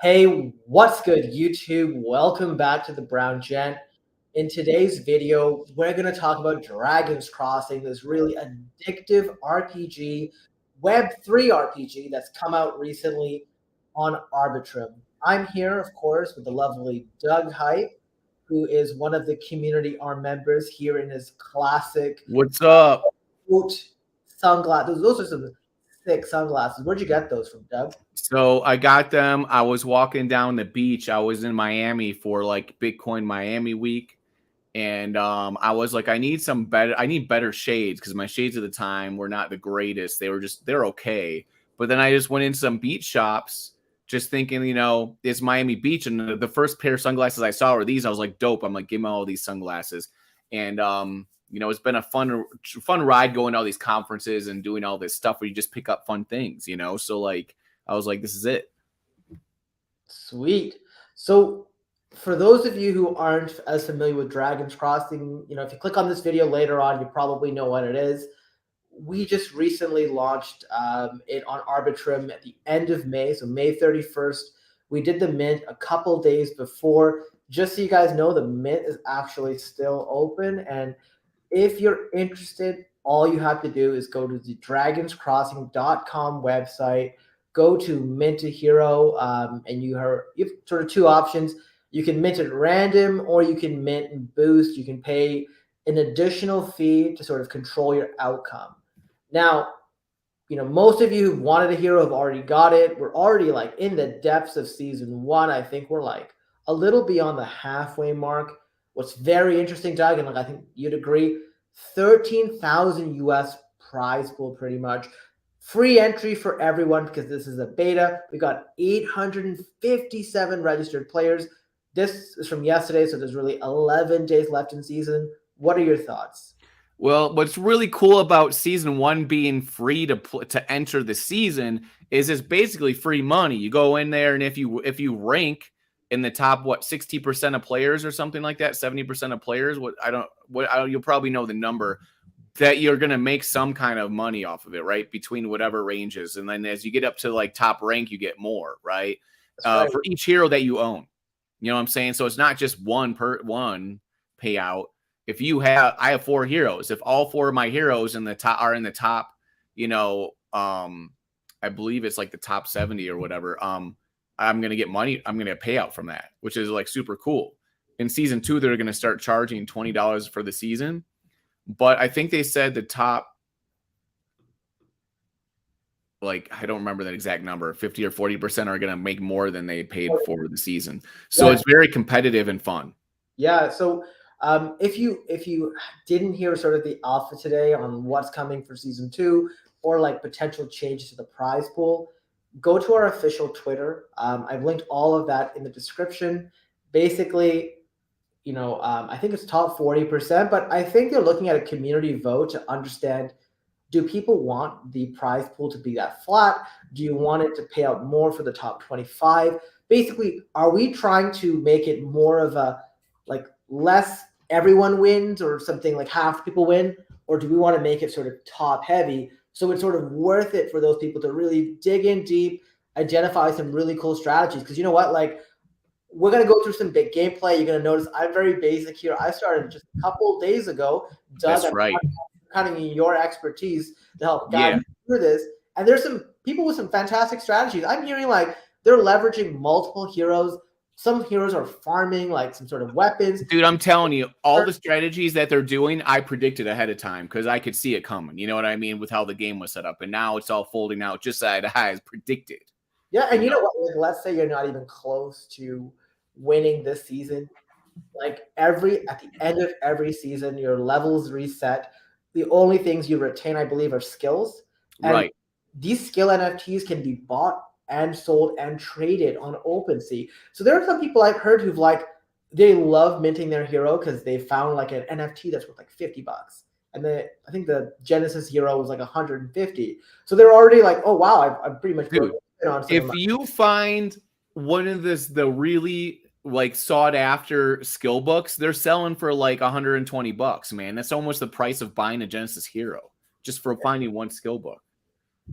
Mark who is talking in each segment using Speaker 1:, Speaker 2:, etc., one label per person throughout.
Speaker 1: Hey, what's good, YouTube? Welcome back to the Brown Gent. In today's video, we're going to talk about Dragon's Crossing, this really addictive RPG, Web3 RPG that's come out recently on Arbitrum. I'm here, of course, with the lovely Doug Hype, who is one of the community arm members here in his classic
Speaker 2: What's up?
Speaker 1: coat sunglasses. Those are some sick sunglasses. Where'd you get those from, Doug?
Speaker 2: So I got them. I was walking down the beach. I was in Miami for like Bitcoin Miami week. And I was like, I need better shades because my shades at the time were not the greatest. They're okay. But then I just went in some beach shops just thinking, it's Miami Beach. And the first pair of sunglasses I saw were these. I was like, dope. I'm like, give me all these sunglasses. And, it's been a fun ride going to all these conferences and doing all this stuff where you just pick up fun things, So like, I was like, this is it.
Speaker 1: Sweet. So for those of you who aren't as familiar with Dragon's Crossing, if you click on this video later on, you probably know what it is. We just recently launched it on Arbitrum at the end of May, so May 31st. We did the mint a couple days before. Just so you guys know, the mint is actually still open. And if you're interested, all you have to do is go to the dragonscrossing.com website, go to mint a hero, and you have sort of two options. You can mint at random or you can mint and boost. You can pay an additional fee to sort of control your outcome. Now, most of you who've wanted a hero have already got it. We're already like in the depths of season 1. I think we're like a little beyond the halfway mark. What's very interesting, Doug, and I think you'd agree, 13,000 US prize pool pretty much. Free entry for everyone because this is a beta. We got 857 registered players. This is from yesterday, so there's really 11 days left in season. What are your thoughts?
Speaker 2: Well, what's really cool about season 1 being free to enter the season is it's basically free money. You go in there, and if you rank in the top 60% of players or something like that, 70% of players, you'll probably know the number, that you're going to make some kind of money off of it, right? Between whatever ranges. And then as you get up to like top rank, you get more, right?
Speaker 1: Right.
Speaker 2: For each hero that you own. You know what I'm saying? So it's not just one payout. I have 4 heroes. If all 4 of my heroes are in the top, I believe it's like the top 70 or whatever, I'm going to get money. I'm going to pay out from that, which is like super cool. In season 2, they're going to start charging $20 for the season. But I think they said the top, I don't remember that exact number, 50 or 40% are going to make more than they paid for the season. So It's very competitive and fun.
Speaker 1: Yeah. So if you didn't hear sort of the alpha today on what's coming for season 2 or like potential changes to the prize pool, go to our official Twitter. I've linked all of that in the description. Basically, I think it's top 40%, but I think they're looking at a community vote to understand, do people want the prize pool to be that flat? Do you want it to pay out more for the top 25? Basically, are we trying to make it more of a less everyone wins or something like half people win? Or do we want to make it sort of top heavy so it's sort of worth it for those people to really dig in deep, identify some really cool strategies? Because you know what, we're going to go through some big gameplay. You're going to notice I'm very basic here. I started just a couple of days ago. Doug,
Speaker 2: that's right.
Speaker 1: Kind of your expertise to help guide you through this. And there's some people with some fantastic strategies. I'm hearing they're leveraging multiple heroes. Some heroes are farming some sort of weapons.
Speaker 2: Dude, I'm telling you, all the strategies that they're doing, I predicted ahead of time because I could see it coming. You know what I mean? With how the game was set up. And now it's all folding out just as predicted.
Speaker 1: Yeah, and you know what? Let's say you're not even close to winning this season. At the end of every season, your levels reset. The only things you retain, I believe, are skills. And
Speaker 2: right.
Speaker 1: These skill NFTs can be bought and sold and traded on OpenSea. So there are some people I've heard who've they love minting their hero because they found an NFT that's worth $50. And I think the Genesis hero was 150. So they're already oh wow, I'm pretty much
Speaker 2: Dude, on if you find one of the really sought after skill books, they're selling for $120, man. That's almost the price of buying a Genesis hero just for finding one skill book.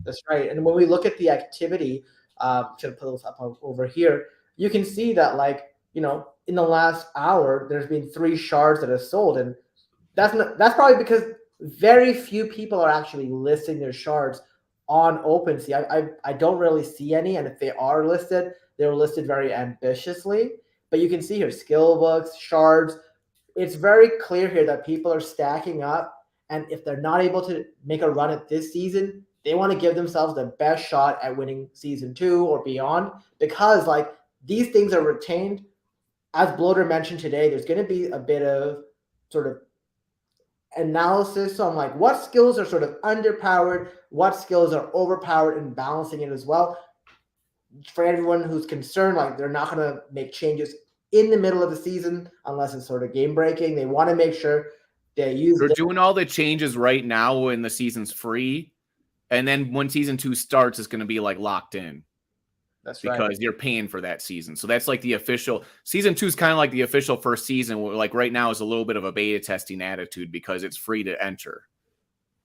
Speaker 1: That's right. And when we look at the activity, should put those up over here. you can see that, like, in the last hour, there's been 3 shards that have sold, and that's probably because very few people are actually listing their shards on OpenSea. I don't really see any, and if they are listed, they're listed very ambitiously. But you can see here skill books, shards. It's very clear here that people are stacking up, and if they're not able to make a run at this season, they want to give themselves the best shot at winning season 2 or beyond, because like these things are retained. As Bloater mentioned today, there's going to be a bit of sort of analysis on like what skills are sort of underpowered, what skills are overpowered, and balancing it as well. For everyone who's concerned, like they're not going to make changes in the middle of the season unless it's sort of game breaking. They want to make sure they use.
Speaker 2: They're doing all the changes right now when the season's free, and then when season 2 starts, it's going to be like locked in.
Speaker 1: That's
Speaker 2: because
Speaker 1: right.
Speaker 2: you're paying for that season. So that's like the official season 2 is kind of like the official first season. Like right now is a little bit of a beta testing attitude because it's free to enter.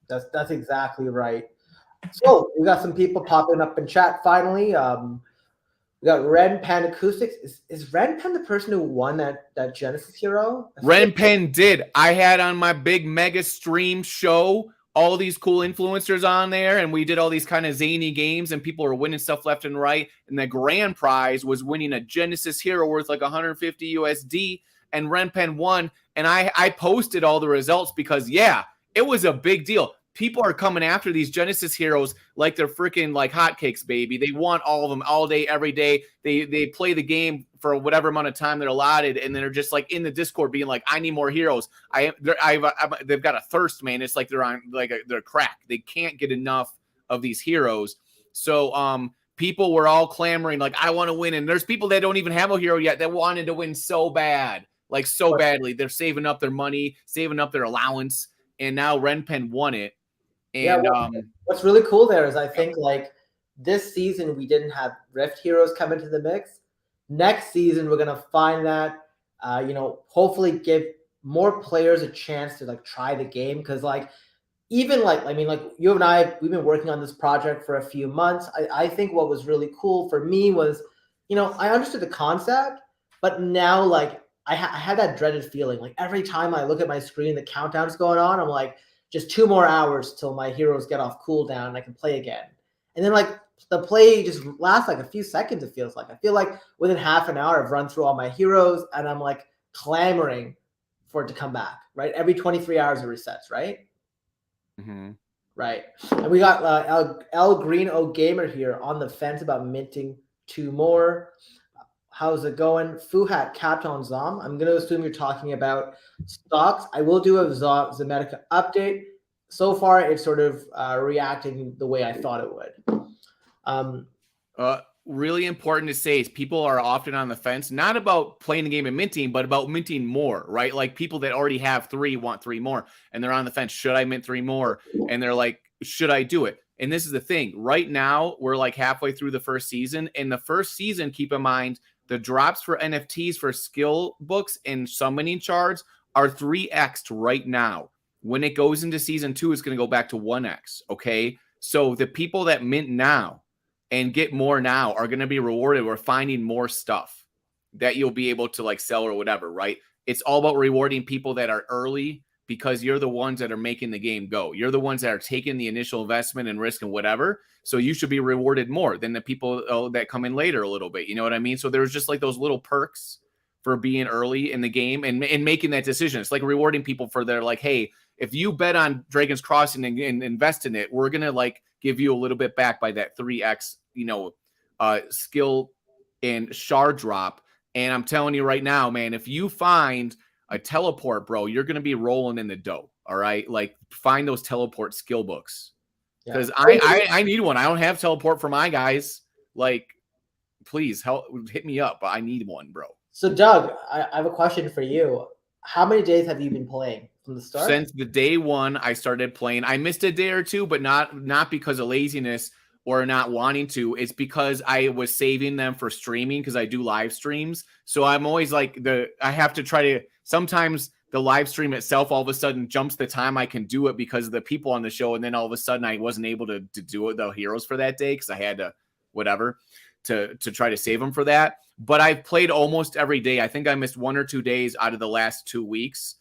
Speaker 1: That's exactly right. So we got some people popping up in chat finally. We got Ren Pan Acoustics. Is Ren Pan the person who won that Genesis Hero?
Speaker 2: Ren Pen did. I had on my big mega stream show all these cool influencers on there, and we did all these kind of zany games, and people were winning stuff left and right. And the grand prize was winning a Genesis Hero worth like 150 USD, and Ren Pen won. And I posted all the results because, yeah, it was a big deal. People are coming after these Genesis heroes like they're freaking like hotcakes, baby. They want all of them all day, every day. They play the game for whatever amount of time they're allotted, and they're just like in the Discord being like, "I need more heroes." They've got a thirst, man. It's like they're on like they're crack. They can't get enough of these heroes. So people were all clamoring like, "I want to win," and there's people that don't even have a hero yet that wanted to win so bad, like so badly. They're saving up their money, saving up their allowance, and now Renpen won it. And
Speaker 1: yeah, what's really cool there is I think like this season we didn't have Rift heroes come into the mix. Next season we're gonna find that hopefully give more players a chance to like try the game, because like even like you and I, we've been working on this project for a few months. I think what was really cool for me was I understood the concept, but now like I had that dreaded feeling like every time I look at my screen the countdown's going on, I'm like, just 2 more hours till my heroes get off cooldown and I can play again. And then like the play just lasts like a few seconds, it feels like. I feel like within half an hour I've run through all my heroes and I'm like clamoring for it to come back, right? Every 23 hours it resets, right?
Speaker 2: Mm-hmm.
Speaker 1: Right. And we got El Green O Gamer here on the fence about minting 2 more. How's it going? Fuhat Captain Zom. I'm going to assume you're talking about stocks. I will do a Zemetica update. So far, it's sort of reacting the way I thought it would.
Speaker 2: Really important to say is people are often on the fence, not about playing the game and minting, but about minting more, right? Like people that already have 3 want 3 more, and they're on the fence. Should I mint 3 more? And they're like, should I do it? And this is the thing. Right now, we're like halfway through the first season. And the first season, keep in mind, the drops for NFTs for skill books and summoning shards are 3x right now. When it goes into season 2, it's going to go back to 1x. Okay. So the people that mint now and get more now are going to be rewarded. We're finding more stuff that you'll be able to like sell or whatever, right? It's all about rewarding people that are early, because you're the ones that are making the game go. You're the ones that are taking the initial investment and risk and whatever. So you should be rewarded more than the people that come in later a little bit. You know what I mean? So there's just like those little perks for being early in the game and making that decision. It's like rewarding people for their like, hey, if you bet on Dragon's Crossing and invest in it, we're going to like give you a little bit back by that 3x, skill and shard drop. And I'm telling you right now, man, if you find a teleport, bro, you're going to be rolling in the dough. All right. Like find those teleport skill books, because I need one. I don't have teleport for my guys. Like, please hit me up. I need one, bro.
Speaker 1: So Doug, I have a question for you. How many days have you been playing from the start?
Speaker 2: Since the day one I started playing. I missed a day or two, but not because of laziness or not wanting to. It's because I was saving them for streaming, because I do live streams. So I'm always like I have to try to, sometimes the live stream itself all of a sudden jumps the time I can do it because of the people on the show. And then all of a sudden I wasn't able to do it, the heroes for that day, because I had to whatever. to try to save them for that. But I've played almost every day. I think I missed 1 or 2 days out of the last 2 weeks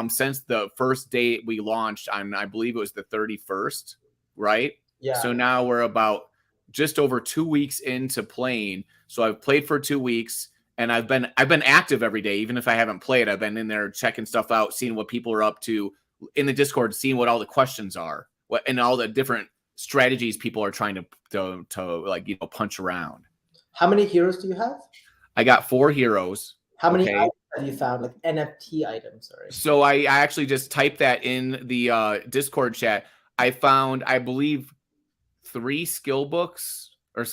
Speaker 2: since the first day we launched on, I believe it was the 31st, right?
Speaker 1: Yeah.
Speaker 2: So now we're about just over 2 weeks into playing. So I've played for 2 weeks, and I've been active every day. Even if I haven't played, I've been in there checking stuff out, seeing what people are up to in the Discord, seeing what all the questions are, and all the different strategies people are trying to like, you know, punch around.
Speaker 1: How many heroes do you have?
Speaker 2: I got 4 heroes.
Speaker 1: How many items have you found, like NFT items? Sorry.
Speaker 2: So I actually just typed that in the Discord chat. I found, I believe, 3 skill books or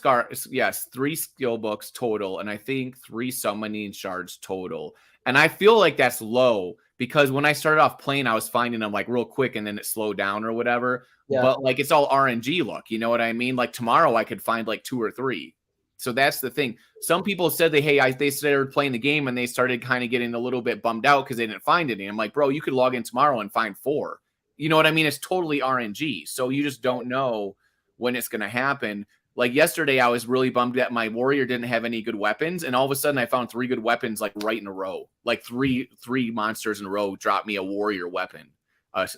Speaker 2: yes, 3 skill books total, and I think 3 summoning shards total. And I feel like that's low because when I started off playing, I was finding them like real quick and then it slowed down or whatever. Yeah. But like it's all RNG luck, you know what I mean? Like tomorrow I could find like 2 or 3. So that's the thing. Some people said they started playing the game and they started kind of getting a little bit bummed out because they didn't find any. I'm like, bro, you could log in tomorrow and find 4. You know what I mean? It's totally RNG. So you just don't know when it's going to happen. Like yesterday, I was really bummed that my warrior didn't have any good weapons. And all of a sudden I found 3 good weapons, like right in a row, like three monsters in a row dropped me a warrior weapon.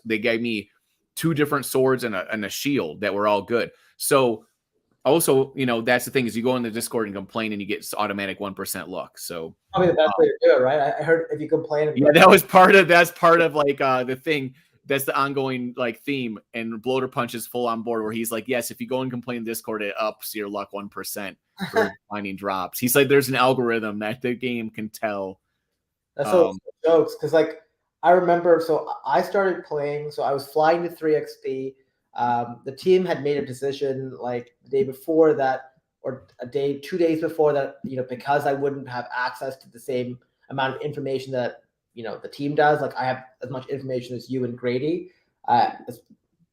Speaker 2: They gave me 2 different swords and a shield that were all good. So also, you know, that's the thing is you go in the Discord and complain and you get automatic 1% luck. So
Speaker 1: probably the best way to do it, right? I heard if you complain.
Speaker 2: Yeah, that's part of like the thing. That's the ongoing like theme. And Bloater Punch is full on board where he's like, yes, if you go and complain in Discord, it ups your luck 1% for finding drops. He's like, there's an algorithm that the game can tell.
Speaker 1: That's so jokes because like I remember, so I started playing, so I was flying to 3XP. The team had made a decision like the day before that, or 2 days before that, you know, because I wouldn't have access to the same amount of information that, you know, the team does. Like I have as much information as you and Grady.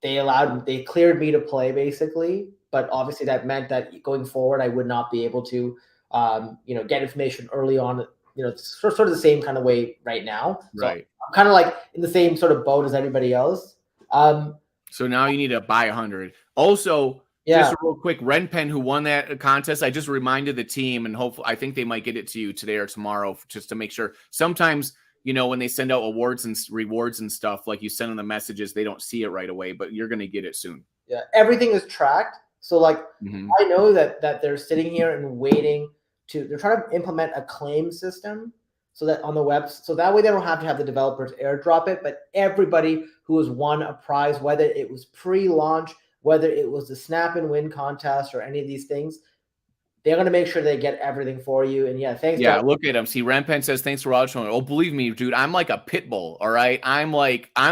Speaker 1: They cleared me to play basically, but obviously that meant that going forward, I would not be able to, you know, get information early on. You know, it's sort of the same kind of way right now.
Speaker 2: Right.
Speaker 1: So I'm kind of like in the same sort of boat as everybody else.
Speaker 2: So now you need to buy 100. Also, just real quick, Renpen, who won that contest, I just reminded the team, and hopefully, I think they might get it to you today or tomorrow, just to make sure. Sometimes, you know, when they send out awards and rewards and stuff, like you send them the messages, they don't see it right away, but you're going to get it soon.
Speaker 1: Yeah, everything is tracked. So, like, I know that they're sitting here and waiting they're trying to implement a claim system so that on the web, so that way they don't have to have the developers airdrop it, but everybody who has won a prize, whether it was pre-launch, whether it was the snap and win contest or any of these things, they're going to make sure they get everything for you. And yeah, thanks.
Speaker 2: Yeah, look at him. See, Renpen says, thanks for watching. Oh, believe me, dude, I'm like a pit bull, all right? I'm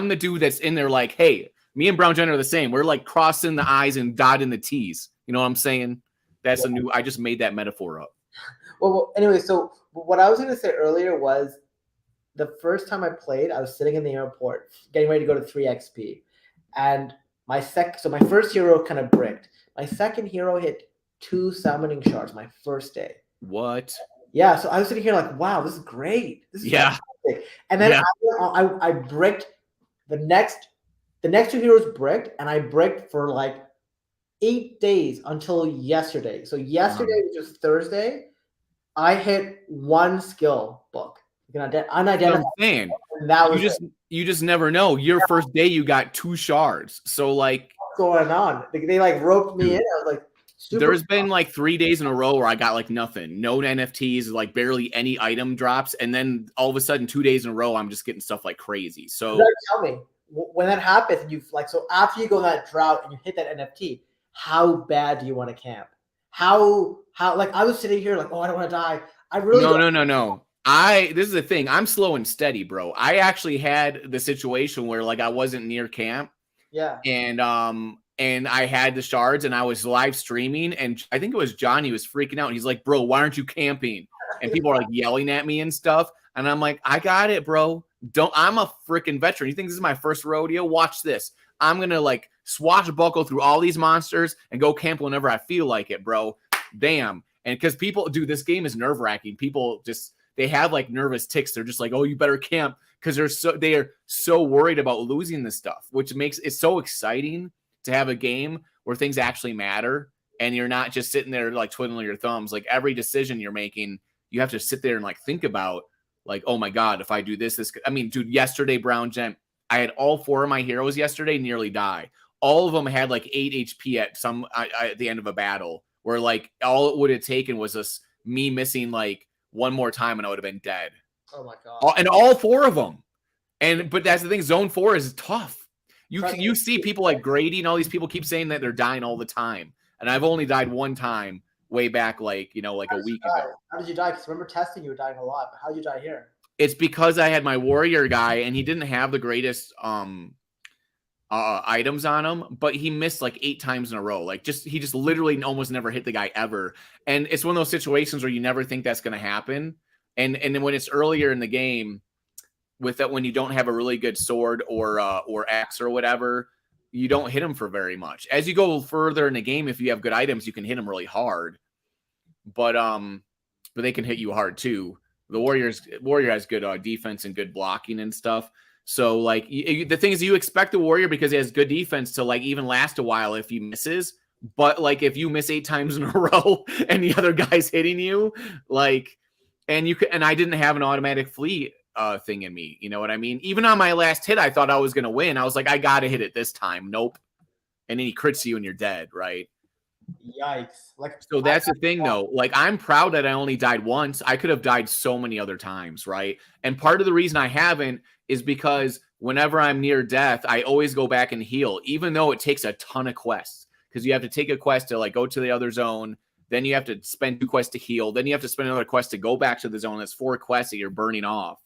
Speaker 2: the dude that's in there like, hey, me and Brown Jenner are the same. We're like crossing the I's and dotting the T's. You know what I'm saying? That's I just made that metaphor up.
Speaker 1: Well, anyway, so what I was going to say earlier was the first time I played, I was sitting in the airport getting ready to go to 3XP. And my first hero kind of bricked. My second hero hit 2 summoning shards my first day.
Speaker 2: What?
Speaker 1: Yeah, so I was sitting here like, wow, this is great. This is fantastic. And then I bricked the next 2 heroes bricked, and I bricked for like 8 days until yesterday. So yesterday, which was Thursday, I hit 1 skill book. Unidentified.
Speaker 2: Man, that was you just never know. Your first day, you got 2 shards. So like,
Speaker 1: what's going on? They like roped me in. I was like,
Speaker 2: there's been like 3 days in a row where I got like nothing, no NFTs, like barely any item drops, and then all of a sudden 2 days in a row, I'm just getting stuff like crazy. So
Speaker 1: tell me when that happens, you've like, so after you go that drought and you hit that NFT, how bad do you want to camp? How like I was sitting here like, oh, I don't want to die. I really
Speaker 2: no. This is the thing. I'm slow and steady, bro. I actually had the situation where like I wasn't near camp.
Speaker 1: Yeah.
Speaker 2: And I had the shards and I was live streaming and I think it was Johnny was freaking out. And he's like, bro, why aren't you camping? And people are like yelling at me and stuff. And I'm like, I got it, bro. I'm a freaking veteran. You think this is my first rodeo? Watch this. I'm going to like swashbuckle through all these monsters and go camp whenever I feel like it, bro. Damn. And because people, dude, this game is nerve wracking. People they have like nervous ticks. They're just like, oh, you better camp because they are so worried about losing this stuff, which makes it so exciting to have a game where things actually matter and you're not just sitting there like twiddling your thumbs. Like every decision you're making, you have to sit there and like think about like, oh my God, if I do this, I mean, dude, yesterday, Brown Gent, I had all 4 of my heroes yesterday nearly die. All of them had like 8 HP at at the end of a battle, where like all it would have taken was me missing like one more time and I would have been dead.
Speaker 1: Oh my God.
Speaker 2: And all 4 of them. But that's the thing. Zone 4 is tough. You see people like Grady and all these people keep saying that they're dying all the time, and I've only died one time way back, like like a week ago.
Speaker 1: How did you die? Because remember testing, you were dying a lot. But how did you die here?
Speaker 2: It's because I had my warrior guy, and he didn't have the greatest items on him, but he missed like 8 times in a row. Like he just literally almost never hit the guy ever. And it's one of those situations where you never think that's going to happen. And then when it's earlier in the game, with that, when you don't have a really good sword or axe or whatever, you don't hit him for very much. As you go further in the game, if you have good items, you can hit him really hard. But they can hit you hard too. The warrior has good defense and good blocking and stuff. So like the thing is, you expect the warrior because he has good defense to like even last a while if he misses. But like if you miss 8 times in a row and the other guy's hitting you, like, and I didn't have an automatic fleet thing in me. You know what I mean? Even on my last hit, I thought I was going to win. I was like, I got to hit it this time. Nope. And then he crits you and you're dead. Right.
Speaker 1: Yikes.
Speaker 2: So that's the thing though. Like, I'm proud that I only died once. I could have died so many other times. Right. And part of the reason I haven't is because whenever I'm near death, I always go back and heal, even though it takes a ton of quests, because you have to take a quest to like go to the other zone. Then you have to spend 2 quests to heal. Then you have to spend another quest to go back to the zone. That's 4 quests that you're burning off.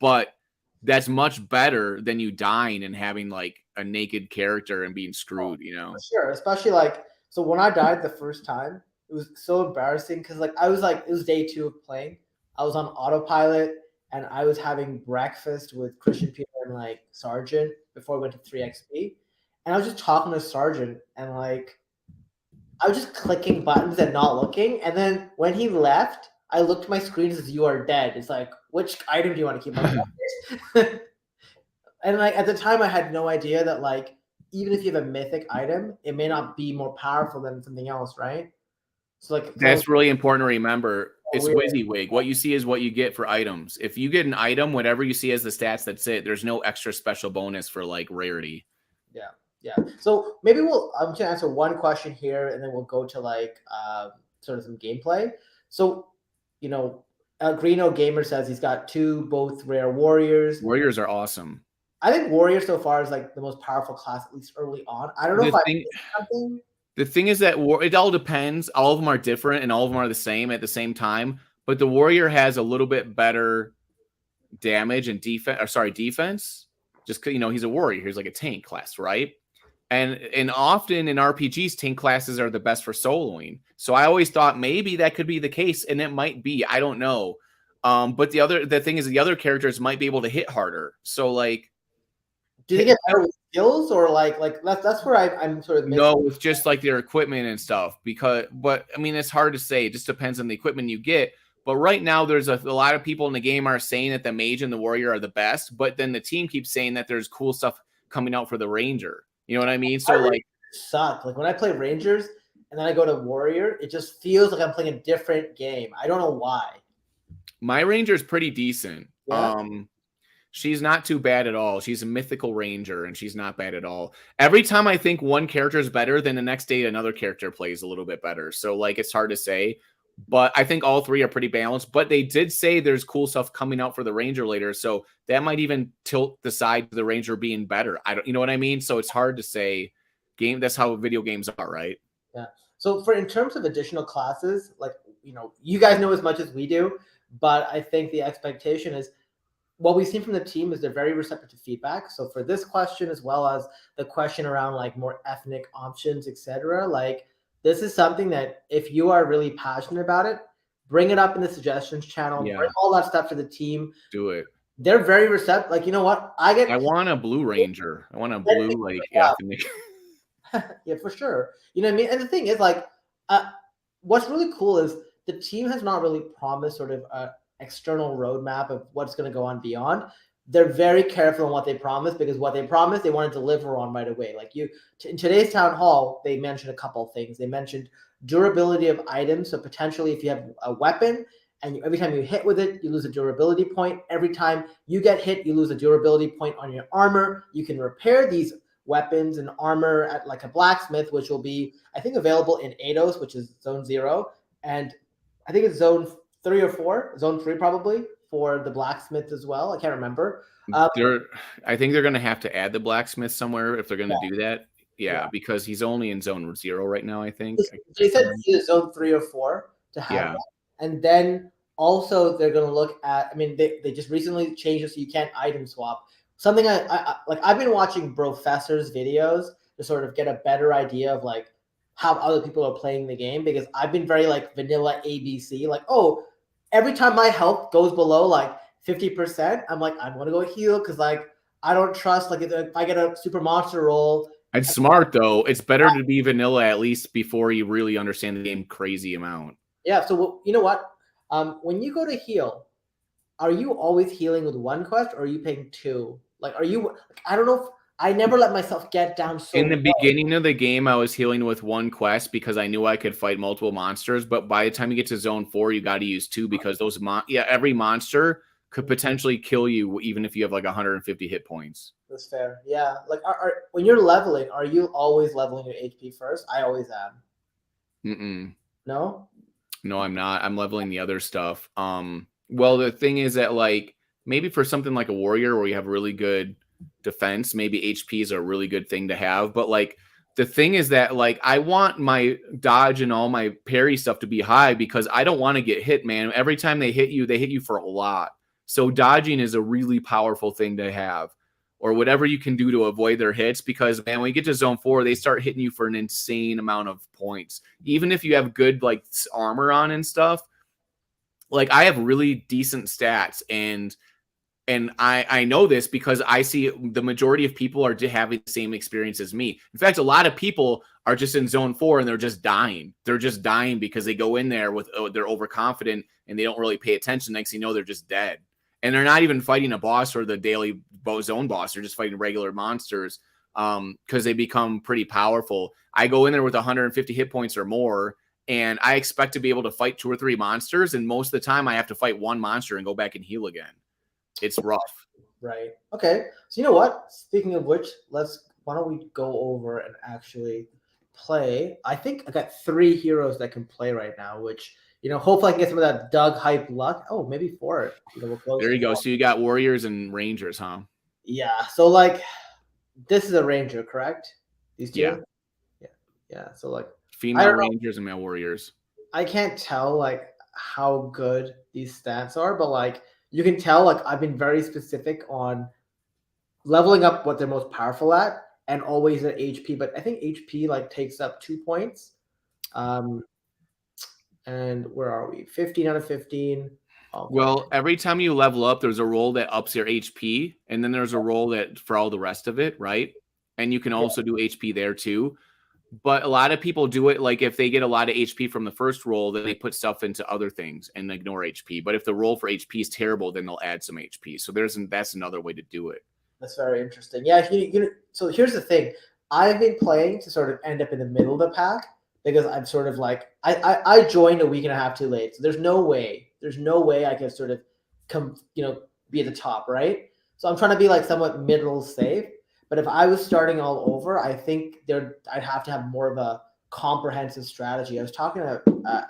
Speaker 2: But that's much better than you dying and having like a naked character and being screwed, you know?
Speaker 1: For sure. Especially like, so when I died the first time, it was so embarrassing because like it was day 2 of playing. I was on autopilot and I was having breakfast with Christian Peter and like Sergeant before I went to 3XP. And I was just talking to Sergeant and like I was just clicking buttons and not looking. And then when he left, I looked at my screen and says, "You are dead." It's like, which item do you want to keep on? And like at the time, I had no idea that like even if you have a mythic item, it may not be more powerful than something else, right? So like
Speaker 2: that's really important to remember. It's WYSIWYG. What you see is what you get for items. If you get an item, whatever you see as the stats, that's it. There's no extra special bonus for like rarity.
Speaker 1: Yeah. Yeah. So maybe I'm going to answer one question here and then we'll go to like sort of some gameplay. So, Greeno Gamer says he's got 2 both rare warriors.
Speaker 2: Warriors are awesome.
Speaker 1: I think warrior so far is like the most powerful class, at least early on. I don't know if I missed something.
Speaker 2: The thing is that it all depends. All of them are different and all of them are the same at the same time. But the warrior has a little bit better damage and defense. Just he's a warrior. He's like a tank class, right? And often in RPGs, tank classes are the best for soloing. So I always thought maybe that could be the case, and it might be. I don't know. But the thing is, the other characters might be able to hit harder. So like,
Speaker 1: do they get better with skills or like that's where I'm sort of
Speaker 2: no, with just like their equipment and stuff. But I mean, it's hard to say. It just depends on the equipment you get. But right now, there's a lot of people in the game are saying that the mage and the warrior are the best. But then the team keeps saying that there's cool stuff coming out for the ranger. You know what I mean? So like,
Speaker 1: suck. Like when I play Rangers and then I go to Warrior, it just feels like I'm playing a different game. I don't know why.
Speaker 2: My Ranger's pretty decent.
Speaker 1: Yeah.
Speaker 2: She's not too bad at all. She's a mythical ranger, and she's not bad at all. Every time I think one character is better, then the next day another character plays a little bit better. So like, it's hard to say. But I think all 3 are pretty balanced. But they did say there's cool stuff coming out for the Ranger later, so that might even tilt the side of the Ranger being better. You know what I mean? So it's hard to say. That's how video games are, right?
Speaker 1: Yeah. So in terms of additional classes, like you guys know as much as we do, but I think the expectation is what we've seen from the team is they're very receptive to feedback. So for this question, as well as the question around like more ethnic options, etc., like. This is something that if you are really passionate about it, bring it up in the suggestions channel. Yeah. Bring all that stuff to the team.
Speaker 2: Do it.
Speaker 1: They're very receptive. Like, you know what? I
Speaker 2: want a blue ranger. I want a blue like ethnic.
Speaker 1: Yeah, for sure. You know what I mean? And the thing is, like, what's really cool is the team has not really promised sort of an external roadmap of what's going to go on beyond. they're very careful on what they promise, because what they promise they want to deliver on right away. Like in today's town hall, they mentioned a couple of things. They mentioned durability of items. So potentially, if you have a weapon and every time you hit with it, you lose a durability point. Every time you get hit, you lose a durability point on your armor. You can repair these weapons and armor at like a blacksmith, which will be, I think, available in Eidos, which is zone 0, and I think it's zone 3 or 4, zone 3 probably, for the blacksmith as well. I can't remember.
Speaker 2: I think they're going to have to add the blacksmith somewhere if they're going to do that. Yeah,
Speaker 1: Yeah.
Speaker 2: because he's only in zone 0 right now, I think.
Speaker 1: They said zone 3 or 4 to have that. And then also they're going to look at, I mean, they just recently changed it so you can't item swap. Something I've been watching Professor's videos to sort of get a better idea of like how other people are playing the game, because I've been very like vanilla ABC, like, oh, every time my health goes below like 50%, I'm like, I want to go heal, because like I don't trust, like if I get a super monster roll.
Speaker 2: It's smart though. It's better to be vanilla at least before you really understand the game crazy amount.
Speaker 1: Yeah. So you know what? When you go to heal, are you always healing with one quest, or are you paying 2? Like, are you? I don't know. I never let myself get down so
Speaker 2: in the
Speaker 1: low.
Speaker 2: beginning of the game, I was healing with one quest because I knew I could fight multiple monsters. But by the time you get to zone 4, you got to use 2, because those every monster could potentially kill you even if you have like 150 hit points.
Speaker 1: That's fair. Yeah. Like, when you're leveling, are you always leveling your HP first? I always am. No.
Speaker 2: No, I'm not. I'm leveling the other stuff. Well, the thing is that like maybe for something like a warrior where you have really good defense, maybe HP is a really good thing to have. But like the thing is that like I want my dodge and all my parry stuff to be high, because I don't want to get hit, man. Every time they hit you for a lot. So dodging is a really powerful thing to have, or whatever you can do to avoid their hits, because man, when you get to zone 4, they start hitting you for an insane amount of points. Even if you have good like armor on and stuff, like I have really decent stats, and I know this because I see the majority of people are having the same experience as me. In fact, a lot of people are just in zone 4 and they're just dying. They're just dying because they go in there with they're overconfident and they don't really pay attention. Next thing you know, they're just dead. And they're not even fighting a boss or the daily zone boss. They're just fighting regular monsters because they become pretty powerful. I go in there with 150 hit points or more, and I expect to be able to fight 2 or 3 monsters. And most of the time I have to fight one monster and go back and heal again. It's rough.
Speaker 1: Right. Okay. So you know what? Speaking of which, why don't we go over and actually play? I think I got 3 heroes that can play right now, which, you know, hopefully I can get some of that Doug hype luck. Oh, maybe 4.
Speaker 2: There you go. So you got warriors and rangers, huh?
Speaker 1: Yeah. So like, this is a ranger, correct? These 2?
Speaker 2: Yeah.
Speaker 1: Yeah. So like,
Speaker 2: female rangers and male warriors.
Speaker 1: I can't tell like how good these stats are, but like you can tell like I've been very specific on leveling up what they're most powerful at, and always at HP. But I think HP like takes up 2 points. And where are we? 15 out of 15.
Speaker 2: Okay. Well, every time you level up, there's a role that ups your HP, and then there's a role that for all the rest of it, right? And you can also do HP there too. But a lot of people do it like if they get a lot of HP from the first roll, then they put stuff into other things and ignore HP. But if the roll for HP is terrible, then they'll add some HP. So that's another way to do it.
Speaker 1: That's very interesting. Yeah. So here's the thing. I've been playing to sort of end up in the middle of the pack, because I'm sort of like I joined a week and a half too late. So there's no way I can sort of be at the top, right? So I'm trying to be like somewhat middle safe. But if I was starting all over, I think I'd have to have more of a comprehensive strategy. I was talking to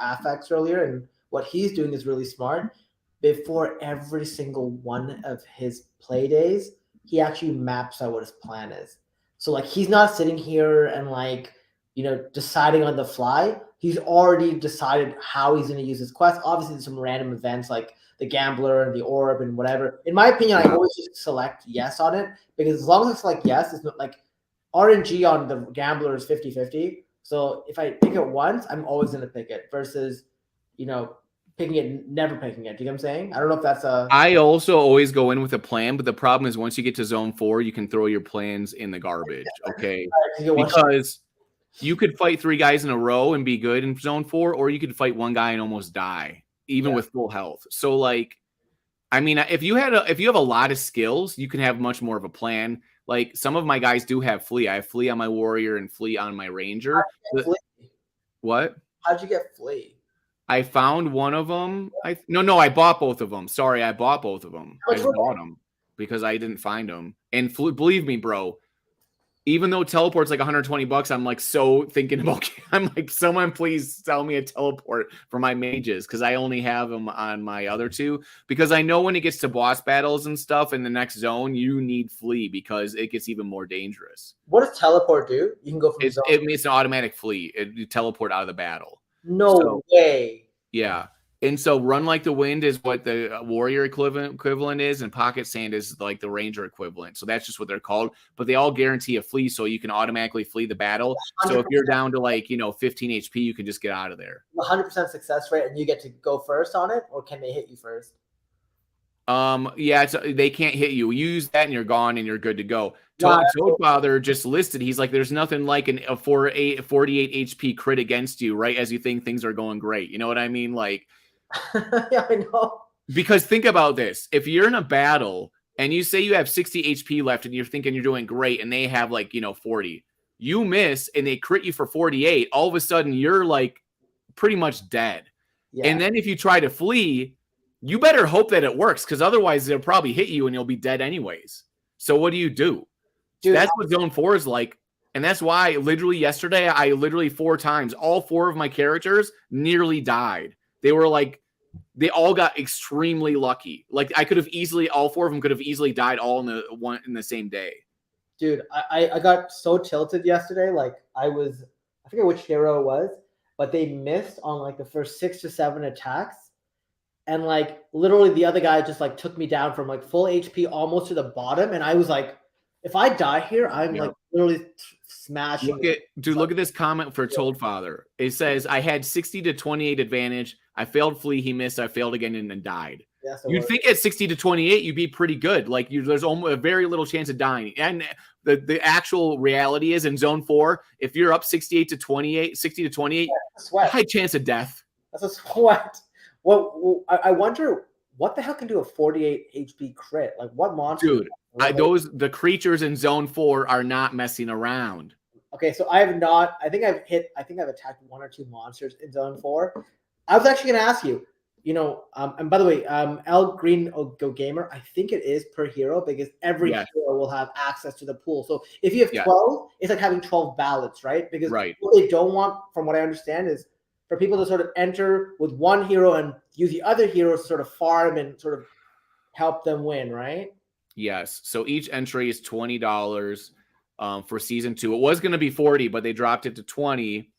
Speaker 1: Afex earlier, and what he's doing is really smart. Before every single one of his play days, he actually maps out what his plan is. So like he's not sitting here and like, deciding on the fly. He's already decided how he's going to use his quest. Obviously, there's some random events like the gambler and the orb and whatever. In my opinion, I always just select yes on it, because as long as I select yes, it's not like RNG on the gambler is 50-50. So if I pick it once, I'm always going to pick it versus, picking it, never picking it. Do you know what I'm saying? I don't know if that's
Speaker 2: I also always go in with a plan, but the problem is once you get to zone 4, you can throw your plans in the garbage. Okay. Because you could fight 3 guys in a row and be good in zone 4, or you could fight 1 guy and almost die, even with full health. So like I mean, if you have a lot of skills, you can have much more of a plan. Like some of my guys do have flea. I have flea on my warrior and flea on my ranger. What?
Speaker 1: How'd you get flea?
Speaker 2: I found one of them. No, I bought both of them. Sorry, I bought both of them. I just bought them because I didn't find them. And believe me, bro, even though teleport's like $120, I'm like so thinking about. I'm like, someone please sell me a teleport for my mages because I only have them on my other two. Because I know when it gets to boss battles and stuff in the next zone, you need flee because it gets even more dangerous.
Speaker 1: What does teleport do? You can go from zone.
Speaker 2: It's an automatic flee. You teleport out of the battle.
Speaker 1: No way.
Speaker 2: Yeah. And so run like the wind is what the warrior equivalent is, and pocket sand is like the ranger equivalent. So that's just what they're called. But they all guarantee a flee, so you can automatically flee the battle. 100%. So if you're down to 15 HP, you can just get out of there.
Speaker 1: 100% success rate, and you get to go first on it, or can they hit you first?
Speaker 2: Yeah, they can't hit you. You use that and you're gone and you're good to go. Toadfather just listed. He's like, there's nothing like a 48 HP crit against you, right? As you think things are going great. You know what I mean? Like,
Speaker 1: yeah, I know.
Speaker 2: Because think about this. If you're in a battle and you say you have 60 HP left and you're thinking you're doing great and they have 40, you miss and they crit you for 48, all of a sudden you're like pretty much dead. Yeah. And then if you try to flee, you better hope that it works because otherwise they'll probably hit you and you'll be dead anyways. So what do? Dude, that's what Zone 4 is like. And that's why literally yesterday, I 4 times, all 4 of my characters nearly died. They were they all got extremely lucky. Like I could have easily, all 4 of them could have easily died all in the same day.
Speaker 1: Dude, I got so tilted yesterday. I forget which hero it was, but they missed on the first 6 to 7 attacks. And literally the other guy just took me down from full HP almost to the bottom. And I was like, if I die here, I'm literally smashing.
Speaker 2: Look at this comment for Toadfather. It says, I had 60 to 28 advantage. I failed flee. He missed. I failed again and then died. Yes, you'd think at 60 to 28, you'd be pretty good. There's almost a very little chance of dying. And the actual reality is in Zone 4, if you're up 60 to 28, high chance of death.
Speaker 1: That's a sweat. Well, I wonder what the hell can do a 48 HP crit? What monster?
Speaker 2: Dude, the creatures in Zone 4 are not messing around.
Speaker 1: Okay, so I have not. I think I've attacked 1 or 2 monsters in Zone 4. I was actually going to ask you, and by the way, L Green Go Gamer, I think it is per hero because every hero will have access to the pool. So if you have 12, it's like having 12 ballots, right? Because what they don't want, from what I understand, is for people to sort of enter with one hero and use the other heroes to sort of farm and sort of help them win, right?
Speaker 2: Yes. So each entry is $20 for season 2. It was going to be 40, but they dropped it to 20,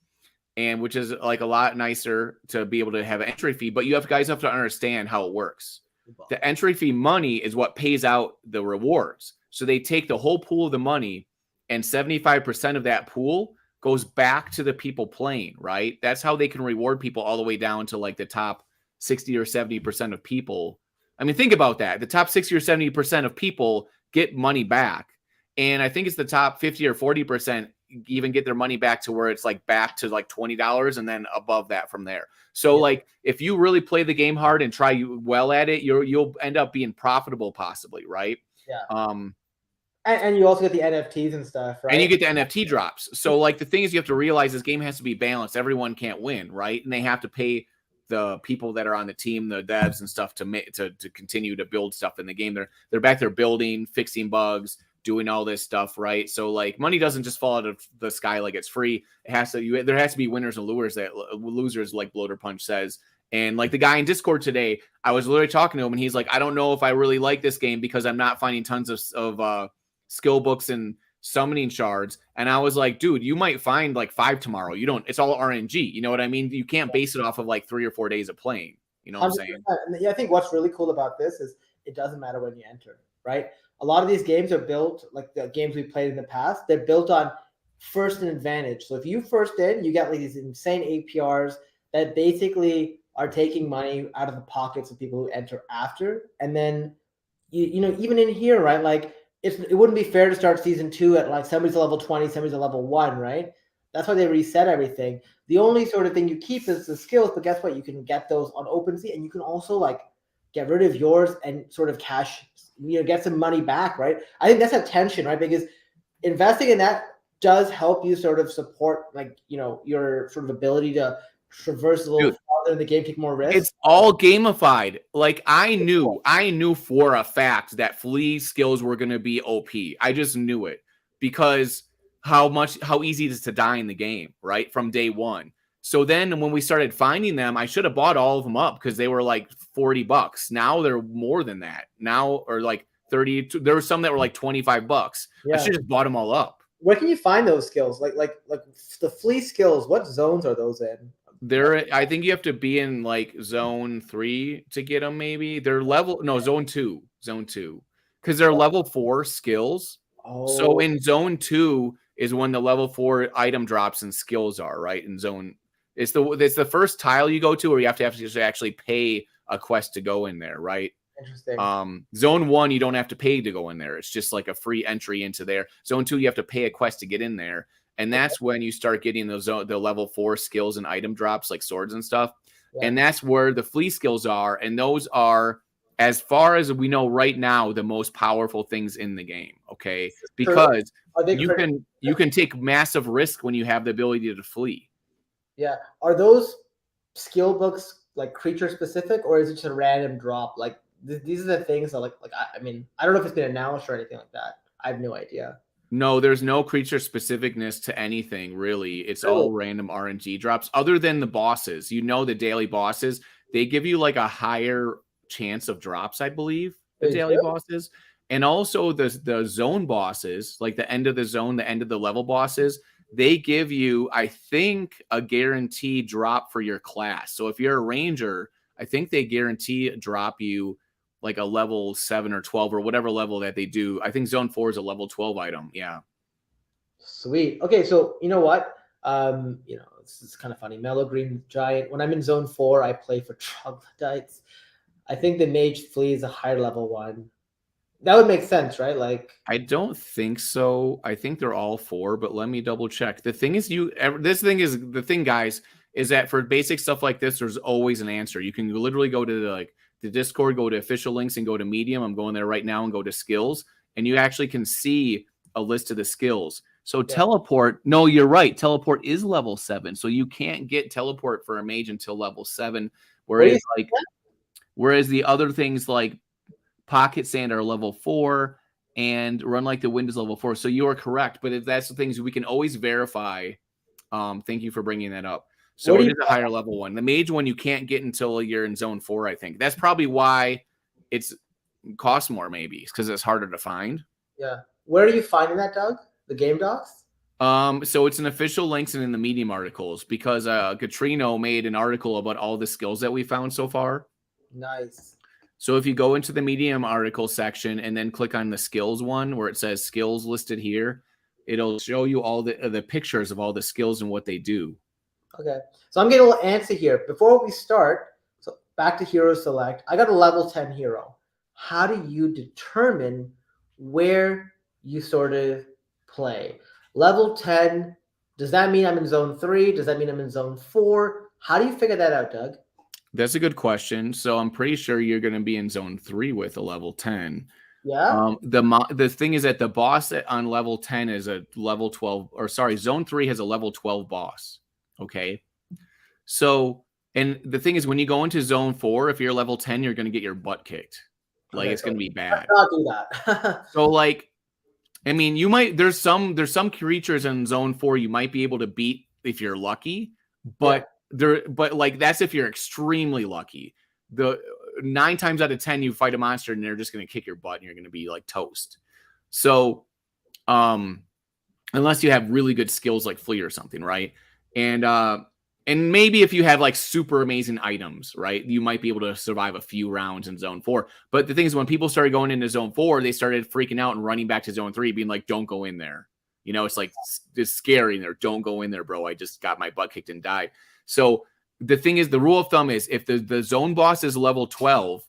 Speaker 2: and which is a lot nicer to be able to have an entry fee. But guys have to understand how it works. The entry fee money is what pays out the rewards. So they take the whole pool of the money, and 75% of that pool goes back to the people playing, right? That's how they can reward people all the way down to the top 60 or 70% of people. I mean, think about that. The top 60 or 70% of people get money back. And I think it's the top 50 or 40% even get their money back to where it's back to $20 and then above that from there. So if you really play the game hard and try well at it, you'll end up being profitable possibly, right?
Speaker 1: Yeah. And you also get the NFTs and stuff, right?
Speaker 2: And you get the NFT drops. So the thing is, you have to realize this game has to be balanced. Everyone can't win, right? And they have to pay the people that are on the team, the devs and stuff, to continue to build stuff in the game. They're back there building, fixing bugs, doing all this stuff, right? So money doesn't just fall out of the sky like it's free. It has to. There has to be winners and losers, like Bloater Punch says. And the guy in Discord today, I was literally talking to him, and he's like, I don't know if I really like this game because I'm not finding tons of skill books and summoning shards. And I was like, dude, you might find 5 tomorrow. It's all RNG. You know what I mean? You can't base it off of 3 or 4 days of playing. You know what I'm saying?
Speaker 1: And I think what's really cool about this is it doesn't matter when you enter, right? A lot of these games are built, like the games we played in the past, they're built on first and advantage. So if you first in, you get these insane APRs that basically are taking money out of the pockets of people who enter after. And then, even in here, right? It wouldn't be fair to start season 2 at somebody's a level 20, somebody's a level 1, right? That's why they reset everything. The only sort of thing you keep is the skills, but guess what? You can get those on OpenSea, and you can also get rid of yours and sort of cash, get some money back, right? I think that's a tension, right? Because investing in that does help you sort of support your sort of ability to traverse a little farther in the game, take more risks.
Speaker 2: It's all gamified. Like I knew for a fact that flea skills were going to be OP. I just knew it because how easy it is to die in the game, right? From day one. So then when we started finding them, I should have bought all of them up because they were like $40. Now they're more than that. Now, or like 30. There were some that were like $25.
Speaker 1: Yeah.
Speaker 2: I should have just bought them all up.
Speaker 1: Where can you find those skills? Like the flea skills, what zones are those in?
Speaker 2: I think you have to be in like zone 3 to get them. Maybe they're zone 2, because they're level 4 skills.
Speaker 1: Oh.
Speaker 2: So in zone 2 is when the level 4 item drops and skills are, right? In zone, it's the first tile you go to, or you have to actually pay a quest to go in there, right?
Speaker 1: Interesting.
Speaker 2: Zone 1, you don't have to pay to go in there. It's just like a free entry into there. Zone 2, you have to pay a quest to get in there. And that's when you start getting the level 4 skills and item drops, like swords and stuff. Yeah. And that's where the flea skills are. And those are, as far as we know right now, the most powerful things in the game. Okay. Because you can take massive risk when you have the ability to flee.
Speaker 1: Yeah. Are those skill books like creature specific, or is it just a random drop? Like these are the things that I mean, I don't know if it's been announced or anything like that. I have no idea.
Speaker 2: No, there's no creature specificness to anything, really. It's all random RNG drops, other than the bosses. The daily bosses, they give you like a higher chance of drops, I believe, the daily bosses. And also the zone bosses, like the end of the zone, the end of the level bosses, they give you, I think, a guaranteed drop for your class. So if you're a ranger, I think they guarantee drop you like a level 7 or 12 or whatever level that they do. I think zone 4 is a level 12 item. Yeah.
Speaker 1: Sweet. Okay. So you know what? This is kind of funny. Mellow Green Giant. When I'm in zone 4, I play for troglodytes. I think the mage flea is a higher level one. That would make sense, right? Like,
Speaker 2: I don't think so. I think they're all 4, but let me double check. The thing is, the thing, guys, is that for basic stuff like this, there's always an answer. You can literally go to the Discord, go to official links and go to Medium. I'm going there right now and go to skills, and you actually can see a list of the skills. So teleport, no, you're right. Teleport is level 7. So you can't get teleport for a mage until level 7. Whereas the other things like Pocket Sand are level 4 and Run Like the Wind is level 4. So you are correct. But if that's the things we can always verify. Thank you for bringing that up. So it is a higher level one. The mage one you can't get until you're in zone 4, I think. That's probably why it's costs more, maybe, because it's harder to find.
Speaker 1: Yeah. Where are you finding that, Doug? The game docs?
Speaker 2: So it's in official links and in the Medium articles, because Katrino made an article about all the skills that we found so far.
Speaker 1: Nice.
Speaker 2: So if you go into the Medium article section and then click on the skills one where it says skills listed here, it'll show you all the pictures of all the skills and what they do.
Speaker 1: Okay. So I'm getting a little antsy here. Before we start, so back to hero select. I got a level 10 hero. How do you determine where you sort of play? Level 10, does that mean I'm in zone 3? Does that mean I'm in zone 4? How do you figure that out, Doug?
Speaker 2: That's a good question. So I'm pretty sure you're going to be in zone 3 with a level 10.
Speaker 1: Yeah.
Speaker 2: The thing is that the boss on level 10 is a level 12, or sorry, zone 3 has a level 12 boss. Okay. So, and the thing is, when you go into zone 4, if you're level 10, you're going to get your butt kicked. Like, it's going to be bad.
Speaker 1: Let's not do that.
Speaker 2: So, like, I mean, there's some creatures in zone 4 you might be able to beat if you're lucky, but like, that's if you're extremely lucky. The 9 times out of 10, you fight a monster and they're just going to kick your butt and you're going to be like toast. So, unless you have really good skills like Flea or something, right? And maybe if you have like super amazing items, right, you might be able to survive a few rounds in zone 4. But the thing is, when people started going into zone 4, they started freaking out and running back to zone 3, being like, don't go in there. It's like, it's scary in there. Don't go in there, bro. I just got my butt kicked and died. So the thing is, the rule of thumb is, if the zone boss is level 12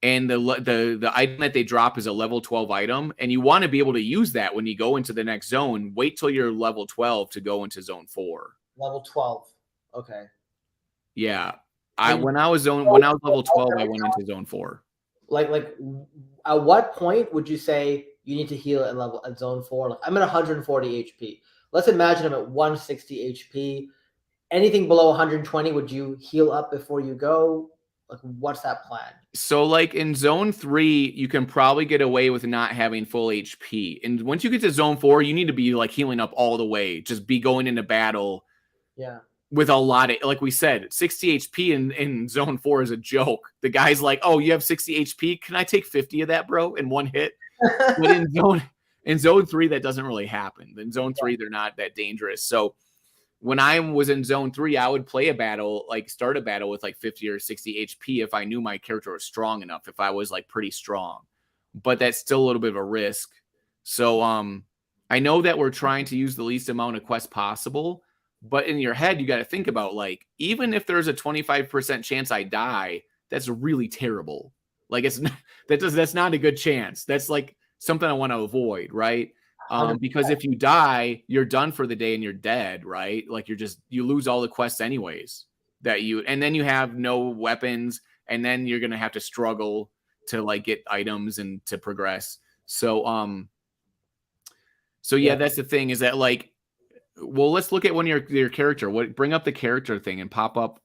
Speaker 2: and the item that they drop is a level 12 item, and you want to be able to use that when you go into the next zone, wait till you're level 12 to go into zone 4.
Speaker 1: Level 12. Okay.
Speaker 2: Yeah.
Speaker 1: And
Speaker 2: when I was level 12, I went into zone 4.
Speaker 1: like at what point would you say you need to heal at zone 4? Like I'm at 140 HP. Let's imagine I'm at 160 HP. Anything below 120, would you heal up before you go? Like, what's that plan?
Speaker 2: So like in zone 3, you can probably get away with not having full HP. And once you get to zone 4, you need to be like healing up all the way. Just be going into battle.
Speaker 1: Yeah.
Speaker 2: With a lot of, like we said, 60 HP in zone 4 is a joke. The guy's like, oh, you have 60 HP? Can I take 50 of that, bro, in one hit? But in zone 3, that doesn't really happen. In zone 3, they're not that dangerous. So when I was in zone 3, I would play a battle, like start a battle with like 50 or 60 HP if I knew my character was strong enough, if I was like pretty strong. But that's still a little bit of a risk. So I know that we're trying to use the least amount of quests possible, but in your head, you got to think about like, even if there's a 25% chance I die, that's really terrible. Like that's not a good chance. That's like something I want to avoid, right? Because if you die, you're done for the day and you're dead, right? Like you lose all the quests anyways and then you have no weapons, and then you're going to have to struggle to like get items and to progress. So yeah, that's the thing is that like, well, let's look at your character. Bring up the character thing and pop up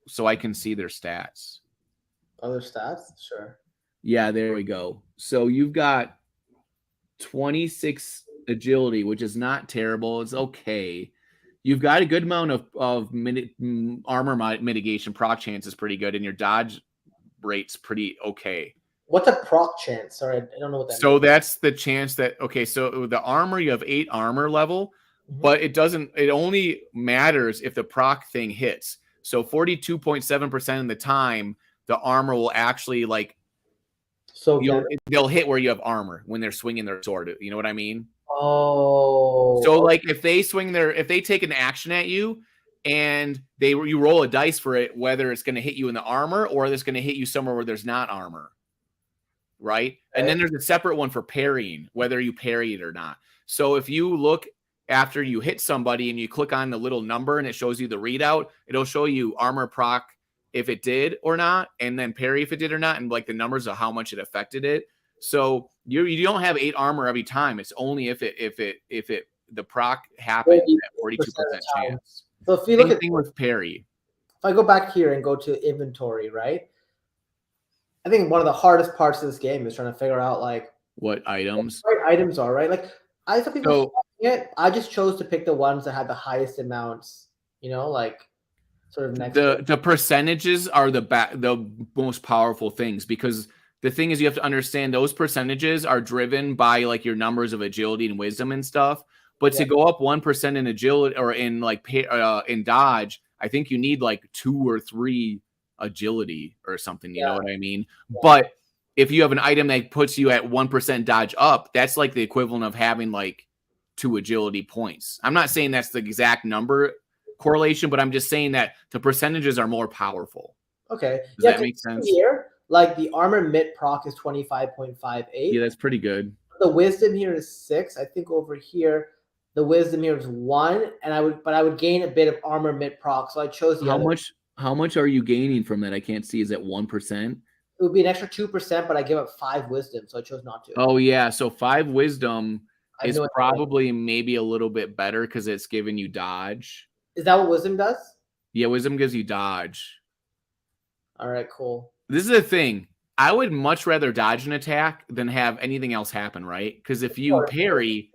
Speaker 2: so I can see their stats.
Speaker 1: Other stats? Sure.
Speaker 2: Yeah, there we go. So you've got 26 agility, which is not terrible. It's okay. You've got a good amount of armor mitigation. Proc chance is pretty good, and your dodge rate's pretty okay.
Speaker 1: What's a proc chance? Sorry, I don't know what that means.
Speaker 2: So that's the chance that, okay, so the armor, you have 8 armor level, but it only matters if the proc thing hits. So 42.7% of the time, the armor will actually like,
Speaker 1: so
Speaker 2: they'll hit where you have armor when they're swinging their sword. You know what I mean?
Speaker 1: Oh.
Speaker 2: So like if they take an action at you and you roll a dice for it, whether it's going to hit you in the armor or it's going to hit you somewhere where there's not armor. Right. Okay. And then there's a separate one for parrying, whether you parry it or not. So if you look after you hit somebody and you click on the little number and it shows you the readout, it'll show you armor proc if it did or not, and then parry if it did or not, and like the numbers of how much it affected it. So you don't have 8 armor every time. It's only if the proc happened at 42% chance.
Speaker 1: So if you look
Speaker 2: at with parry,
Speaker 1: if I go back here and go to inventory, right? I think one of the hardest parts of this game is trying to figure out like
Speaker 2: what items
Speaker 1: items are, right? Like I saw people I just chose to pick the ones that had the highest amounts, like sort of next.
Speaker 2: The percentages are the most powerful things, because the thing is you have to understand those percentages are driven by like your numbers of agility and wisdom and stuff. But to go up 1% in agility or in like in dodge, I think you need like 2 or 3 agility or something. You know what I mean? Yeah. But if you have an item that puts you at 1% dodge up, that's like the equivalent of having like 2 agility points. I'm not saying that's the exact number correlation, but I'm just saying that the percentages are more powerful.
Speaker 1: Okay.
Speaker 2: Does that make sense?
Speaker 1: Here, like the armor mid proc is 25.58.
Speaker 2: Yeah, that's pretty good.
Speaker 1: The wisdom here is 6. I think over here the wisdom here is 1, and I would gain a bit of armor mid proc, so I chose the
Speaker 2: How much are you gaining from that? I can't see. Is that 1%?
Speaker 1: It would be an extra 2%, but I give up 5 wisdom, so I chose not to.
Speaker 2: Oh yeah, so 5 wisdom is probably maybe a little bit better because it's giving you dodge.
Speaker 1: Is that what wisdom does?
Speaker 2: Yeah, wisdom gives you dodge.
Speaker 1: All right, cool.
Speaker 2: This is the thing. I would much rather dodge an attack than have anything else happen, right? Because if you parry,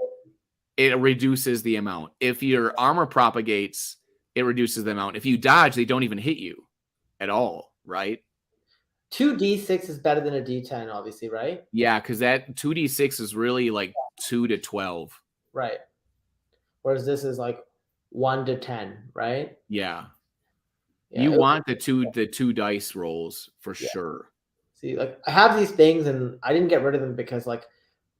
Speaker 2: it reduces the amount. If your armor propagates, it reduces the amount. If you dodge, they don't even hit you at all, right?
Speaker 1: 2d6 is better than a d10, obviously, right?
Speaker 2: Yeah, because that 2d6 is really like 2 to 12.
Speaker 1: Right. Whereas this is like 1 to 10, right?
Speaker 2: Yeah. You want the two dice rolls for sure.
Speaker 1: See, like I have these things and I didn't get rid of them because like,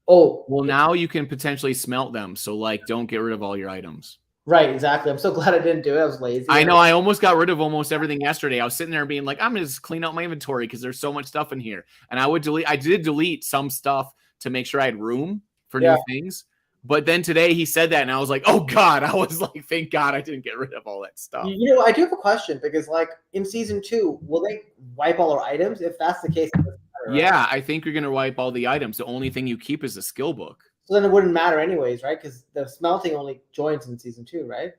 Speaker 2: now you can potentially smelt them. So like, don't get rid of all your items.
Speaker 1: Right, exactly. I'm so glad I didn't do it. I was lazy.
Speaker 2: I know. I almost got rid of almost everything yesterday. I was sitting there being like, I'm going to just clean out my inventory because there's so much stuff in here. And I did delete some stuff to make sure I had room for new things. But then today he said that, and I was like, oh God, I was like, thank God I didn't get rid of all that stuff.
Speaker 1: You know, I do have a question because, like, in season 2, will they wipe all our items? If that's the case, it doesn't matter, right?
Speaker 2: Yeah, I think you're gonna wipe all the items. The only thing you keep is the skill book.
Speaker 1: So then it wouldn't matter anyways, right? Because the smelting only joins in season 2, right?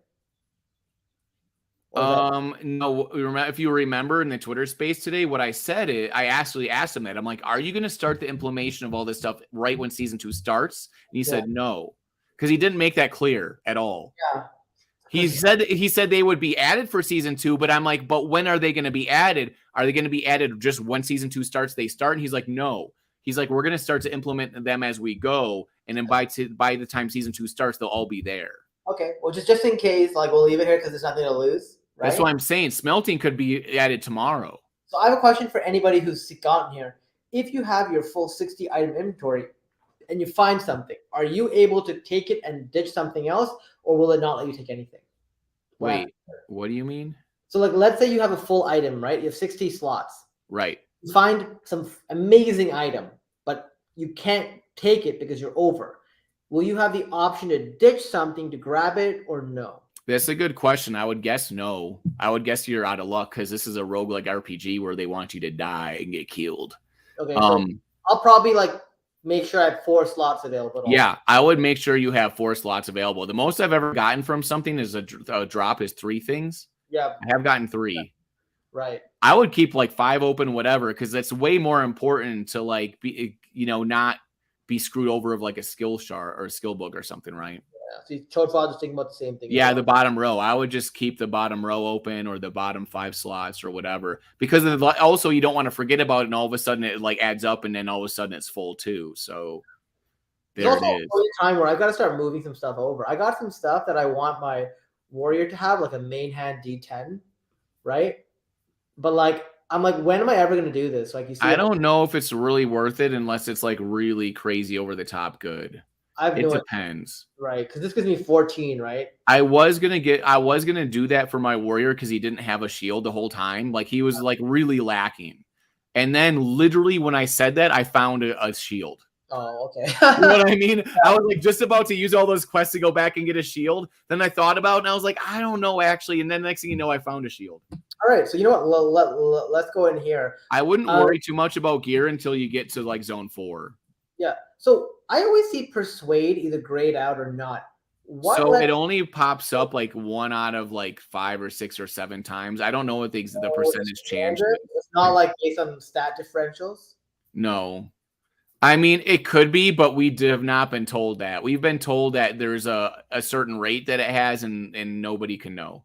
Speaker 2: No, if you remember in the Twitter space today, what I said is I actually asked him that. I'm like, are you going to start the implementation of all this stuff right when season 2 starts? And he said no, because he didn't make that clear at all.
Speaker 1: Yeah.
Speaker 2: He said they would be added for season 2, but I'm like, but when are they going to be added? Are they going to be added just when season 2 starts? They start, and he's like, no. He's like, we're going to start to implement them as we go, and then by the time season 2 starts, they'll all be there.
Speaker 1: Okay, well, just in case, like, we'll leave it here because there's nothing to lose. Right?
Speaker 2: That's what I'm saying. Smelting could be added tomorrow.
Speaker 1: So I have a question for anybody who's gotten here. If you have your full 60 item inventory and you find something, are you able to take it and ditch something else, or will it not let you take anything?
Speaker 2: Wait, what do you mean?
Speaker 1: So, like, let's say you have a full item, right? You have 60 slots.
Speaker 2: Right.
Speaker 1: You find some amazing item, but you can't take it because you're over. Will you have the option to ditch something to grab it, or no?
Speaker 2: That's a good question. I would guess no. I would guess you're out of luck because this is a roguelike RPG where they want you to die and get killed.
Speaker 1: Okay, so I'll probably like make sure I have 4 slots available.
Speaker 2: Yeah, I would make sure you have 4 slots available. The most I've ever gotten from something is a drop is 3 things.
Speaker 1: Yeah,
Speaker 2: I have gotten 3.
Speaker 1: Right.
Speaker 2: I would keep like 5 open, whatever, because that's way more important to like be, not be screwed over of like a skill shard or a skill book or something, right?
Speaker 1: Yeah. So Chodfall just thinking about the same thing.
Speaker 2: Yeah, the bottom row. I would just keep the bottom row open or the bottom 5 slots or whatever, because also you don't want to forget about it, and all of a sudden it like adds up, and then all of a sudden it's full too. So there it is.
Speaker 1: A time where I got to start moving some stuff over. I got some stuff that I want my warrior to have, like a main hand D10, right? But like, I'm like, when am I ever going to do this? Like, you see,
Speaker 2: I don't know if it's really worth it unless it's like really crazy over the top good. It depends.
Speaker 1: Right, because this gives me 14, right?
Speaker 2: I was gonna do that for my warrior because he didn't have a shield the whole time. Like he was like really lacking. And then literally when I said that, I found a shield.
Speaker 1: Oh, okay.
Speaker 2: You know what I mean? I was like just about to use all those quests to go back and get a shield. Then I thought about it and I was like, I don't know actually. And then next thing you know, I found a shield.
Speaker 1: All right, so you know what? Let's go in here.
Speaker 2: I wouldn't worry too much about gear until you get to like zone 4.
Speaker 1: Yeah. So I always see persuade either grayed out or not.
Speaker 2: It only pops up like 1 out of like 5 or 6 or 7 times. I don't know what the percentage changed.
Speaker 1: It's not like based on stat differentials.
Speaker 2: No. I mean, it could be, but we have not been told that. We've been told that there's a certain rate that it has, and nobody can know.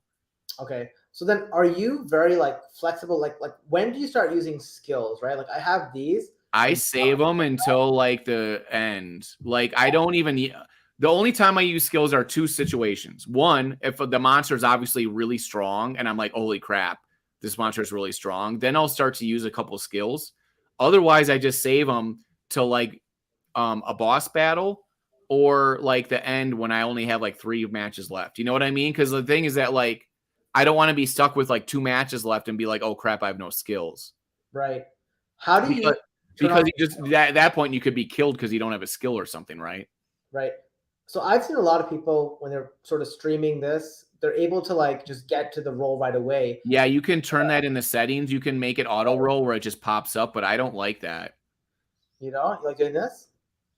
Speaker 1: Okay. So then are you very like flexible? Like when do you start using skills, right? Like I have these.
Speaker 2: I save them until like the end. Like I don't even, the only time I use skills are 2 situations. One, if the monster is obviously really strong and I'm like, holy crap, this monster is really strong, then I'll start to use a couple skills. Otherwise, I just save them to like a boss battle or like the end when I only have like 3 matches left. You know what I mean? Because the thing is that like, I don't want to be stuck with like 2 matches left and be like, oh crap, I have no skills.
Speaker 1: Right. How do you...
Speaker 2: Because you just at that point you could be killed because you don't have a skill or something, right?
Speaker 1: Right. So I've seen a lot of people when they're sort of streaming this, they're able to like just get to the roll right away.
Speaker 2: Yeah, you can turn that in the settings. You can make it auto roll where it just pops up, but I don't like that.
Speaker 1: You know, you like doing this?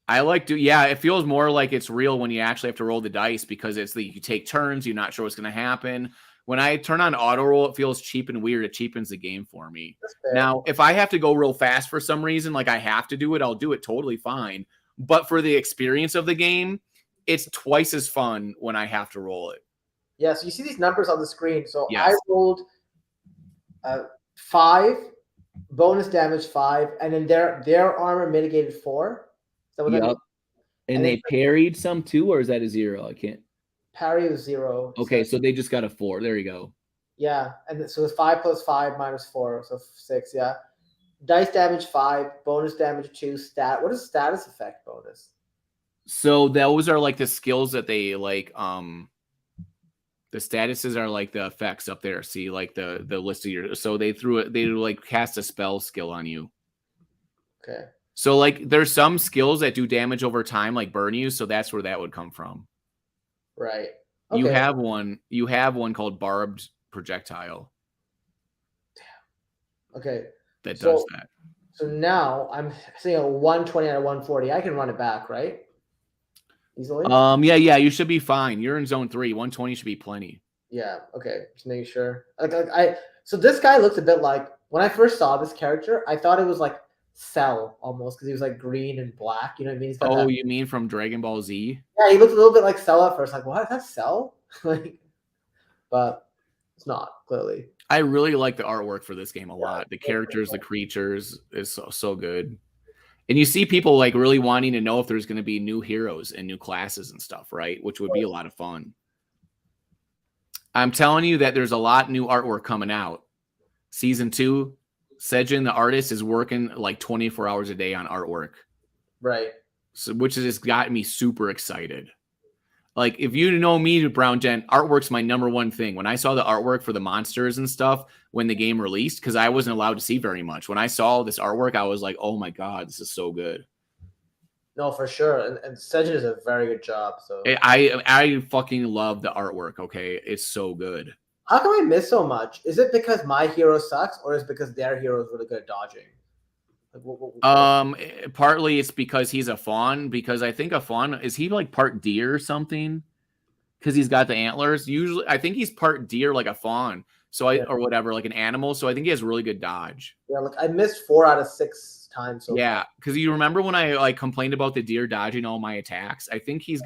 Speaker 2: I like to, yeah, it feels more like it's real when you actually have to roll the dice because it's you take turns, you're not sure what's going to happen. When I turn on auto roll, it feels cheap and weird. It cheapens the game for me. Now, if I have to go real fast for some reason, like I have to do it, I'll do it totally fine. But for the experience of the game, it's twice as fun when I have to roll it.
Speaker 1: Yeah, so you see these numbers on the screen. So
Speaker 2: yes.
Speaker 1: I rolled 5, bonus damage 5, and then their armor mitigated 4. Is that what that means?
Speaker 3: And they parried some too, or is that a 0? I can't.
Speaker 1: Parry was 0.
Speaker 3: Okay, so they just got a 4. There you go.
Speaker 1: Yeah, and so it's 5 plus 5 minus 4, so 6. Yeah, dice damage 5, bonus damage 2, stat. What is status effect bonus?
Speaker 2: So those are like the skills that they like. The statuses are like the effects up there. See, like the list of your. So they threw it. They like cast a spell skill on you.
Speaker 1: Okay.
Speaker 2: So like there's some skills that do damage over time, like burn you. So that's where that would come from.
Speaker 1: Right.
Speaker 2: You
Speaker 1: Okay.
Speaker 2: have one. You have one called barbed projectile
Speaker 1: Okay.
Speaker 2: that does
Speaker 1: So
Speaker 2: that.
Speaker 1: so now I'm seeing a 120 out of 140. I can run it back, right? Easily.
Speaker 2: Yeah. You should be fine. You're in zone 3. 120 should be plenty.
Speaker 1: Yeah. Okay. Just making sure. So this guy looks a bit like when I first saw this character, I thought it was like Cell almost because he was like green and black. You know what I mean? He's got
Speaker 2: Oh,
Speaker 1: that.
Speaker 2: you mean from Dragon Ball Z?
Speaker 1: Yeah, he looked a little bit like Cell at first. Like, what? That's Cell? Like, but it's not clearly.
Speaker 2: I really like the artwork for this game a lot. The characters, the creatures is so good. And you see people like really wanting to know if there's going to be new heroes and new classes and stuff, right? Which would be a lot of fun. I'm telling you that there's a lot new artwork coming out. Season 2, Sejin, the artist, is working like 24 hours a day on artwork.
Speaker 1: Right.
Speaker 2: So, which has just got me super excited. Like, if you know me, Brown Gent, artwork's my number one thing. When I saw the artwork for the monsters and stuff when the game released, because I wasn't allowed to see very much. When I saw this artwork, I was like, oh my God, this is so good.
Speaker 1: No, for sure. And Sejin does a very good job. So
Speaker 2: I fucking love the artwork, okay? It's so good.
Speaker 1: how come I miss so much? Is it because my hero sucks, or is it because their hero is really good at dodging? Like,
Speaker 2: Partly it's because he's a fawn, because I think a fawn, is he like part deer or something? Because he's got the antlers. Usually, I think he's part deer, like a fawn. So or whatever, like an animal. So I think he has really good dodge.
Speaker 1: Yeah, look, I missed 4 out of 6 times. So
Speaker 2: yeah, because you remember when I like complained about the deer dodging all my attacks? I think he's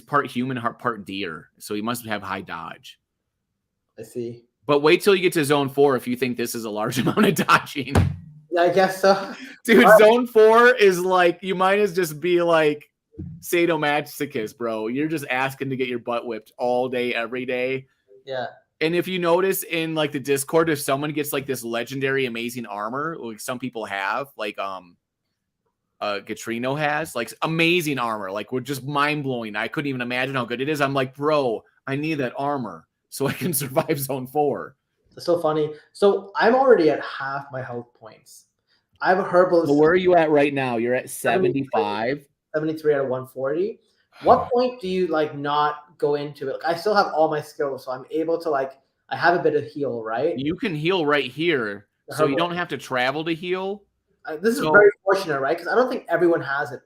Speaker 2: part human, part deer. So he must have high dodge.
Speaker 1: I see.
Speaker 2: But wait till you get to zone 4 if you think this is a large amount of dodging.
Speaker 1: Yeah, I guess so.
Speaker 2: Dude, zone 4 is like, you might as just be like sadomasochist, bro. You're just asking to get your butt whipped all day, every day.
Speaker 1: Yeah.
Speaker 2: And if you notice in like the Discord, if someone gets like this legendary amazing armor, like some people have, like Gatrino has, like amazing armor, like we're just mind-blowing. I couldn't even imagine how good it is. I'm like, bro, I need that armor so I can survive zone 4.
Speaker 1: It's so funny. So I'm already at half my health points. I have a herbalist.
Speaker 3: So where are you at right now? You're at 75.
Speaker 1: 73 out of 140. What point do you like not go into it? Like, I still have all my skills, so I'm able to like I have a bit of heal, right?
Speaker 2: You can heal right here, so you don't have to travel to heal.
Speaker 1: This is very fortunate, right? Because I don't think everyone has it.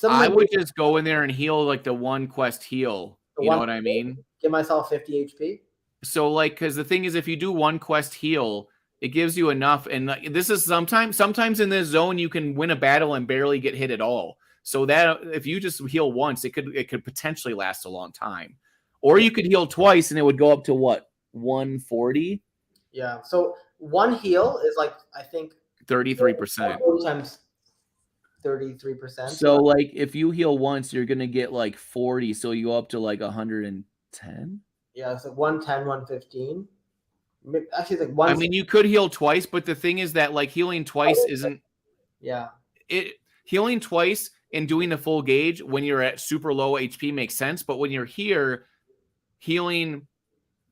Speaker 2: I would just go in there and heal like the one quest heal. You know what I mean?
Speaker 1: Give myself 50 HP.
Speaker 2: So like, because the thing is, if you do one quest heal, it gives you enough. And this is sometimes in this zone, you can win a battle and barely get hit at all. So that if you just heal once, it could potentially last a long time. Or you could heal twice and it would go up to what, 140?
Speaker 1: Yeah. So one heal is like, I think
Speaker 2: 33%.
Speaker 1: Times 33%.
Speaker 3: So like if you heal once, you're gonna get like 40. So you go up to like 110.
Speaker 1: Yeah, it's like 110, 115. Actually, it's like one.
Speaker 2: I mean, you could heal twice, but the thing is that like healing twice isn't.
Speaker 1: Yeah.
Speaker 2: Healing twice and doing the full gauge when you're at super low HP makes sense, but when you're here, healing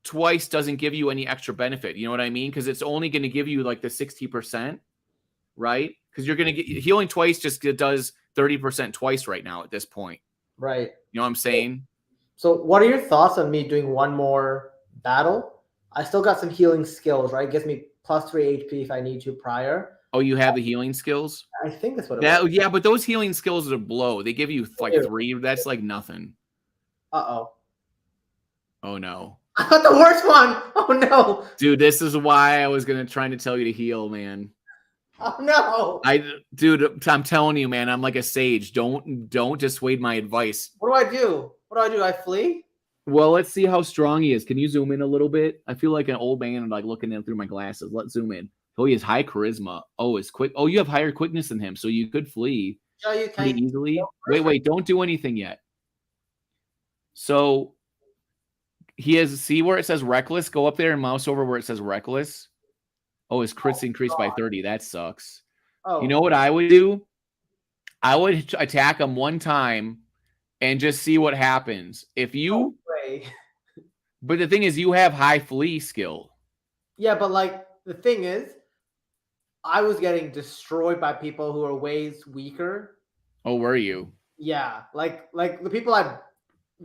Speaker 2: twice doesn't give you any extra benefit. You know what I mean? Because it's only going to give you like the 60%, right? Because you're going to get healing twice just does 30% twice right now at this point.
Speaker 1: Right.
Speaker 2: You know what I'm saying?
Speaker 1: So what are your thoughts on me doing one more battle? I still got some healing skills, right? It gives me plus 3 HP if I need to prior.
Speaker 2: Oh, you have the healing skills?
Speaker 1: I think that's what it was.
Speaker 2: Yeah, but those healing skills are blow. They give you like 3. That's like nothing.
Speaker 1: Uh-oh.
Speaker 2: Oh, no.
Speaker 1: I got the worst one. Oh, no.
Speaker 2: Dude, this is why I was trying to tell you to heal, man.
Speaker 1: Oh, no.
Speaker 2: Dude, I'm telling you, man, I'm like a sage. Don't dissuade my advice.
Speaker 1: What do I do? I flee?
Speaker 3: Well, let's see how strong he is. Can you zoom in a little bit? I feel like an old man like looking in through my glasses. Let's zoom in. Oh, he has high charisma. Oh, it's quick. Oh, you have higher quickness than him, so you could flee pretty easily. Wait, don't do anything yet. So he has, see where it says reckless? Go up there and mouse over where it says reckless. Oh, his crits increased by 30. That sucks.
Speaker 1: Oh.
Speaker 2: You know what I would do? I would attack him one time and just see what happens. If you... But the thing is, you have high flee skill.
Speaker 1: Yeah, but like, the thing is, I was getting destroyed by people who are ways weaker.
Speaker 2: Oh, were you?
Speaker 1: Yeah, like the people I've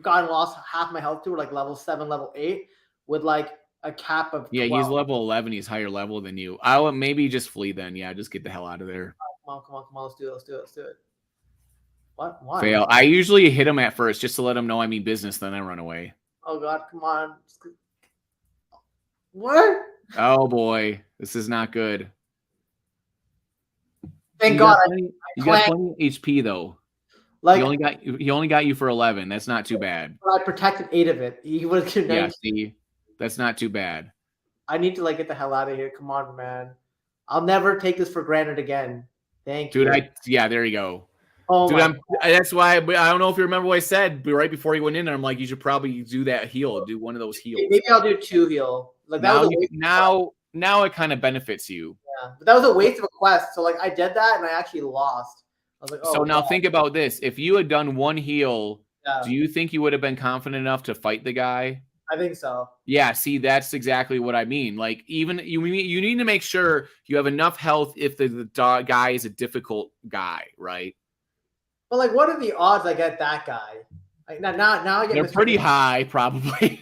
Speaker 1: gotten lost half my health to were like level 7, level 8, with like a cap of 12.
Speaker 2: Yeah, he's level 11. He's higher level than you. I would maybe just flee then. Yeah, just get the hell out of there.
Speaker 1: Come on. Let's do it. What? Why?
Speaker 2: Fail. I usually hit him at first just to let him know I mean business, then I run away.
Speaker 1: Oh God, come on. What?
Speaker 2: Oh boy, this is not good.
Speaker 1: Thank God.
Speaker 2: You got plenty HP though. Like he only got you for 11. That's not too bad.
Speaker 1: I protected 8 of it. He would have 19.
Speaker 2: Yeah, see, that's not too bad.
Speaker 1: I need to like get the hell out of here. Come on, man. I'll never take this for granted again. Thank you.
Speaker 2: Dude, yeah, there you go.
Speaker 1: Oh,
Speaker 2: dude, that's why I don't know if you remember what I said, but right before you went in there, I'm like, you should probably do that heal, do one of those heals.
Speaker 1: Maybe I'll do 2 heal. Like that
Speaker 2: now it kind of benefits you.
Speaker 1: Yeah, but that was a waste of a quest. So like I did that and I actually lost. I was like, oh.
Speaker 2: So now think about this: if you had done 1 heal, do you think you would have been confident enough to fight the guy?
Speaker 1: I think so.
Speaker 2: Yeah, see, that's exactly what I mean. Like, even you need to make sure you have enough health if the guy is a difficult guy, right?
Speaker 1: But like, what are the odds I get that guy? Like now I get.
Speaker 2: They're pretty high, probably.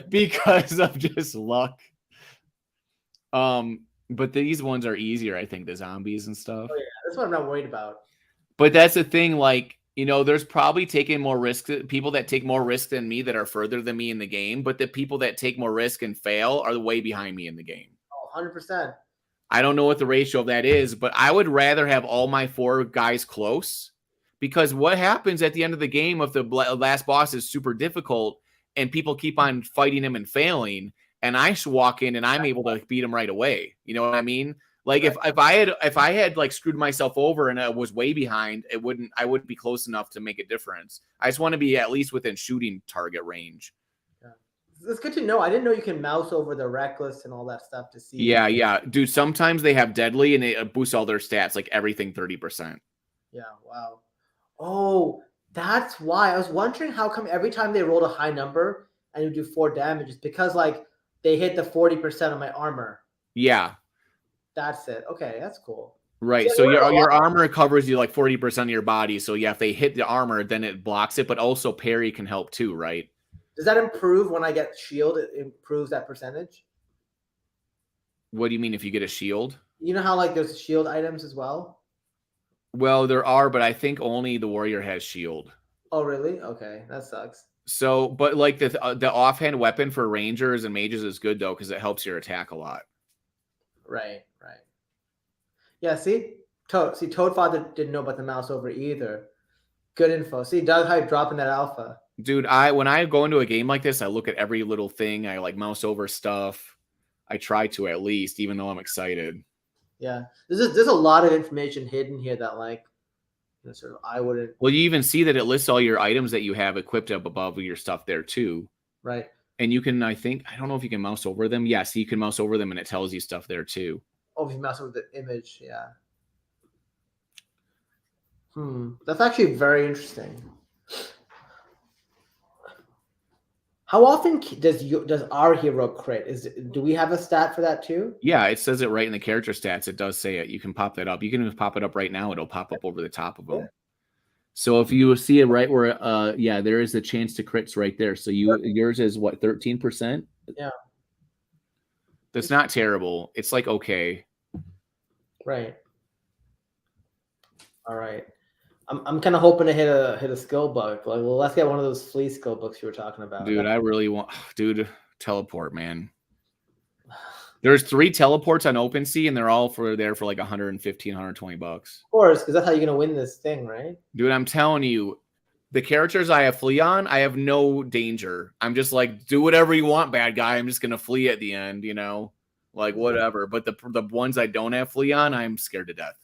Speaker 2: because of just luck. But these ones are easier, I think, the zombies and stuff.
Speaker 1: Oh yeah, that's what I'm not worried about.
Speaker 2: But that's the thing, like, you know, there's probably taking more risk, people that take more risk than me that are further than me in the game, but the people that take more risk and fail are way behind me in the game.
Speaker 1: Oh, 100%.
Speaker 2: I don't know what the ratio of that is, but I would rather have all my 4 guys close, because what happens at the end of the game if the last boss is super difficult and people keep on fighting him and failing, and I walk in and I'm able to beat him right away. You know what I mean? Like if I had like screwed myself over and I was way behind, I wouldn't be close enough to make a difference. I just want to be at least within shooting target range.
Speaker 1: It's good to know. I didn't know you can mouse over the reckless and all that stuff to see.
Speaker 2: Yeah. Dude, sometimes they have deadly and it boosts all their stats, like everything 30%.
Speaker 1: Yeah, wow. Oh, that's why. I was wondering how come every time they rolled a high number and you do 4 damage, it's because like they hit the 40% of my armor.
Speaker 2: Yeah.
Speaker 1: That's it. Okay, that's cool.
Speaker 2: Right. So your armor covers you like 40% of your body. So yeah, if they hit the armor, then it blocks it, but also parry can help too, right?
Speaker 1: Does that improve when I get shield? It improves that percentage?
Speaker 2: What do you mean if you get a shield?
Speaker 1: You know how like there's shield items as well?
Speaker 2: Well, there are, but I think only the warrior has shield.
Speaker 1: Oh, really? Okay, that sucks.
Speaker 2: So, but like the offhand weapon for rangers and mages is good though, because it helps your attack a lot.
Speaker 1: Right. Yeah, see? Toadfather didn't know about the mouse over either. Good info. See, Doug Hype dropping that alpha.
Speaker 2: Dude, when I go into a game like this, I look at every little thing. I like mouse over stuff. I try to at least, even though I'm excited.
Speaker 1: Yeah, there's a lot of information hidden here that like, sort of I wouldn't.
Speaker 2: Well, you even see that it lists all your items that you have equipped up above your stuff there too.
Speaker 1: Right.
Speaker 2: And you can, I don't know if you can mouse over them. Yes, you can mouse over them and it tells you stuff there too.
Speaker 1: Oh, if you mouse over the image, yeah. That's actually very interesting. How often does our hero crit? Do we have a stat for that too?
Speaker 2: Yeah, it says it right in the character stats. It does say it. You can pop that up. You can even pop it up right now. It'll pop up over the top of them. Yeah. So if you see it right where, yeah, there is a chance to crits right there. So yours is what, 13%?
Speaker 1: Yeah.
Speaker 2: That's not terrible. It's like okay.
Speaker 1: Right. All right. I'm kind of hoping to hit a skill book. Like, well, let's get one of those flea skill books you were talking about.
Speaker 2: Dude, I really want, teleport, man. There's 3 teleports on OpenSea, and they're all there for like 115, 120 bucks.
Speaker 1: Of course, because that's how you're gonna win this thing, right?
Speaker 2: Dude, I'm telling you, the characters I have flee on, I have no danger. I'm just like, do whatever you want, bad guy. I'm just gonna flee at the end, you know, like whatever. But the ones I don't have flee on, I'm scared to death.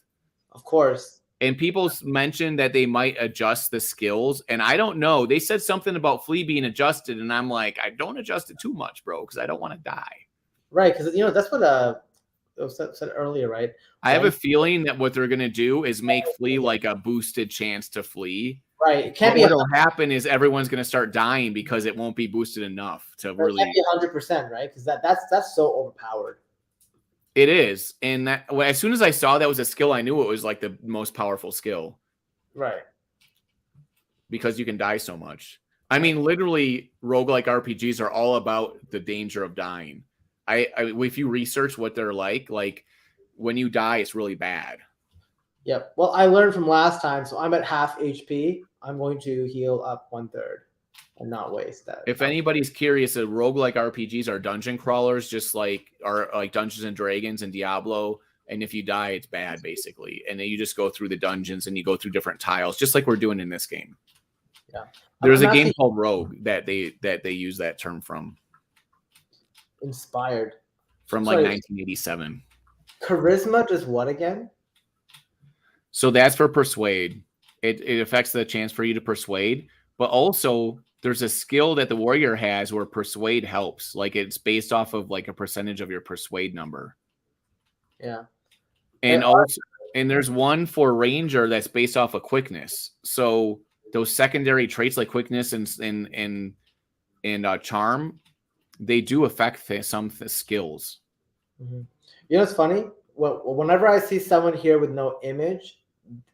Speaker 1: Of course.
Speaker 2: And people mentioned that they might adjust the skills, and I don't know. They said something about flea being adjusted, and I'm like, I don't adjust it too much, bro, because I don't want to die.
Speaker 1: Right, because that's what it was said earlier, right?
Speaker 2: I have a feeling that what they're gonna do is make flee like a boosted chance to flee.
Speaker 1: Right, it can't be.
Speaker 2: What'll happen is everyone's gonna start dying because it won't be boosted enough to really.
Speaker 1: It can't be 100%, right? Because that's so overpowered.
Speaker 2: It is. And that as soon as I saw that was a skill, I knew it was like the most powerful skill.
Speaker 1: Right.
Speaker 2: Because you can die so much. I mean, literally, roguelike RPGs are all about the danger of dying. If you research what they're like when you die, it's really bad.
Speaker 1: Yep. Well, I learned from last time, so I'm at half HP. I'm going to heal up 1/3 and not waste that.
Speaker 2: If anybody's curious, roguelike RPGs are dungeon crawlers, just like Dungeons and Dragons and Diablo. And if you die, it's bad, basically. And then you just go through the dungeons and you go through different tiles, just like we're doing in this game.
Speaker 1: Yeah.
Speaker 2: There's a game called Rogue that they use that term from.
Speaker 1: Inspired.
Speaker 2: From like 1987.
Speaker 1: Charisma does what again?
Speaker 2: So that's for persuade. It affects the chance for you to persuade, but also there's a skill that the warrior has where persuade helps. Like it's based off of like a percentage of your persuade number.
Speaker 1: Yeah.
Speaker 2: And there's one for ranger that's based off of quickness. So those secondary traits like quickness and charm, they do affect some skills.
Speaker 1: Mm-hmm. You know what's funny? Whenever I see someone here with no image,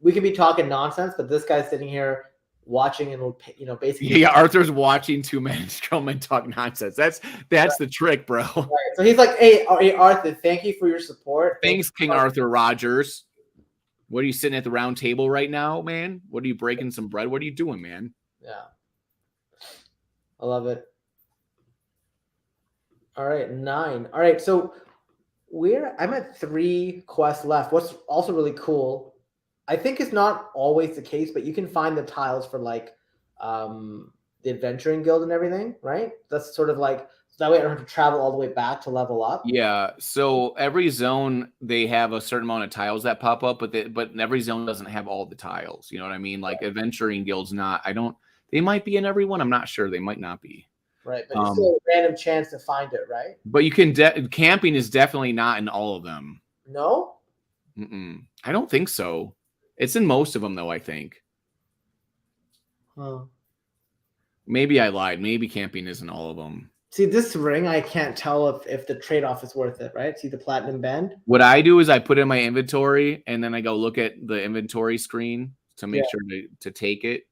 Speaker 1: we could be talking nonsense, but this guy's sitting here watching and basically.
Speaker 2: Yeah, Arthur's watching two men come and talk nonsense. That's the trick, bro.
Speaker 1: Right. So he's like, hey, Arthur, thank you for your support.
Speaker 2: Thanks, King Arthur Rogers. What are you sitting at the round table right now, man? What are you breaking some bread? What are you doing, man?
Speaker 1: Yeah. I love it. All right, 9. All right, so I'm at 3 quests left. What's also really cool, I think it's not always the case, but you can find the tiles for like the adventuring guild and everything, right? That's sort of like that way I don't have to travel all the way back to level up.
Speaker 2: Yeah. So every zone they have a certain amount of tiles that pop up, but every zone doesn't have all the tiles. You know what I mean? Like adventuring guilds, they might be in every one. I'm not sure. They might not be.
Speaker 1: Right, but it's still a random chance to find it, right?
Speaker 2: But you can camping is definitely not in all of them.
Speaker 1: No?
Speaker 2: I don't think so. It's in most of them, though, I think.
Speaker 1: Huh.
Speaker 2: Maybe I lied. Maybe camping isn't all of them.
Speaker 1: See, this ring, I can't tell if the trade-off is worth it, right? See the platinum band?
Speaker 2: What I do is I put in my inventory, and then I go look at the inventory screen to make sure to take it.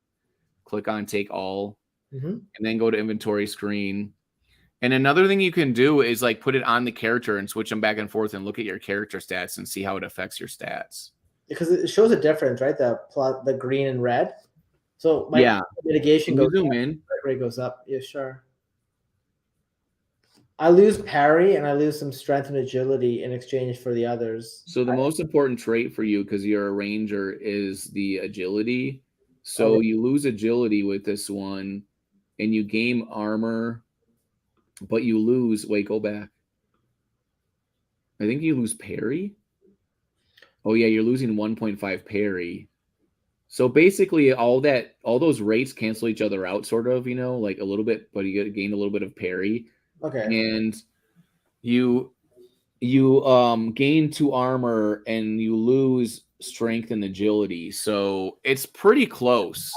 Speaker 2: Click on Take All, and then go to inventory screen. And another thing you can do is like put it on the character and switch them back and forth and look at your character stats and see how it affects your stats.
Speaker 1: Because it shows a difference, right? The green and red. So my mitigation goes
Speaker 2: zoom in.
Speaker 1: Rate goes up. Yeah, sure. I lose parry and I lose some strength and agility in exchange for the others.
Speaker 2: So the most important trait for you, because you're a ranger, is the agility. So you lose agility with this one, and you gain armor, but you lose. Wait, go back. I think you lose parry. Oh yeah, you're losing 1.5 parry. So basically, all those rates cancel each other out, sort of, like a little bit, but you gain a little bit of parry.
Speaker 1: Okay.
Speaker 2: And you gain 2 armor and you lose strength and agility. So it's pretty close.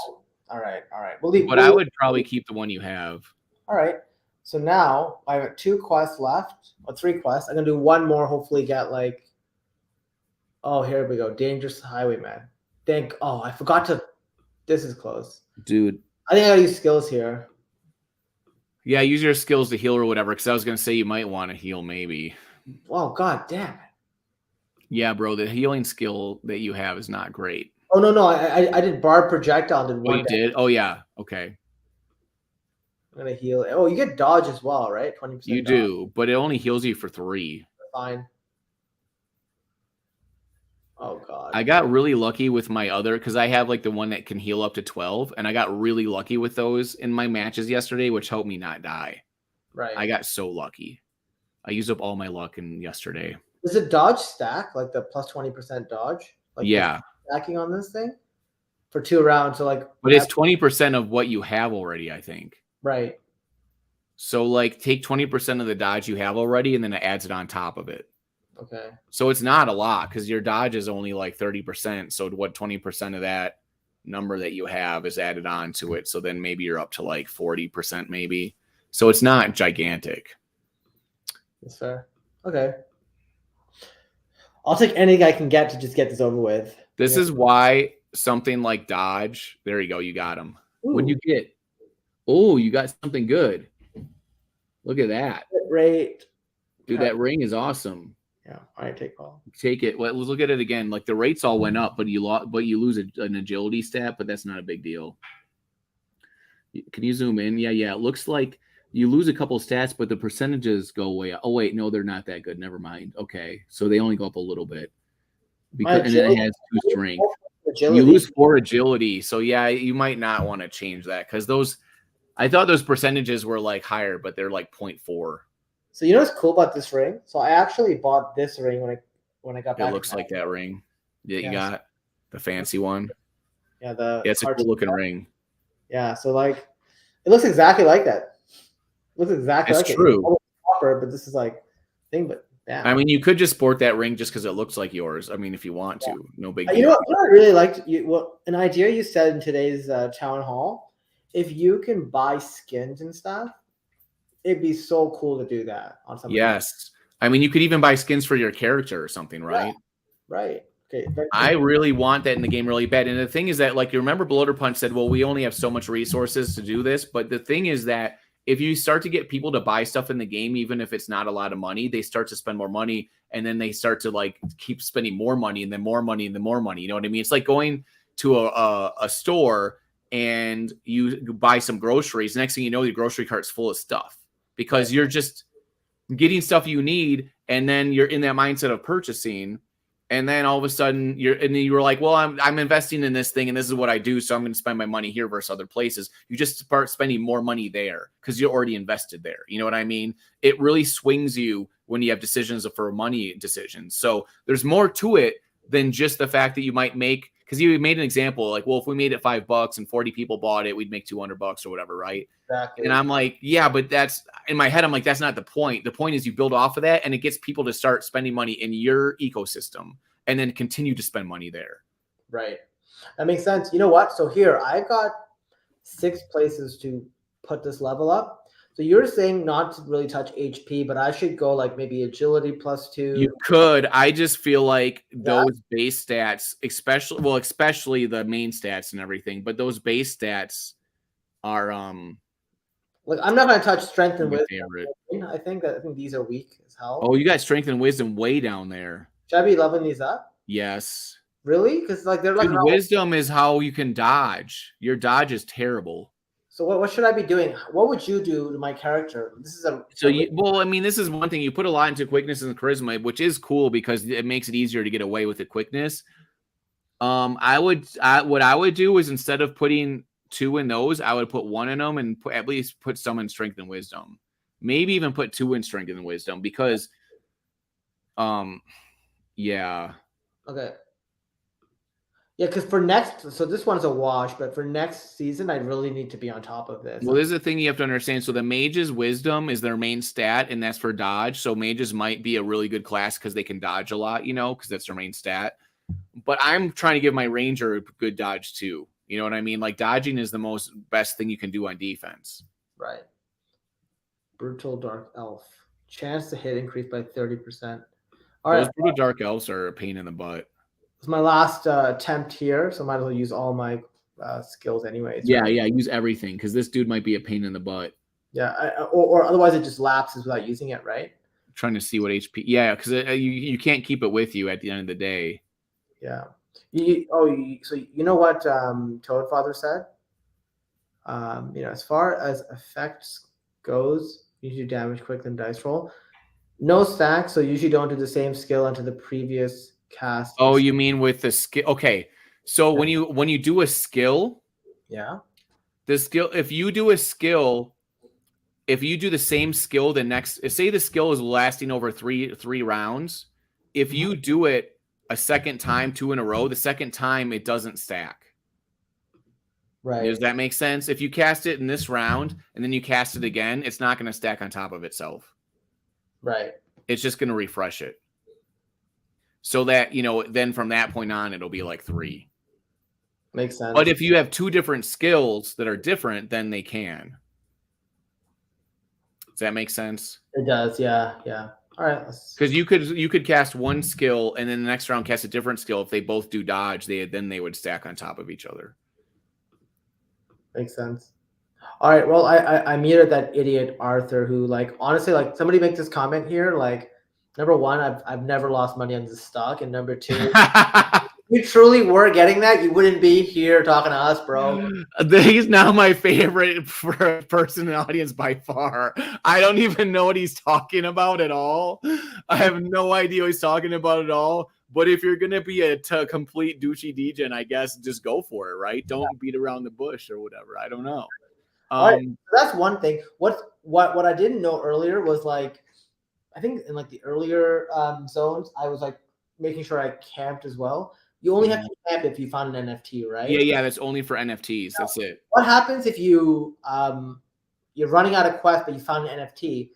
Speaker 1: All right.
Speaker 2: But I would probably keep the one you have.
Speaker 1: All right. So now I have 2 quests left, or 3 quests. I'm gonna do one more. Hopefully, get like. Oh, here we go. Dangerous Highwayman. I forgot to. This is close,
Speaker 2: dude.
Speaker 1: I think I gotta use skills here.
Speaker 2: Yeah, use your skills to heal or whatever, because I was going to say you might want to heal maybe.
Speaker 1: Oh, god damn it.
Speaker 2: Yeah, bro, the healing skill that you have is not great.
Speaker 1: Oh, no. I did Barb Projectile.
Speaker 2: Oh, you did? Oh, yeah. Okay.
Speaker 1: I'm going to heal. Oh, you get dodge as well, right? 20%.
Speaker 2: You
Speaker 1: dodge.
Speaker 2: do, but it only heals you for 3.
Speaker 1: Fine. Oh, God.
Speaker 2: I got really lucky with my other, because I have like the one that can heal up to 12, and I got really lucky with those in my matches yesterday, which helped me not die.
Speaker 1: Right.
Speaker 2: I got so lucky. I used up all my luck in yesterday.
Speaker 1: Does it dodge stack, like the plus 20% dodge? Like
Speaker 2: yeah.
Speaker 1: Stacking on this thing? For 2 rounds, so like...
Speaker 2: But it's 20% of what you have already, I think.
Speaker 1: Right.
Speaker 2: So like take 20% of the dodge you have already, and then it adds it on top of it.
Speaker 1: Okay.
Speaker 2: So it's not a lot, because your dodge is only like 30%. So what 20% of that number that you have is added on to it. So then maybe you're up to like 40% maybe. So it's not gigantic.
Speaker 1: That's fair. Okay. I'll take anything I can get to just get this over with.
Speaker 2: This is why something like Dodge. There you go. You got him.
Speaker 3: What'd you get? Oh, you got something good. Look at that.
Speaker 1: Right.
Speaker 3: Dude, that ring is awesome.
Speaker 1: Yeah, all right, take all.
Speaker 3: Take it. Well, let's look at it again. Like the rates all went up, but you lose an agility stat, but that's not a big deal. Can you zoom in? Yeah. It looks like you lose a couple stats, but the percentages go way up. Oh wait, no, they're not that good. Never mind. Okay, so they only go up a little bit because and then it has 2 strength.
Speaker 2: You lose 4 agility, so yeah, you might not want to change that because those. I thought those percentages were like higher, but they're like 0.4.
Speaker 1: So you know what's cool about this ring? So I actually bought this ring when I got back.
Speaker 2: It looks like that ring. Yeah, you got the fancy one.
Speaker 1: Yeah,
Speaker 2: it's a cool looking ring.
Speaker 1: Yeah, so like it looks exactly like that. It looks exactly like
Speaker 2: true.
Speaker 1: It's copper, but this is like thing, but yeah.
Speaker 2: I mean, you could just sport that ring just because it looks like yours. I mean, if you want to, no big deal.
Speaker 1: You know what I really liked? An idea you said in today's town hall. If you can buy skins and stuff, it'd be so cool to do that on something.
Speaker 2: Yes. I mean, you could even buy skins for your character or something, right?
Speaker 1: Yeah. Right. Okay.
Speaker 2: I really want that in the game really bad. And the thing is that, like, you remember Bloater Punch said, well, we only have so much resources to do this. But the thing is that if you start to get people to buy stuff in the game, even if it's not a lot of money, they start to spend more money. And then they start to, like, keep spending more money and then more money and then more money. You know what I mean? It's like going to a store and you buy some groceries. Next thing you know, your grocery cart's full of stuff because you're just getting stuff you need. And then you're in that mindset of purchasing. And then all of a sudden you were like, well, I'm investing in this thing and this is what I do. So I'm going to spend my money here versus other places. You just start spending more money there because you're already invested there. You know what I mean? It really swings you when you have decisions for money decisions. So there's more to it than just the fact that you might make, because you made an example like, well, if we made it $5 and 40 people bought it, we'd make $200 or whatever, right?
Speaker 1: Exactly.
Speaker 2: And I'm like, yeah, but that's in my head. I'm like, that's not the point. The point is you build off of that, and it gets people to start spending money in your ecosystem, and then continue to spend money there.
Speaker 1: Right. That makes sense. You know what? So here I've got 6 places to put this level up. So you're saying not to really touch HP, but I should go like maybe agility +2.
Speaker 2: You could. I just feel like those base stats, especially the main stats and everything, but those base stats are
Speaker 1: like I'm not going to touch strength and wisdom. I think these are weak as hell.
Speaker 2: Oh, you got strength and wisdom way down there.
Speaker 1: Should I be leveling these up?
Speaker 2: Yes.
Speaker 1: Really? Because like they're like
Speaker 2: wisdom is how you can dodge. Your dodge is terrible.
Speaker 1: So what should I be doing? What would you do to my character? This is
Speaker 2: I mean, this is one thing. You put a lot into quickness and charisma, which is cool because it makes it easier to get away with the quickness. What I would do is instead of putting 2 in those, I would put 1 in them and at least put some in strength and wisdom. Maybe even put 2 in strength and wisdom because, yeah.
Speaker 1: Okay. Yeah, because for next, so this one's a wash, but for next season, I really need to be on top of this.
Speaker 2: Well, there's a thing you have to understand. So the mage's wisdom is their main stat, and that's for dodge. So mages might be a really good class because they can dodge a lot, because that's their main stat. But I'm trying to give my ranger a good dodge too. You know what I mean? Like dodging is the best thing you can do on defense.
Speaker 1: Right. Brutal Dark Elf. Chance to hit increased by 30%. All right.
Speaker 2: Those Brutal Dark Elves are a pain in the butt.
Speaker 1: It's my last attempt here, so I might as well use all my skills anyways.
Speaker 3: Yeah, right? Yeah, use everything because this dude might be a pain in the butt.
Speaker 1: Yeah, or otherwise it just lapses without using it, right?
Speaker 2: I'm trying to see what HP. Yeah, because you can't keep it with you at the end of the day.
Speaker 1: Yeah. So you know what Toadfather said? As far as effects goes, you do damage quicker than dice roll. No stack, so usually don't do the same skill until the previous cast.
Speaker 2: Oh, you mean with the skill? Okay, so when you do a skill, the skill. If you do a skill, if you do the same skill, the next, say the skill is lasting over three rounds. If you do it a second time, 2 in a row, the second time it doesn't stack.
Speaker 1: Right.
Speaker 2: Does that make sense? If you cast it in this round and then you cast it again, it's not going to stack on top of itself.
Speaker 1: Right.
Speaker 2: It's just going to refresh it. So that, then from that point on, it'll be like 3.
Speaker 1: Makes sense.
Speaker 2: But if you have 2 different skills that are different, then they can. Does that make sense?
Speaker 1: It does, yeah. All right.
Speaker 2: Because you could cast one skill and then the next round cast a different skill. If they both do dodge, then they would stack on top of each other.
Speaker 1: Makes sense. All right. Well, I muted that idiot Arthur who, like, honestly, like, somebody make this comment here. Like, number one, I've never lost money on this stock, and number two, if you truly were getting that, you wouldn't be here talking to us, bro.
Speaker 2: He's now my favorite person in the audience by far. I don't even know what he's talking about at all. I have no idea what he's talking about at all. But if you're gonna be a complete douchey degen, I guess just go for it, right? Don't beat around the bush or whatever. I don't know.
Speaker 1: All right, so that's one thing. What I didn't know earlier was, like, I think in, like, the earlier zones, I was, like, making sure I camped as well. You only have to camp if you found an NFT, right?
Speaker 2: Yeah, that's only for NFTs. Now, that's it.
Speaker 1: What happens if you you're running out of quest, but you found an NFT?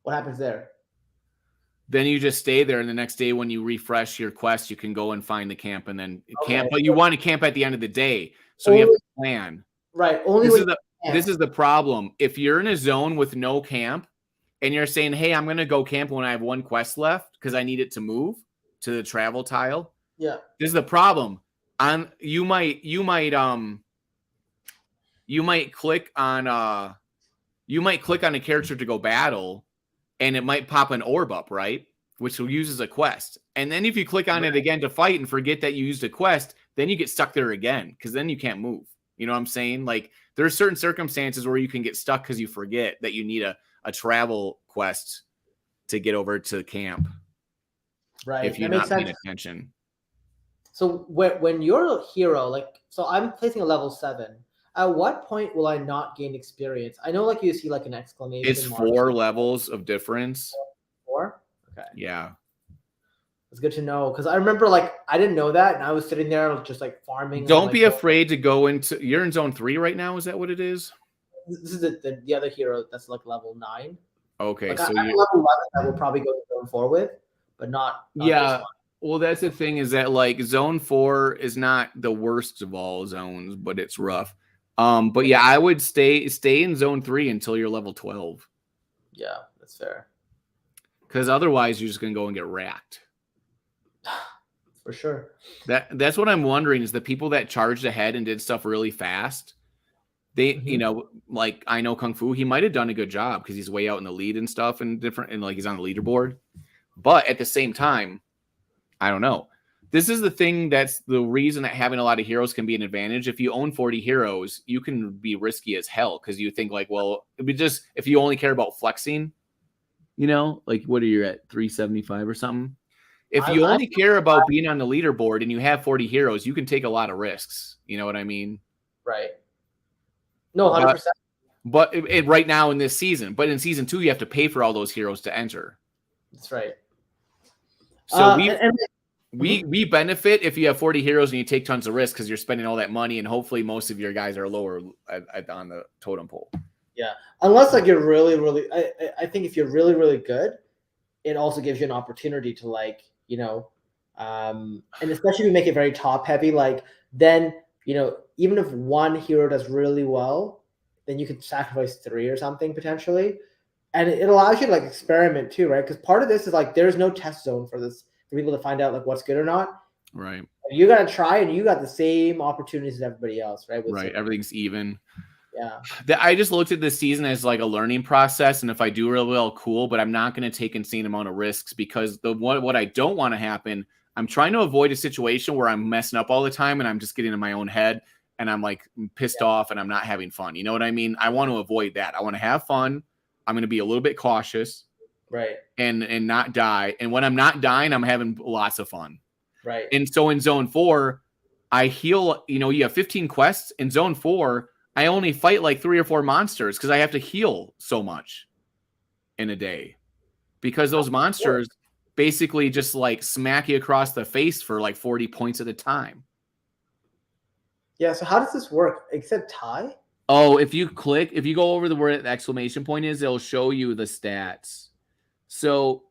Speaker 1: What happens there?
Speaker 2: Then you just stay there, and the next day when you refresh your quest, you can go and find the camp and then camp. But you want to camp at the end of the day, so you have to plan.
Speaker 1: Right.
Speaker 2: This is the problem. If you're in a zone with no camp and you're saying, hey, I'm going to go camp when I have one quest left because I need it to move to the travel tile.
Speaker 1: Yeah.
Speaker 2: This is the problem. You might click on a character to go battle and it might pop an orb up, right? Which will use as a quest. And then if you click on it again to fight and forget that you used a quest, then you get stuck there again because then you can't move. You know what I'm saying? Like, there are certain circumstances where you can get stuck because you forget that you need a travel quest to get over to camp.
Speaker 1: Right.
Speaker 2: If you're not paying attention.
Speaker 1: So when you're a hero, like, so I'm placing a level 7. At what point will I not gain experience? I know, like, you see, like, an exclamation.
Speaker 2: It's 4 levels of difference.
Speaker 1: 4? Okay.
Speaker 2: Yeah.
Speaker 1: It's good to know, because I remember, like, I didn't know that, and I was sitting there just, like, farming.
Speaker 2: Don't be afraid to go into. You're in zone 3 right now. Is that what it is?
Speaker 1: This is the other hero that's, like, level 9.
Speaker 2: Okay,
Speaker 1: like,
Speaker 2: so
Speaker 1: I'm level 11 that will probably go to zone 4 with, but not
Speaker 2: yeah. Well, that's the thing, is that, like, zone 4 is not the worst of all zones, but it's rough. But yeah, I would stay in zone 3 until you're level 12.
Speaker 1: Yeah, that's fair.
Speaker 2: Because otherwise, you're just gonna go and get racked.
Speaker 1: For sure.
Speaker 2: That's what I'm wondering, is the people that charged ahead and did stuff really fast. They, you know, like, I know Kung Fu, he might have done a good job because he's way out in the lead and stuff and like he's on the leaderboard. But at the same time, I don't know. This is the thing that's the reason that having a lot of heroes can be an advantage. If you own 40 heroes, you can be risky as hell because you think, like, well, it'd be just if you only care about flexing, you know, like, what are you at, 375 or something? If you only care about being on the leaderboard and you have 40 heroes, you can take a lot of risks. You know what I mean?
Speaker 1: Right. No, 100%.
Speaker 2: But right now in this season, but in season 2, you have to pay for all those heroes to enter.
Speaker 1: That's right.
Speaker 2: So we benefit if you have 40 heroes and you take tons of risks because you're spending all that money, and hopefully most of your guys are lower on the totem pole.
Speaker 1: Yeah, unless, like, you're really, really. I think if you're really, really good, it also gives you an opportunity to, like, you know, and especially if you make it very top heavy, like, then, you know, even if one hero does really well, then you could sacrifice 3 or something potentially, and it allows you to, like, experiment too, right? Because part of this is, like, there's no test zone for this for people to find out, like, what's good or not.
Speaker 2: Right.
Speaker 1: You got to try, and you got the same opportunities as everybody else, right?
Speaker 2: Right. Everything's even.
Speaker 1: Yeah.
Speaker 2: I just looked at this season as, like, a learning process, and if I do really well, cool. But I'm not going to take insane amount of risks because what I don't want to happen. I'm trying to avoid a situation where I'm messing up all the time and I'm just getting in my own head and I'm, like, pissed off and I'm not having fun. You know what I mean? I want to avoid that. I want to have fun. I'm going to be a little bit cautious.
Speaker 1: Right.
Speaker 2: And not die. And when I'm not dying, I'm having lots of fun.
Speaker 1: Right.
Speaker 2: And so in zone 4, I heal, you know, you have 15 quests. In zone 4, I only fight like 3 or 4 monsters because I have to heal so much in a day. Because those monsters basically just, like, smack you across the face for like 40 points at a time.
Speaker 1: Yeah, so how does this work? Except tie?
Speaker 3: Oh, if you go over where the exclamation point is, it'll show you the stats. So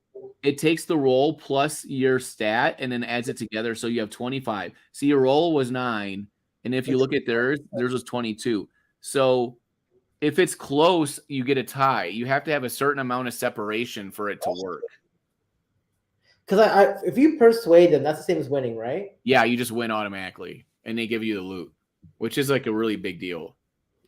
Speaker 3: it takes the roll plus your stat and then adds it together. So you have 25. See, your roll was 9. And if you look at theirs was 22. So
Speaker 2: If it's close, you get a tie. You have to have a certain amount of separation for it to work.
Speaker 1: Because if you persuade them, that's the same as winning, right?
Speaker 2: Yeah, you just win automatically, and they give you the loot, which is like a really big deal.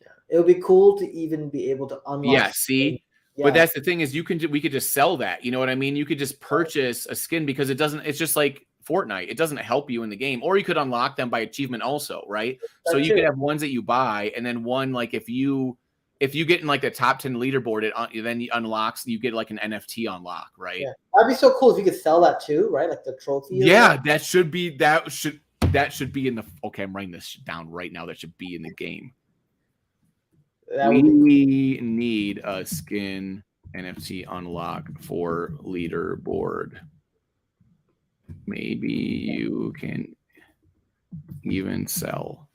Speaker 1: Yeah. It would be cool to even be able to unlock.
Speaker 2: Yeah, see? Yeah. But that's the thing is we could just sell that. You know what I mean? You could just purchase a skin because it's just like Fortnite. It doesn't help you in the game. Or you could unlock them by achievement also, right? That's so you could have ones that you buy, and then one like if you get in like the top 10 leaderboard, then it unlocks, you get like an NFT unlock, right?
Speaker 1: Yeah. That'd be so cool if you could sell that too, right? Like the trophy.
Speaker 2: Yeah, that should be in the okay, I'm writing this down right now. That should be in the game. We need a skin NFT unlock for leaderboard. Maybe you can even sell.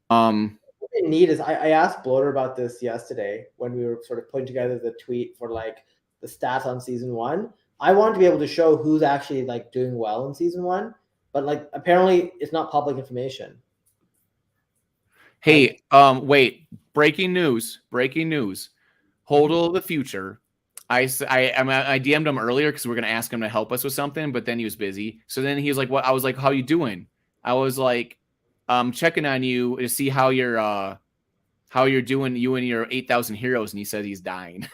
Speaker 1: What we need is I asked Bloater about this yesterday when we were sort of putting together the tweet for like the stats on season 1. I wanted to be able to show who's actually like doing well in season 1, but like apparently it's not public information.
Speaker 2: Hey, wait, breaking news. Hodl of the future. I DM'd him earlier because we're gonna ask him to help us with something, but then he was busy. So then he was like, "What?" I was like, "How you doing?" I was like, checking on you to see how you're doing, you and your 8,000 heroes, and he said he's dying.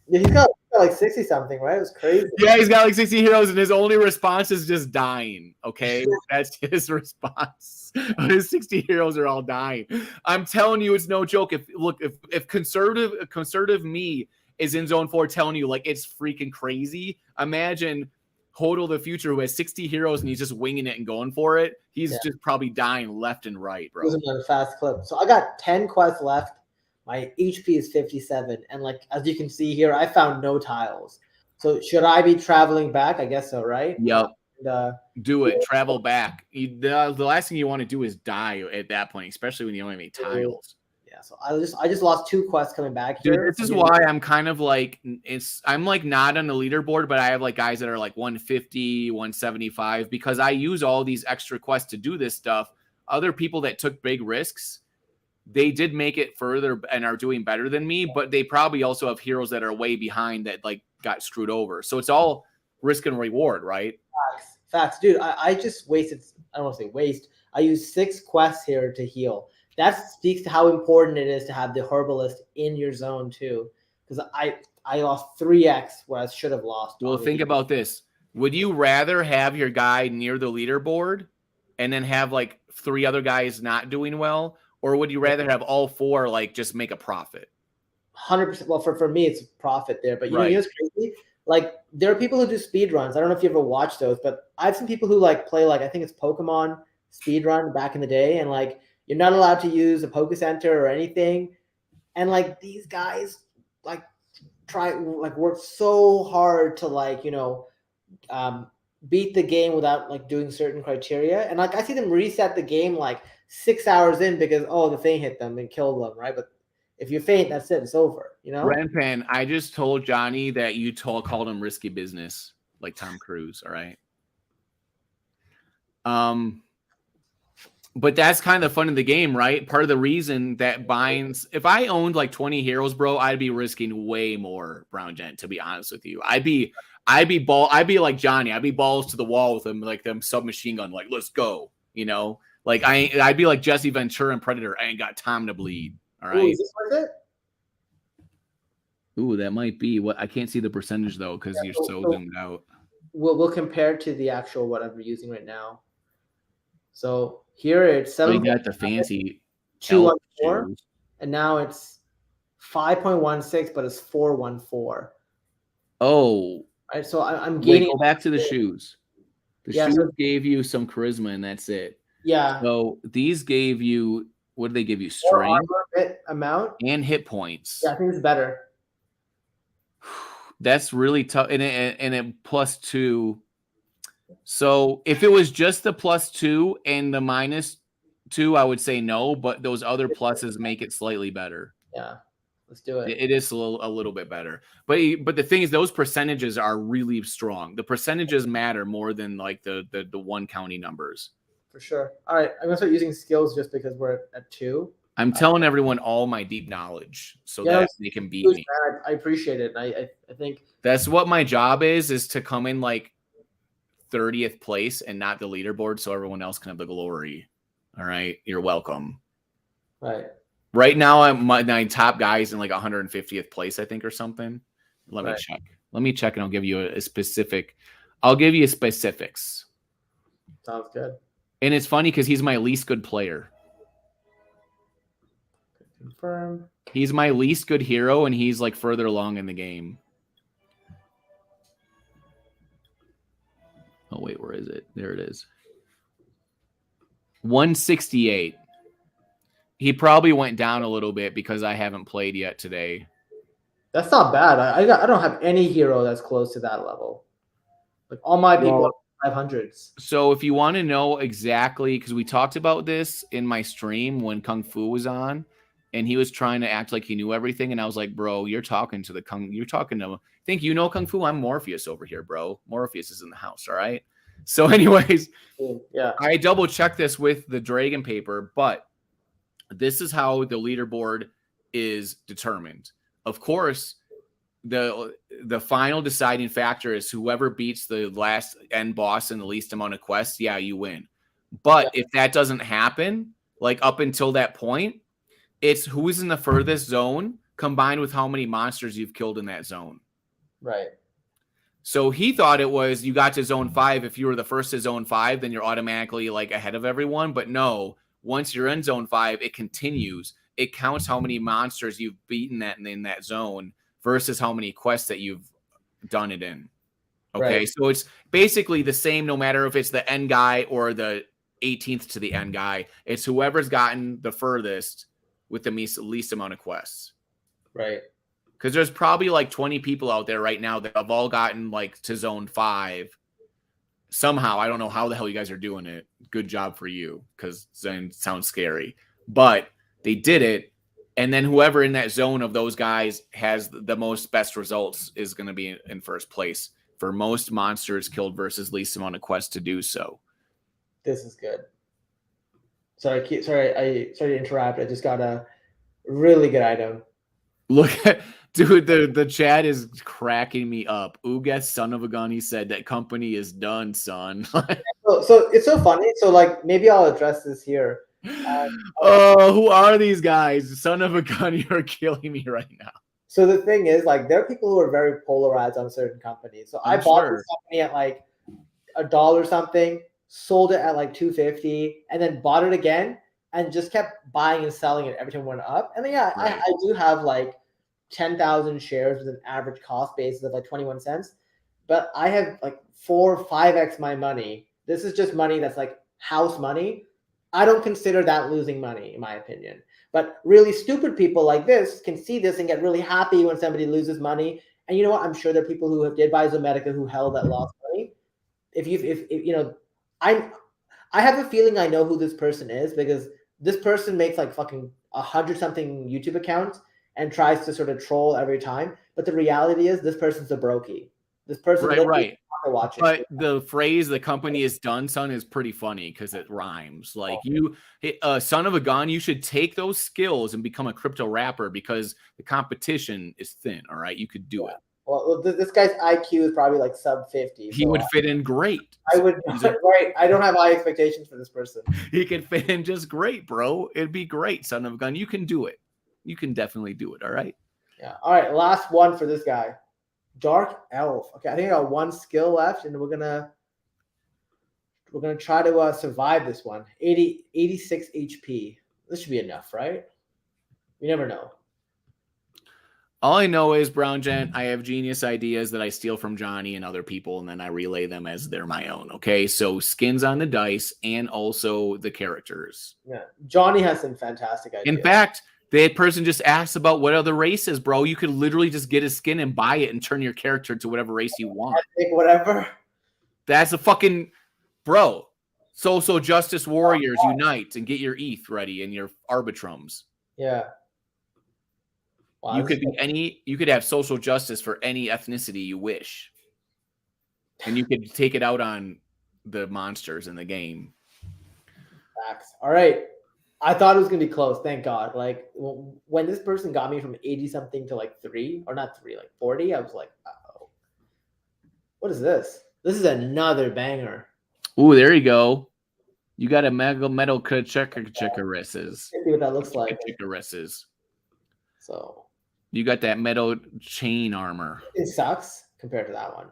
Speaker 1: Yeah, he's got like 60 something, right? It was crazy.
Speaker 2: Yeah, he's got like 60 heroes, and his only response is just dying. Okay, that's his response. His 60 heroes are all dying. I'm telling you, it's no joke. If conservative me is in zone 4 telling you like it's freaking crazy, imagine Hodl the future who has 60 heroes and he's just winging it and going for it. He's just probably dying left and right, bro.
Speaker 1: It was a fast clip. So I got 10 quests left. My HP is 57. And like, as you can see here, I found no tiles. So should I be traveling back? I guess so, right?
Speaker 2: Yep. Do it. Travel back. The last thing you want to do is die at that point, especially when you only make tiles.
Speaker 1: Yeah, so I just lost 2 quests coming back
Speaker 2: here.
Speaker 1: Dude,
Speaker 2: this is why I'm kind of like I'm like not on the leaderboard, but I have like guys that are like 150, 175 because I use all these extra quests to do this stuff. Other people that took big risks, they did make it further and are doing better than me, but they probably also have heroes that are way behind that like got screwed over. So it's all risk and reward, right?
Speaker 1: Facts. Dude, I just wasted, I don't want to say waste. I used 6 quests here to heal. That speaks to how important it is to have the herbalist in your zone too. Because I lost 3x where I should have lost.
Speaker 2: Well, think about this. Would you rather have your guy near the leaderboard and then have like 3 other guys not doing well? Or would you rather have all 4 like just make a profit?
Speaker 1: 100%. Well, for me, it's profit there. But you know what's crazy? Like there are people who do speed runs. I don't know if you ever watched those, but I've seen people who like play like I think it's Pokemon speed run back in the day, and like you're not allowed to use a Poke Center or anything. And like these guys like work so hard to like, you know, beat the game without like doing certain criteria. And like I see them reset the game like 6 hours in because the thing hit them and killed them, right? But if you faint, that's it. It's over, you know?
Speaker 2: Renpan, I just told Johnny that you called him risky business, like Tom Cruise, all right? But that's kind of the fun of the game, right? Part of the reason that binds, if I owned like 20 heroes, bro, I'd be risking way more, Brown Gent, to be honest with you. I'd be like Johnny. I'd be balls to the wall with him, like them submachine gun, like, let's go, you know? Like I'd be like Jesse Ventura and Predator. I ain't got time to bleed. All right.
Speaker 1: Ooh, is this worth it?
Speaker 3: Ooh, that might be what I can't see the percentage though, because you're so zoomed out.
Speaker 1: We'll compare to the actual what I'm using right now. So here it's 7.
Speaker 2: You got the fancy
Speaker 1: 214, and now it's 5.16, but it's 414.
Speaker 3: Oh,
Speaker 1: right. So I'm gaining.
Speaker 3: Go back to the shoes. The shoes gave you some charisma, and that's it.
Speaker 1: Yeah.
Speaker 3: So these gave you, what did they give you? Strength,
Speaker 1: amount,
Speaker 3: and hit points.
Speaker 1: Yeah, I think it's better.
Speaker 3: That's really tough, and it +2. So if it was just the +2 and the -2, I would say no, but those other pluses make it slightly better.
Speaker 1: Yeah, let's do it.
Speaker 3: It is a little bit better, but the thing is, those percentages are really strong. The percentages matter more than like the one county numbers.
Speaker 1: For sure. All right, I'm gonna start using skills just because we're at 2.
Speaker 2: I'm telling everyone all my deep knowledge so that they can beat me.
Speaker 1: I appreciate it. I think
Speaker 2: that's what my job is to come in like 30th place and not the leaderboard so everyone else can have the glory. All right. You're welcome.
Speaker 1: Right.
Speaker 2: Right now, my top guy is in like 150th place, I think, or something. Let me check. Let me check, and I'll give you a specific. I'll give you specifics.
Speaker 1: Sounds good.
Speaker 2: And it's funny because he's my least good player.
Speaker 1: Confirm.
Speaker 2: He's my least good hero, and he's like further along in the game. Oh, wait, where is it? There it is. 168. He probably went down a little bit because I haven't played yet today.
Speaker 1: That's not bad. I don't have any hero that's close to that level. Like all my people are 500s.
Speaker 2: So if you want to know exactly, because we talked about this in my stream when Kung Fu was on, and he was trying to act like he knew everything, and I was like, bro, you're talking to think you know Kung Fu? I'm Morpheus over here, bro. Morpheus is in the house, all right? So anyways,
Speaker 1: yeah,
Speaker 2: I double checked this with the Dragon paper, but this is how the leaderboard is determined. Of course, the final deciding factor is whoever beats the last end boss in the least amount of quests, yeah, you win. But if that doesn't happen, like up until that point, it's who's in the furthest zone combined with how many monsters you've killed in that zone.
Speaker 1: Right.
Speaker 2: So he thought it was you got to zone 5. If you were the first to zone 5, then you're automatically like ahead of everyone. But no, once you're in zone 5, it continues. It counts how many monsters you've beaten in that zone versus how many quests that you've done it in. Okay, right. So it's basically the same no matter if it's the end guy or the 18th to the end guy. It's whoever's gotten the furthest with the least amount of quests.
Speaker 1: Right.
Speaker 2: Because there's probably like 20 people out there right now that have all gotten like to zone 5. Somehow, I don't know how the hell you guys are doing it. Good job for you, because zone sounds scary. But they did it, and then whoever in that zone of those guys has the most best results is going to be in first place for most monsters killed versus least amount of quests to do so.
Speaker 1: This is good. Sorry to interrupt. I just got a really good item.
Speaker 2: Look at dude, the chat is cracking me up. Ugas, son of a gun, he said that company is done, son.
Speaker 1: so it's so funny. So like maybe I'll address this here.
Speaker 2: Who are these guys? Son of a gun, you're killing me right now.
Speaker 1: So the thing is, like, there are people who are very polarized on certain companies. So I bought this company at like $1 something, sold it at like $2.50, and then bought it again and just kept buying and selling it every time it went up. And then, yeah, right. I do have like 10,000 shares with an average cost basis of like 21 cents, but I have like 4 or 5x my money. This is just money that's like house money. I don't consider that losing money, in my opinion. But really stupid people like this can see this and get really happy when somebody loses money. And you know what? I'm sure there are people who did buy Zomedica who held that lost money. If you know, I have a feeling I know who this person is, because this person makes like fucking 100-something YouTube accounts and tries to sort of troll every time. But the reality is this person's a brokey. This person
Speaker 2: right. But the phrase "the company is done, son" is pretty funny because it rhymes. Like you, son of a gun, you should take those skills and become a crypto rapper because the competition is thin. All right, you could do it.
Speaker 1: Well, this guy's IQ is probably like sub 50.
Speaker 2: He would fit in great.
Speaker 1: I would, right? I don't have high expectations for this person.
Speaker 2: He could fit in just great, bro. It'd be great, son of a gun. You can do it. You can definitely do it. All right.
Speaker 1: Yeah. All right. Last one for this guy. Dark Elf. Okay, I think I got 1 skill left, and we're gonna try to survive this one. 86 HP. This should be enough, right? You never know.
Speaker 2: All I know is, Brown Gent, I have genius ideas that I steal from Johnny and other people, and then I relay them as they're my own. Okay, so skins on the dice and also the characters.
Speaker 1: Yeah, Johnny has some fantastic ideas.
Speaker 2: In fact, that person just asked about what other races, bro. You could literally just get a skin and buy it and turn your character to whatever race you want.
Speaker 1: I think whatever.
Speaker 2: That's a fucking bro. Social justice warriors unite and get your ETH ready and your arbitrums.
Speaker 1: Yeah. Wow,
Speaker 2: you could have social justice for any ethnicity you wish. And you could take it out on the monsters in the game.
Speaker 1: Facts. All right. I thought it was gonna be close. Thank God. Like when this person got me from 80 something to like 3, or not 3, like 40, I was like, oh, what is this? This is another banger.
Speaker 3: Ooh, there you go. You got a metal chickarisses.
Speaker 1: See what that looks like. So
Speaker 3: you got that metal chain armor.
Speaker 1: It sucks compared to that one.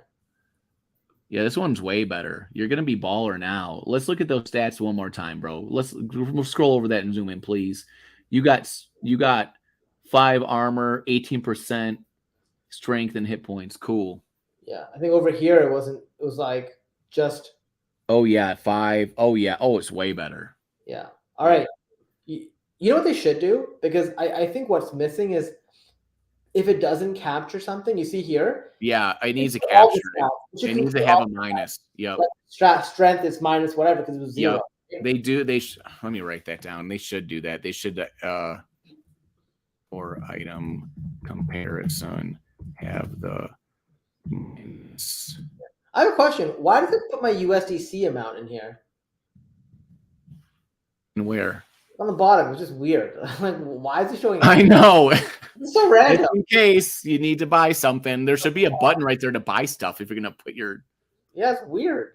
Speaker 3: Yeah, this one's way better. You're gonna be baller now. Let's look at those stats one more time, bro. Let's scroll over that and zoom in, please. You got 5 armor, 18% strength and hit points. Cool.
Speaker 1: Yeah, I think over here it wasn't. It was like just.
Speaker 3: Oh yeah, 5. Oh yeah. Oh, it's way better.
Speaker 1: Yeah. All right. You know what they should do? Because I think what's missing is if it doesn't capture something, you see here.
Speaker 2: Yeah, it needs to capture it. It needs to have a minus. Yep.
Speaker 1: Strength is minus whatever because it was 0.
Speaker 2: Yep. They do. Let me write that down. They should do that. They should for item comparison have the minus.
Speaker 1: I have a question. Why does it put my USDC amount in here?
Speaker 2: And where?
Speaker 1: On the bottom. It's just weird. Like, why is it showing?
Speaker 2: I know.
Speaker 1: It's so random.
Speaker 2: In case you need to buy something, there should be a button right there to buy stuff if you're gonna put your.
Speaker 1: Yeah, it's weird.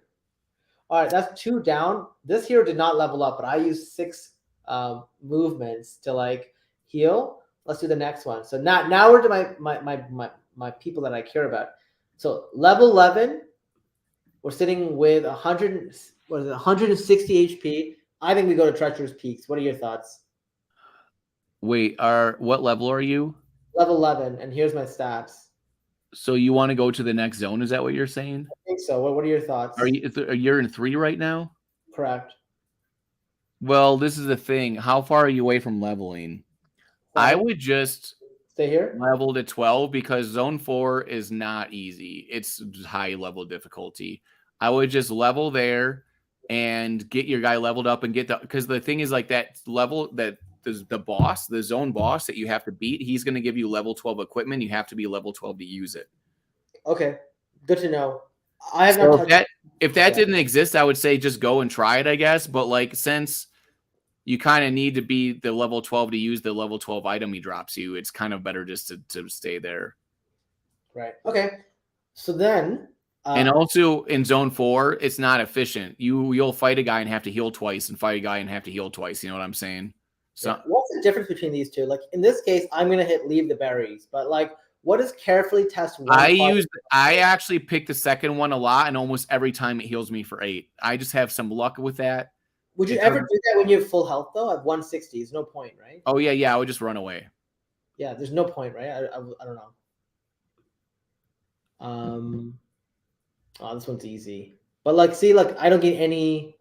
Speaker 1: All right, that's 2 down. This hero did not level up, but I used 6 movements to like heal. Let's do the next one. So now we're to my people that I care about. So level 11, we're sitting with 160 HP. I think we go to Treacherous Peaks. What are your thoughts?
Speaker 3: Wait, what level are you?
Speaker 1: Level 11, and here's my stats.
Speaker 3: So you want to go to the next zone? Is that what you're saying?
Speaker 1: I think so. What are your thoughts?
Speaker 3: You're in 3 right now?
Speaker 1: Correct.
Speaker 3: Well, this is the thing. How far are you away from leveling? I would just
Speaker 1: stay here.
Speaker 2: Level to 12 because zone 4 is not easy. It's high level difficulty. I would just level there and get your guy leveled up and get because the thing is like that level that the zone boss that you have to beat, he's going to give you level 12 equipment. You have to be level 12 to use it.
Speaker 1: Okay. Good to know. I have not touched
Speaker 2: if that didn't exist, I would say just go and try it, I guess. But like, since you kind of need to be the level 12 to use the level 12 item he drops you, it's kind of better just to stay there.
Speaker 1: Right. Okay. So then.
Speaker 2: And also in zone 4, it's not efficient. You'll fight a guy and have to heal twice and fight a guy and have to heal twice. You know what I'm saying? So
Speaker 1: what's the difference between these two? Like in this case, I'm going to hit leave the berries, but like what is carefully test one?
Speaker 2: I actually pick the second one a lot, and almost every time it heals me for 8. I just have some luck with that.
Speaker 1: Would you ever do that when you have full health though? At 160, there's no point, right?
Speaker 2: Oh yeah, I would just run away.
Speaker 1: Yeah, there's no point, right? I don't know. Oh, this one's easy. But like, see, like I don't get any.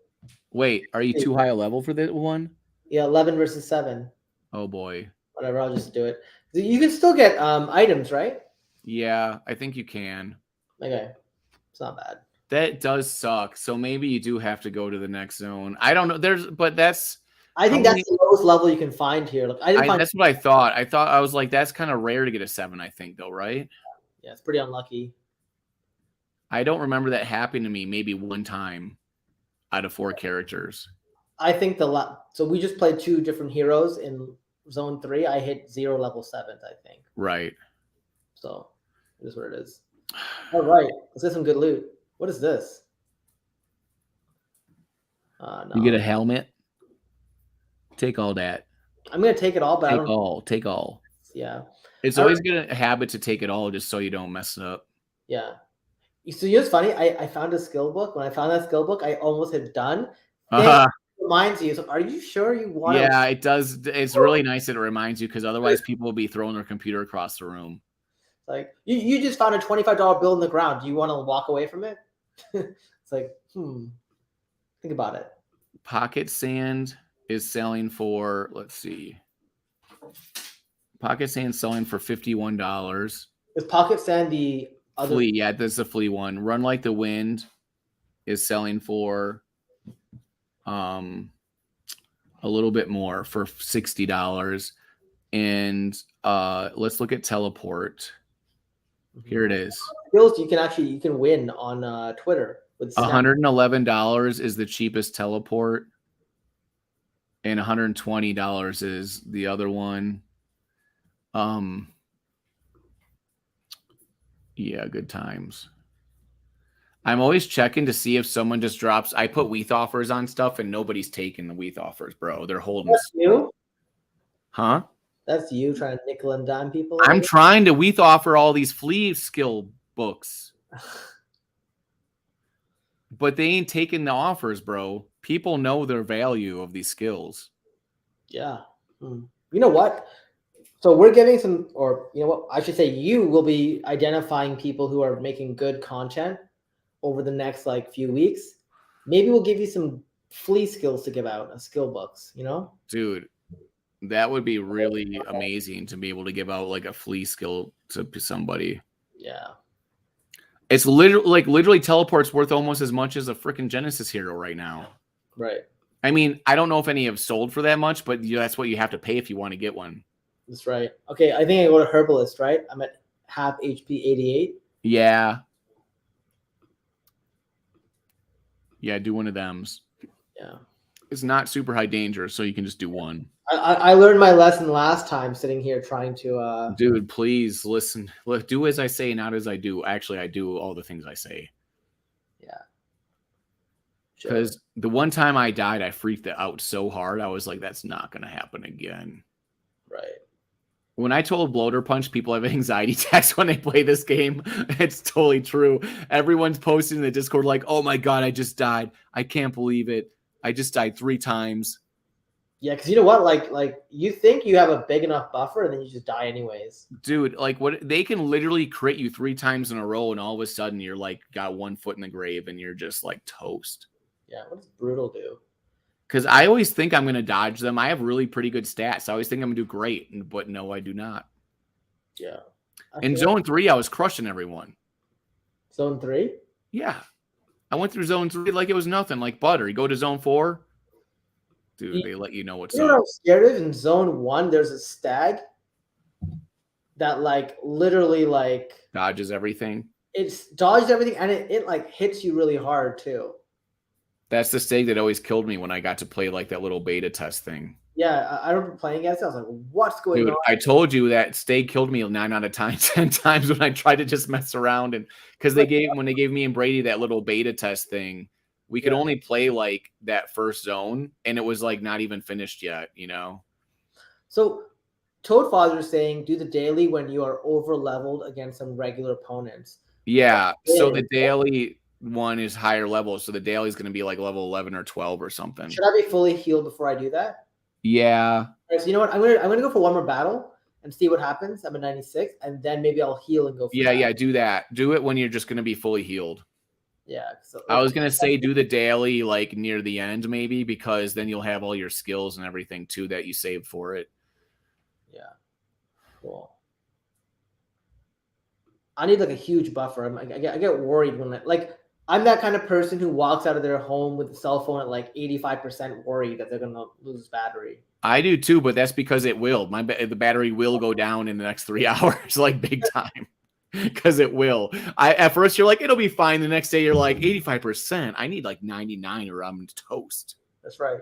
Speaker 3: Wait, are you too high a level for this one?
Speaker 1: Yeah, 11 versus 7.
Speaker 3: Oh boy.
Speaker 1: Whatever, I'll just do it. You can still get items, right?
Speaker 2: Yeah, I think you can.
Speaker 1: Okay, it's not bad.
Speaker 2: That does suck. So maybe you do have to go to the next zone. I don't know.
Speaker 1: I think that's the lowest level you can find here. Like
Speaker 2: that's what I thought. I was like, that's kind of rare to get a 7. I think though, right?
Speaker 1: Yeah, it's pretty unlucky.
Speaker 2: I don't remember that happening to me. Maybe one time out of 4 characters.
Speaker 1: I think so we just played 2 different heroes in zone 3. I hit 0 level 7th, I think.
Speaker 2: Right.
Speaker 1: So it is what it is. All right, let's get some good loot. What is this? No.
Speaker 3: You get a helmet. Take all that.
Speaker 1: I'm gonna take it all, but
Speaker 3: take all.
Speaker 1: Yeah.
Speaker 2: It's always good a habit to take it all, just so you don't mess it up.
Speaker 1: Yeah. So you know what's funny? I found a skill book. When I found that skill book, I almost had done. It reminds you. So are you sure you want?
Speaker 2: Yeah, it does. It's really nice that it reminds you because otherwise people will be throwing their computer across the room.
Speaker 1: Like you just found a $25 bill in the ground. Do you want to walk away from it? It's like, think about it.
Speaker 2: Pocket Sand is selling for, let's see. Pocket Sand selling for $51.
Speaker 1: Is Pocket Sand the other?
Speaker 2: Flea, yeah, that's the Flea one. Run Like the Wind is selling for a little bit more for $60. And let's look at Teleport. Here it is.
Speaker 1: Skills you can win on Twitter with
Speaker 2: $111 is the cheapest teleport, And $120 is the other one. Yeah, good times. I'm always checking to see if someone just drops. I put WETH offers on stuff and nobody's taking the WETH offers, bro. They're holding.
Speaker 1: That's you?
Speaker 2: Huh?
Speaker 1: That's you trying to nickel and dime people?
Speaker 2: I'm trying to WETH offer all these flea skill books. But they ain't taking the offers, bro. People know their value of these skills.
Speaker 1: Yeah. You know what? So we're getting some, or you know what? I should say you will be identifying people who are making good content over the next like few weeks. Maybe we'll give you some flea skills to give out, skill books, you know?
Speaker 2: Dude, that would be really amazing to be able to give out like a flea skill to somebody.
Speaker 1: Yeah.
Speaker 2: It's literally teleport's worth almost as much as a freaking Genesis hero right now.
Speaker 1: Right.
Speaker 2: I mean, I don't know if any have sold for that much, but that's what you have to pay if you want to get one.
Speaker 1: That's right. Okay, I think I go to Herbalist, right? I'm at half HP 88.
Speaker 2: Yeah. Yeah, do one of them's.
Speaker 1: Yeah.
Speaker 2: It's not super high danger, so you can just do one.
Speaker 1: I learned my lesson last time sitting here trying to
Speaker 2: Dude, please listen. Look, do as I say, not as I do. Actually, I do all the things I say.
Speaker 1: Yeah.
Speaker 2: Because the one time I died, I freaked out so hard. I was like, that's not going to happen again.
Speaker 1: Right.
Speaker 2: When I told Bloater Punch people have anxiety attacks when they play this game, it's totally true. Everyone's posting in the Discord like, oh my God, I just died. I can't believe it. I just died 3 times.
Speaker 1: Yeah, because you know what? Like you think you have a big enough buffer and then you just die anyways.
Speaker 2: Dude, like what they can literally crit you 3 times in a row and all of a sudden you're like got 1 foot in the grave and you're just like toast.
Speaker 1: Yeah, what does Brutal do?
Speaker 2: Because I always think I'm going to dodge them. I have really pretty good stats. I always think I'm going to do great, but no, I do not.
Speaker 1: Yeah.
Speaker 2: In Zone 3, I was crushing everyone.
Speaker 1: Zone 3?
Speaker 2: Yeah. I went through Zone 3 like it was nothing, like butter. You go to Zone 4, dude, they let you know what's
Speaker 1: up. You know what I'm scared of? In Zone 1, there's a stag that like literally like
Speaker 2: dodges everything.
Speaker 1: It's dodged everything and it like hits you really hard too.
Speaker 2: That's the stag that always killed me when I got to play like that little beta test thing.
Speaker 1: Yeah, I remember playing against it. I was like, what's going on?
Speaker 2: I told you that stag killed me 9 out of 10 times when I tried to just mess around. And because when they gave me and Brady that little beta test thing, we could only play like that first zone and it was like not even finished yet, you know?
Speaker 1: So Toadfather is saying do the daily when you are over leveled against some regular opponents.
Speaker 2: Yeah. So the daily one is higher level, so the daily is going to be like level 11 or 12 or something.
Speaker 1: Should I be fully healed before I do that?
Speaker 2: Yeah.
Speaker 1: All right, so you know what? I'm gonna go for one more battle and see what happens. I'm at 96, and then maybe I'll heal and go.
Speaker 2: Yeah, do that. Do it when you're just going to be fully healed.
Speaker 1: Yeah. So,
Speaker 2: I was gonna say do the daily like near the end maybe because then you'll have all your skills and everything too that you saved for it.
Speaker 1: Yeah. Cool. I need like a huge buffer. I get worried when I'm that kind of person who walks out of their home with a cell phone at like 85% worried that they're going to lose battery.
Speaker 2: I do too, but that's because it will. The battery will go down in the next 3 hours, like big time, because it will. At first you're like, it'll be fine. The next day you're like 85%. I need like 99 or I'm toast.
Speaker 1: That's right.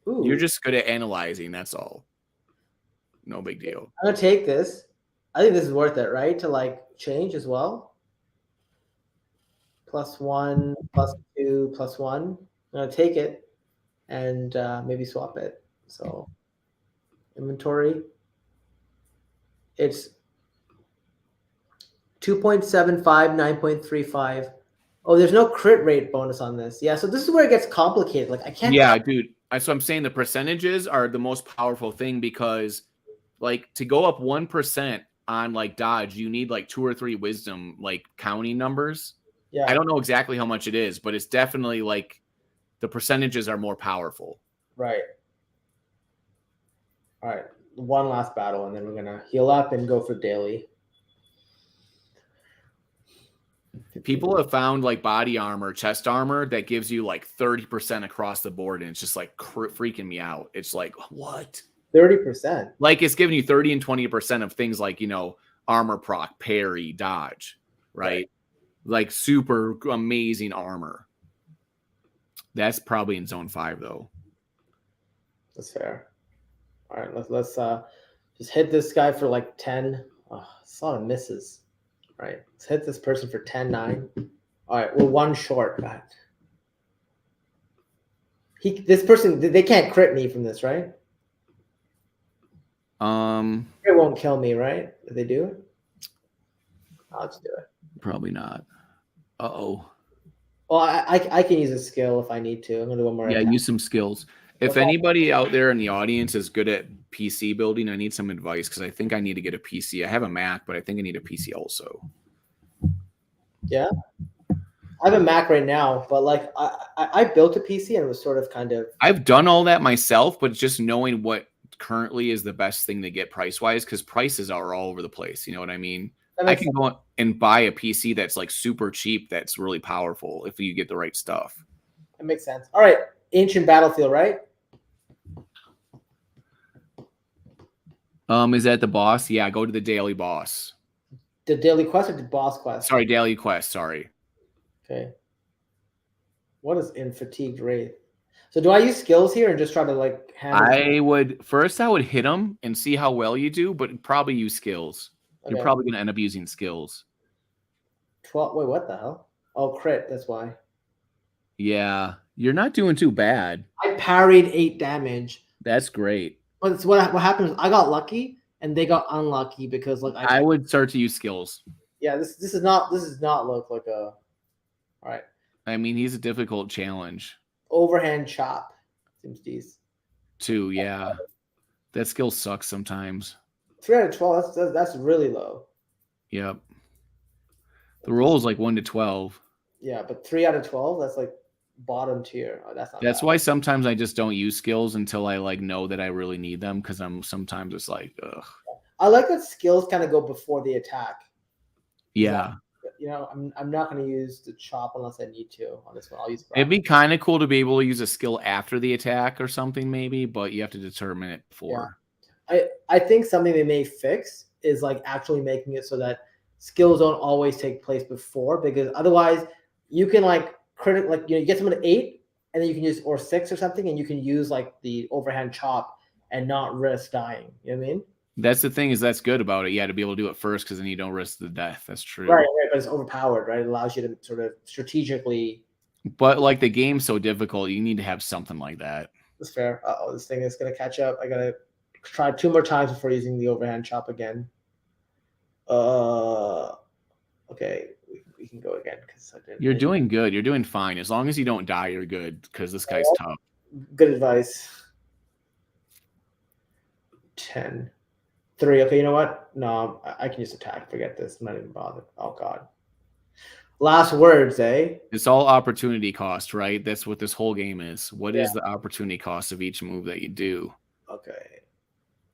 Speaker 1: Ooh.
Speaker 2: You're just good at analyzing. That's all. No big deal.
Speaker 1: I'm going to take this. I think this is worth it, right? To like change as well. +1, +2, +1. I'm going to take it and maybe swap it. So inventory. It's 2.75, 9.35. Oh, there's no crit rate bonus on this. Yeah, so this is where it gets complicated. Like I can't.
Speaker 2: Yeah, dude. So I'm saying the percentages are the most powerful thing because like to go up 1% on like dodge, you need like 2 or 3 wisdom like counting numbers.
Speaker 1: Yeah.
Speaker 2: I don't know exactly how much it is, but it's definitely like the percentages are more powerful.
Speaker 1: Right. All right. One last battle, and then we're going to heal up and go for daily.
Speaker 2: People have found like body armor, chest armor that gives you like 30% across the board, and it's just like freaking me out. It's like, what?
Speaker 1: 30%?
Speaker 2: Like it's giving you 30 and 20% of things like, you know, armor proc, parry, dodge, right? Like super amazing armor. That's probably in Zone 5 though.
Speaker 1: That's fair. All right, let's just hit this guy for like 10. Oh, it's a lot of misses. All right, let's hit this person for 10-9. All right, we're one short. God. This person, they can't crit me from this, right? It won't kill me, right? If they do, I'll just do it.
Speaker 3: Probably not. Uh-oh.
Speaker 1: Well, I can use a skill if I need to. I'm gonna do one more.
Speaker 3: Yeah,
Speaker 1: attack.
Speaker 3: use some skills. If anybody out there in the audience is good at PC building, I need some advice because I think I need to get a PC. I have a Mac, but I think I need a PC also.
Speaker 1: Yeah, I have a Mac right now, but like I built a PC and it was sort of kind of.
Speaker 3: I've done all that myself, but just knowing what currently is the best thing to get price wise, because prices are all over the place. You know what I mean? I can go and buy a PC that's like super cheap, that's really powerful if you get the right stuff.
Speaker 1: That makes sense. All right, Ancient Battlefield, right?
Speaker 3: Is that the boss? Yeah, go to the daily boss.
Speaker 1: The daily quest or the boss quest?
Speaker 3: Sorry, daily quest. Sorry.
Speaker 1: Okay. What is in Fatigued Wraith? So do I use skills here and just try to like handle?
Speaker 3: I would hit him and see how well you do, but probably use skills. Okay. You're probably going to end up using skills.
Speaker 1: 12. Wait, what the hell? Oh, crit. That's why.
Speaker 3: Yeah, you're not doing too bad.
Speaker 1: I parried 8 damage.
Speaker 3: That's great.
Speaker 1: But it's what happened is I got lucky and they got unlucky because like
Speaker 3: I would start to use skills.
Speaker 1: Yeah, this does not look like a. All right.
Speaker 3: I mean, he's a difficult challenge.
Speaker 1: Overhand chop seems decent.
Speaker 3: 2, yeah. That skill sucks sometimes.
Speaker 1: 3 out of 12. That's really low.
Speaker 3: Yep. The roll is like 1 to 12.
Speaker 1: Yeah, but 3 out of 12. That's like bottom tier. Oh, that's not.
Speaker 3: That's bad. Why sometimes I just don't use skills until I like know that I really need them, because sometimes it's like, ugh.
Speaker 1: I like that skills kind of go before the attack.
Speaker 3: Yeah.
Speaker 1: You know, I'm not going to use the chop unless I need to on this one. I'll use.
Speaker 3: It'd be kind of cool to be able to use a skill after the attack or something, maybe, but you have to determine it before.
Speaker 1: Yeah. I think something they may fix is like actually making it so that skills don't always take place before, because otherwise you can like you get someone to 8 and then you can use or 6 or something, and you can use like the overhand chop and not risk dying. You know what I mean?
Speaker 3: That's the thing that's good about it. Yeah, to be able to do it first, because then you don't risk the death. That's true.
Speaker 1: Right, but it's overpowered, right? It allows you to sort of strategically.
Speaker 3: But like the game's so difficult, you need to have something like that.
Speaker 1: That's fair. Uh-oh, this thing is going to catch up. I got to try 2 more times before using the overhand chop again. Okay, we can go again because
Speaker 3: you're doing good. You're doing fine. As long as you don't die, you're good, because this guy's tough.
Speaker 1: Good advice. 10. 3. Okay, you know what? No, I can just attack. Forget this. I'm not even bothered. Oh, God. Last words, eh?
Speaker 3: It's all opportunity cost, right? That's what this whole game is. What is the opportunity cost of each move that you do?
Speaker 1: Okay.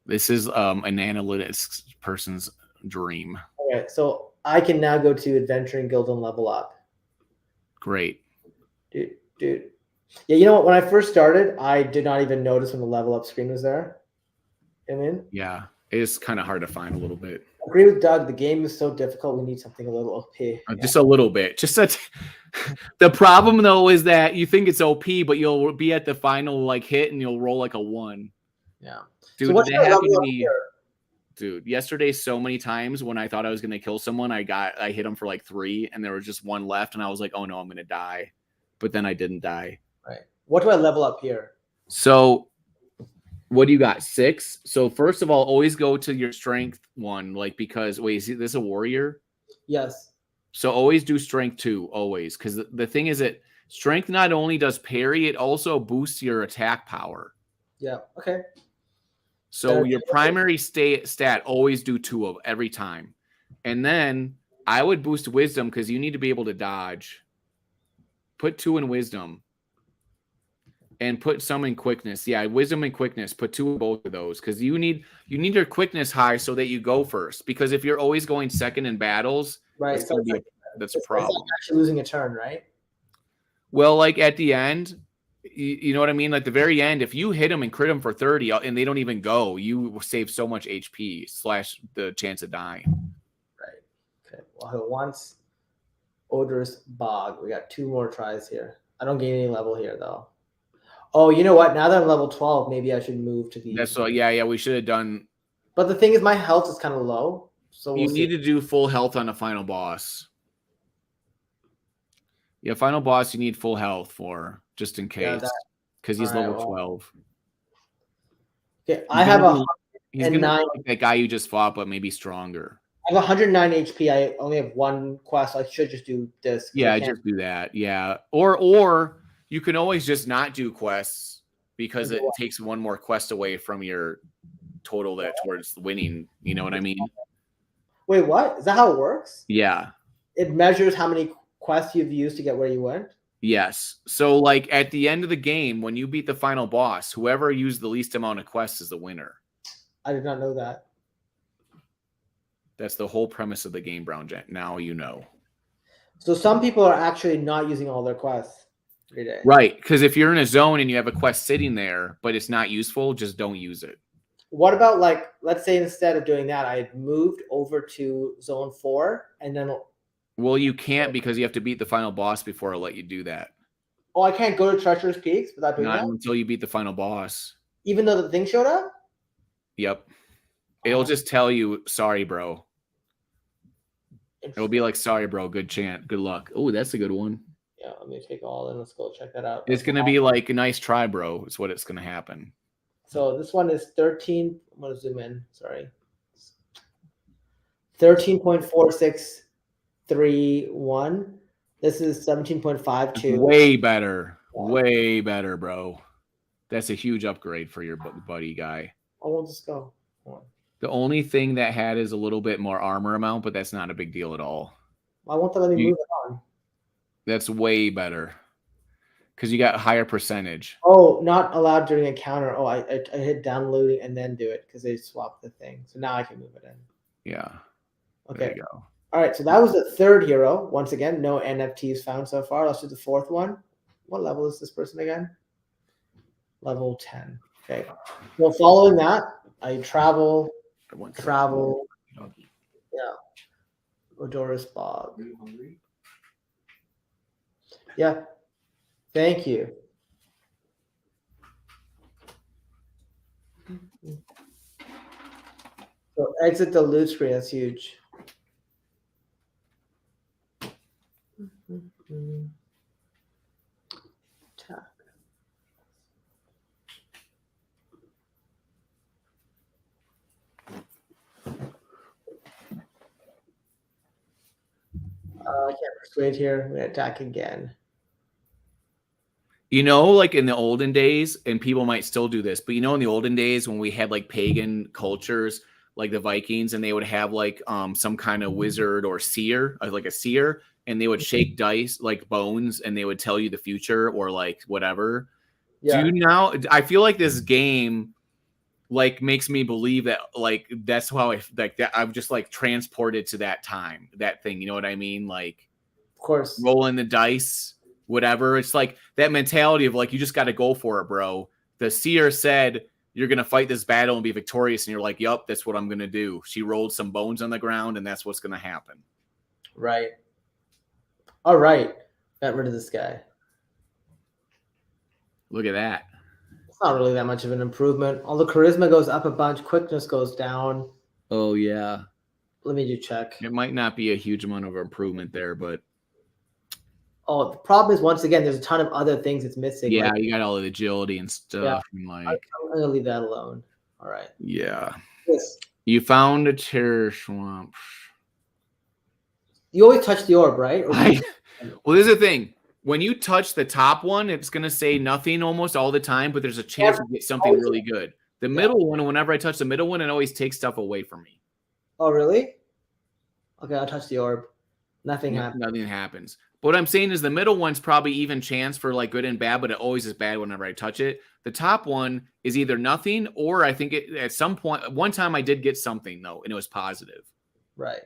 Speaker 3: This is an analytics person's dream.
Speaker 1: Okay, so I can now go to Adventuring Guild and level up.
Speaker 3: Great.
Speaker 1: Dude. Yeah, you know what? When I first started, I did not even notice when the level up screen was there. You know what I mean?
Speaker 3: Yeah. It's kind of hard to find a little bit.
Speaker 1: I agree with Doug. The game is so difficult. We need something a little OP.
Speaker 3: Just a little bit. The problem though is that you think it's OP, but you'll be at the final like hit and you'll roll like a 1.
Speaker 1: Yeah.
Speaker 3: Dude,
Speaker 1: so
Speaker 3: that happened to me. Dude, yesterday so many times when I thought I was gonna kill someone, I hit him for like 3, and there was just 1 left, and I was like, oh no, I'm gonna die. But then I didn't die.
Speaker 1: Right. What do I level up here?
Speaker 3: So what do you got? 6. So first of all, always go to your strength 1, like, because wait, is this a warrior?
Speaker 1: Yes.
Speaker 3: So always do strength 2, always, because the thing is that strength not only does parry, it also boosts your attack power.
Speaker 1: Yeah. Okay.
Speaker 3: So your primary stat, always do 2 of every time, and then I would boost wisdom because you need to be able to dodge. Put 2 in wisdom. And put some in quickness. Yeah, wisdom and quickness. Put 2 of both of those, because you need your quickness high so that you go first. Because if you're always going second in battles,
Speaker 1: right,
Speaker 3: that's a problem.
Speaker 1: It's like actually losing a turn, right?
Speaker 3: Well, like at the end, you know what I mean? Like the very end, if you hit them and crit them for 30 and they don't even go, you save so much HP / the chance of dying.
Speaker 1: Right. Okay. Well, once Odorous Bog. We got 2 more tries here. I don't gain any level here though. Oh, you know what? Now that I'm level 12, maybe I should move to the.
Speaker 2: That's what. Yeah. We should have done.
Speaker 1: But the thing is, my health is kind of low, so
Speaker 2: You need to do full health on the final boss. Yeah, final boss you need full health for, just in case, because he's level 12.
Speaker 1: Okay, I have
Speaker 2: he's gonna be like that guy you just fought, but maybe stronger.
Speaker 1: I have 109 HP. I only have one quest. I should just do this.
Speaker 2: Yeah, just do that. Yeah, or you can always just not do quests because it takes one more quest away from your total that towards winning. You know what I mean?
Speaker 1: Wait, what? Is that how it works?
Speaker 2: Yeah.
Speaker 1: It measures how many quests you've used to get where you went?
Speaker 2: Yes. So like at the end of the game, when you beat the final boss, whoever used the least amount of quests is the winner.
Speaker 1: I did not know that.
Speaker 2: That's the whole premise of the game, Brown Jet. Now you know.
Speaker 1: So some people are actually not using all their quests every day.
Speaker 2: Right. Because if you're in a zone and you have a quest sitting there, but it's not useful, just don't use it.
Speaker 1: What about, like, let's say instead of doing that, I had moved over to zone 4 and then.
Speaker 2: Well, you can't because you have to beat the final boss before I'll let you do that.
Speaker 1: Oh, I can't go to Treacherous Peaks without doing that?
Speaker 2: Not until you beat the final boss.
Speaker 1: Even though the thing showed up?
Speaker 2: Yep. It'll just tell you, sorry, bro. It'll be like, sorry, bro. Good chant. Good luck. Oh, that's a good one.
Speaker 1: Yeah, let me take all in. Let's go check that out.
Speaker 2: It's going to be like a nice try, bro. Is what it's going to happen.
Speaker 1: So this one is 13. I'm going to zoom in. Sorry. 13.4631. This is 17.52.
Speaker 2: Way better. Yeah. Way better, bro. That's a huge upgrade for your buddy guy.
Speaker 1: Oh, we'll just go.
Speaker 2: The only thing that had is a little bit more armor amount, but that's not a big deal at all.
Speaker 1: Why won't they let me move it on?
Speaker 2: That's way better. Because you got a higher percentage.
Speaker 1: Oh, not allowed during encounter. Oh, I hit downloading and then do it because they swapped the thing. So now I can move it in.
Speaker 2: Yeah.
Speaker 1: Okay.
Speaker 2: There you go.
Speaker 1: All right. So that was the third hero. Once again, no NFTs found so far. Let's do the fourth one. What level is this person again? Level 10. Okay. Well, following that, I travel. Yeah. Odoris Bob.
Speaker 3: Are you hungry?
Speaker 1: Yeah. Thank you. So exit the loot screen. That's huge. Tap. I can't persuade here. I'm going to attack again.
Speaker 2: You know, like in the olden days, and people might still do this, but you know, in the olden days when we had like pagan cultures, like the Vikings, and they would have like some kind of wizard or seer, like a seer, and they would shake dice like bones, and they would tell you the future or like whatever. Yeah. Do you now? I feel like this game like makes me believe that like that's how I like that. I'm just like transported to that time, that thing. You know what I mean? Like,
Speaker 1: of course,
Speaker 2: rolling the dice. Whatever. It's like that mentality of like, you just got to go for it, bro. The seer said, you're going to fight this battle and be victorious. And you're like, yup, that's what I'm going to do. She rolled some bones on the ground and that's what's going to happen.
Speaker 1: Right. All right. Got rid of this guy.
Speaker 2: Look at that.
Speaker 1: It's not really that much of an improvement. All the charisma goes up a bunch. Quickness goes down.
Speaker 2: Oh, yeah.
Speaker 1: Let me do check.
Speaker 2: It might not be a huge amount of improvement there, but.
Speaker 1: Oh, the problem is, once again, there's a ton of other things it's missing.
Speaker 2: Yeah, like, you got all the agility and stuff.
Speaker 1: Yeah,
Speaker 2: and like,
Speaker 1: I'm going to leave that alone. All right.
Speaker 2: Yeah.
Speaker 1: Yes.
Speaker 2: You found a terror swamp.
Speaker 1: You always touch the orb, right?
Speaker 2: Well, there's the thing. When you touch the top one, it's going to say nothing almost all the time, but there's a chance to get something really good. The middle one, whenever I touch the middle one, it always takes stuff away from me.
Speaker 1: Oh, really? Okay, I'll touch the orb. Nothing happens.
Speaker 2: Nothing happens. But what I'm saying is the middle one's probably even chance for like good and bad, but it always is bad whenever I touch it. The top one is either nothing, or I think it at some point, one time I did get something though, and it was positive.
Speaker 1: Right.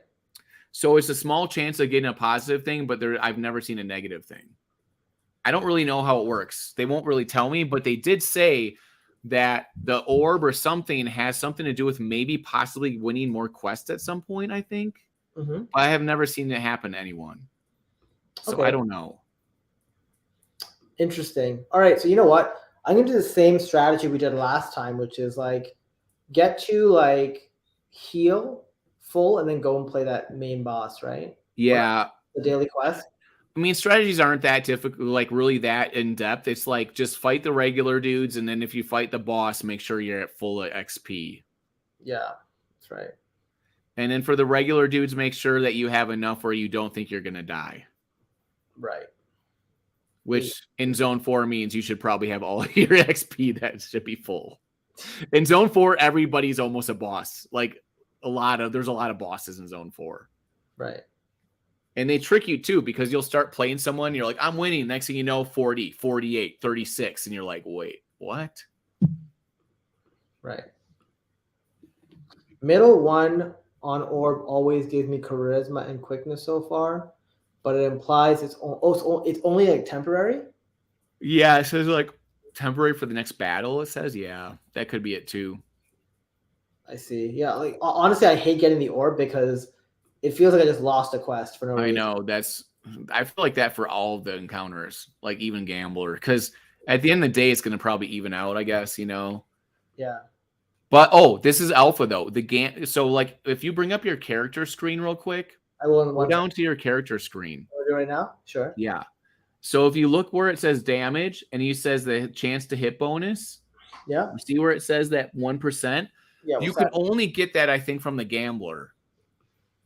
Speaker 2: So it's a small chance of getting a positive thing, but I've never seen a negative thing. I don't really know how it works. They won't really tell me, but they did say that the orb or something has something to do with maybe possibly winning more quests at some point, I think.
Speaker 1: Mm-hmm.
Speaker 2: But I have never seen it happen to anyone. So okay. I don't know.
Speaker 1: Interesting. All right. So you know what? I'm gonna do the same strategy we did last time, which is like get to like heal full and then go and play that main boss, right?
Speaker 2: Yeah.
Speaker 1: The daily quest.
Speaker 2: I mean, strategies aren't that difficult, like really that in depth. It's like just fight the regular dudes, and then if you fight the boss, make sure you're at full XP.
Speaker 1: Yeah, that's right.
Speaker 2: And then for the regular dudes, make sure that you have enough where you don't think you're gonna die.
Speaker 1: Right.
Speaker 2: Which in Zone 4 means you should probably have all your XP that should be full. In Zone 4, everybody's almost a boss. Like there's a lot of bosses in Zone 4.
Speaker 1: Right.
Speaker 2: And they trick you too, because you'll start playing someone, you're like, I'm winning. Next thing you know, 40, 48, 36. And you're like, wait, what?
Speaker 1: Right. Middle one on orb always gives me charisma and quickness so far, but it implies it's only like temporary.
Speaker 2: Yeah, it says like temporary for the next battle. It says, yeah, that could be it too.
Speaker 1: I see. Yeah, like honestly, I hate getting the orb because it feels like I just lost a quest for no reason.
Speaker 2: I know I feel like that for all of the encounters, like even Gambler, because at the end of the day, it's going to probably even out, I guess, you know?
Speaker 1: Yeah.
Speaker 2: But, this is alpha though. So like if you bring up your character screen real quick,
Speaker 1: I will
Speaker 2: go down to your character screen.
Speaker 1: We'll do it right now? Sure.
Speaker 2: Yeah. So if you look where it says damage and you says the chance to hit bonus,
Speaker 1: yeah.
Speaker 2: You see where it says that 1%?
Speaker 1: Yeah.
Speaker 2: You can only get that, I think, from the Gambler.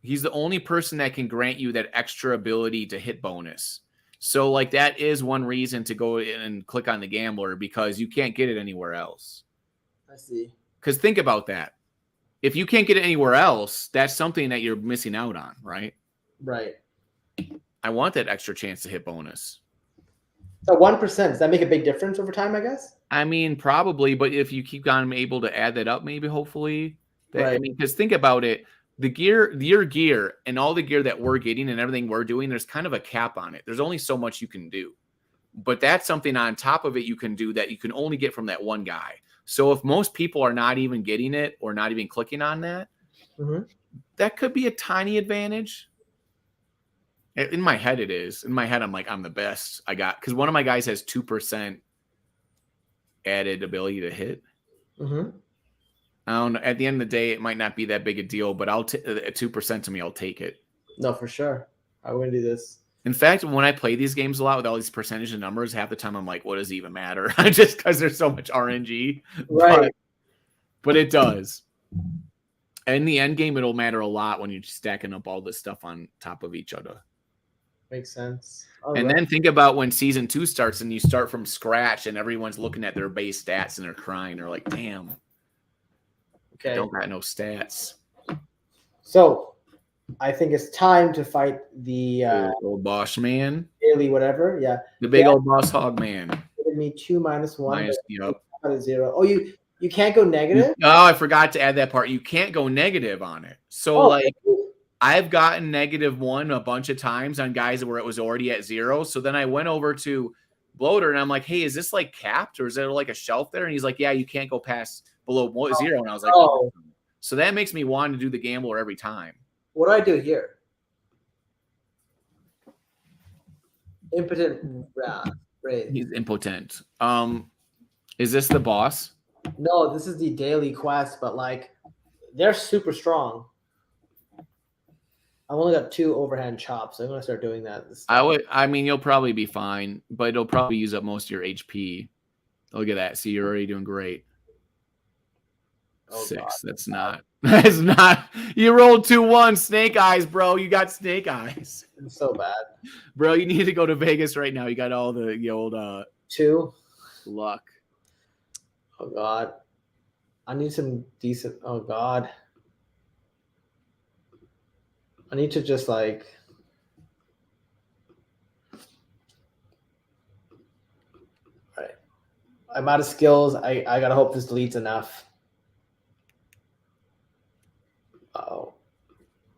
Speaker 2: He's the only person that can grant you that extra ability to hit bonus. So, like, that is one reason to go in and click on the Gambler, because you can't get it anywhere else.
Speaker 1: I see.
Speaker 2: Because think about that. If you can't get it anywhere else, that's something that you're missing out on, right?
Speaker 1: Right.
Speaker 2: I want that extra chance to hit bonus.
Speaker 1: So 1%, does that make a big difference over time, I guess?
Speaker 2: I mean, probably, but if you keep on able to add that up, maybe, hopefully.
Speaker 1: Right.
Speaker 2: I mean, because think about it. Your gear and all the gear that we're getting and everything we're doing, there's kind of a cap on it. There's only so much you can do. But that's something on top of it you can do that you can only get from that one guy. So if most people are not even getting it or not even clicking on that, that could be a tiny advantage. In my head, it is. In my head, I'm like, I'm the best. Because one of my guys has 2% added ability to hit. I don't know. At the end of the day, it might not be that big a deal, but at 2% to me, I'll take it.
Speaker 1: No, for sure. I'm going to do this.
Speaker 2: In fact, when I play these games a lot with all these percentage and numbers, half the time I'm like, what does it even matter? Just because there's so much RNG.
Speaker 1: Right.
Speaker 2: But it does. In the end game, it'll matter a lot when you're stacking up all this stuff on top of each other.
Speaker 1: Makes sense.
Speaker 2: And then think about when season 2 starts and you start from scratch and everyone's looking at their base stats and they're crying. They're like, damn.
Speaker 1: Okay.
Speaker 2: Don't got no stats.
Speaker 1: So I think it's time to fight the
Speaker 2: old boss man.
Speaker 1: Daily whatever. Yeah.
Speaker 2: The big old boss hog man.
Speaker 1: Give me 2 minus 1.
Speaker 2: Yep.
Speaker 1: 0. Oh, you can't go negative?
Speaker 2: Oh, I forgot to add that part. You can't go negative on it. So I've gotten -1 a bunch of times on guys where it was already at 0. So then I went over to Bloater and I'm like, hey, is this like capped or is there like a shelf there? And he's like, yeah, you can't go past below 0. And I was like, oh. So that makes me want to do the Gambler every time.
Speaker 1: What do I do here? Impotent Wraith.
Speaker 2: He's impotent. Is this the boss?
Speaker 1: No, this is the daily quest, but like they're super strong. I've only got 2 overhand chops, so I'm gonna start doing that.
Speaker 2: I mean, you'll probably be fine, but it'll probably use up most of your HP. Look at that. See, you're already doing great.
Speaker 1: Oh,
Speaker 2: 6.
Speaker 1: God.
Speaker 2: That's not. That's not. You rolled 2-1. Snake eyes, bro. You got snake eyes.
Speaker 1: It's so bad,
Speaker 2: bro. You need to go to Vegas right now. You got all the old
Speaker 1: 2
Speaker 2: luck.
Speaker 1: Oh God, I need some decent. Oh God, I need to just like. All right, I'm out of skills. I gotta hope this deletes enough. Uh-oh.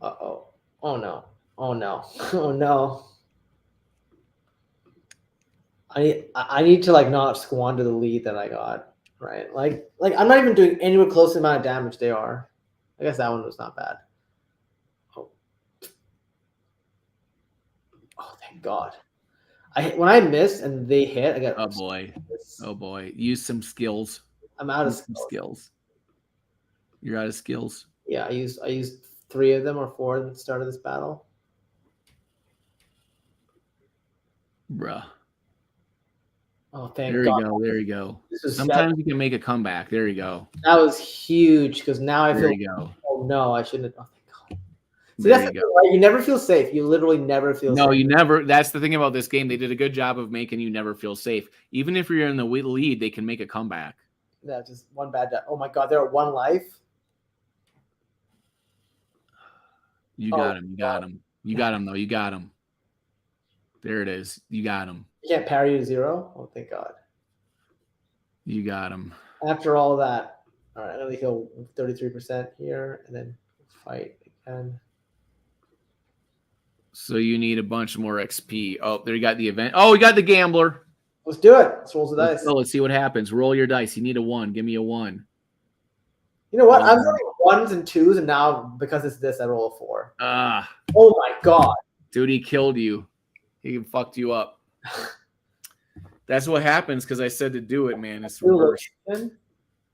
Speaker 1: Uh-oh. Oh no. Oh no. Oh no. I need to like not squander the lead that I got, right? Like I'm not even doing anywhere close to the amount of damage they are. I guess that one was not bad. Oh, thank God. When I miss and they hit, I get.
Speaker 3: Oh boy. Oh boy. Use some skills.
Speaker 1: I'm out of
Speaker 3: Use some
Speaker 1: skills.
Speaker 3: skills. You're out of skills.
Speaker 1: Yeah, I used 3 of them or 4 at the start of this battle.
Speaker 3: Bruh.
Speaker 1: Oh, thank
Speaker 3: There
Speaker 1: God.
Speaker 3: you go. There you go.
Speaker 1: This
Speaker 3: Sometimes you can make a comeback. There you go.
Speaker 1: That was huge because now I
Speaker 3: There
Speaker 1: feel.
Speaker 3: you go.
Speaker 1: Oh no, I shouldn't. Oh thank God. See,
Speaker 3: There
Speaker 1: that's
Speaker 3: you
Speaker 1: the
Speaker 3: go.
Speaker 1: thing, right? You never feel safe. You literally never feel
Speaker 3: No,
Speaker 1: safe.
Speaker 3: you never. That's the thing about this game. They did a good job of making you never feel safe. Even if you're in the lead, they can make a comeback.
Speaker 1: Yeah, just one bad. Oh my God, they're at 1 life.
Speaker 3: You got him. You got him. You got him, though. You got him. There it is. You got him.
Speaker 1: You can't parry to 0. Oh, thank God.
Speaker 3: You got him.
Speaker 1: After all that, all right, I'm gonna heal 33% here, and then fight again.
Speaker 3: So you need a bunch more XP. Oh, there you got the event. Oh, we got the gambler.
Speaker 1: Let's do it. Let's roll the dice.
Speaker 3: Let's see what happens. Roll your dice. You need a 1. Give me a 1.
Speaker 1: You know what? I'm rolling 1s and 2s, and now because it's this, I roll a 4. Oh my God.
Speaker 3: Dude, he killed you. He fucked you up. That's what happens because I said to do it, man. It's reverse.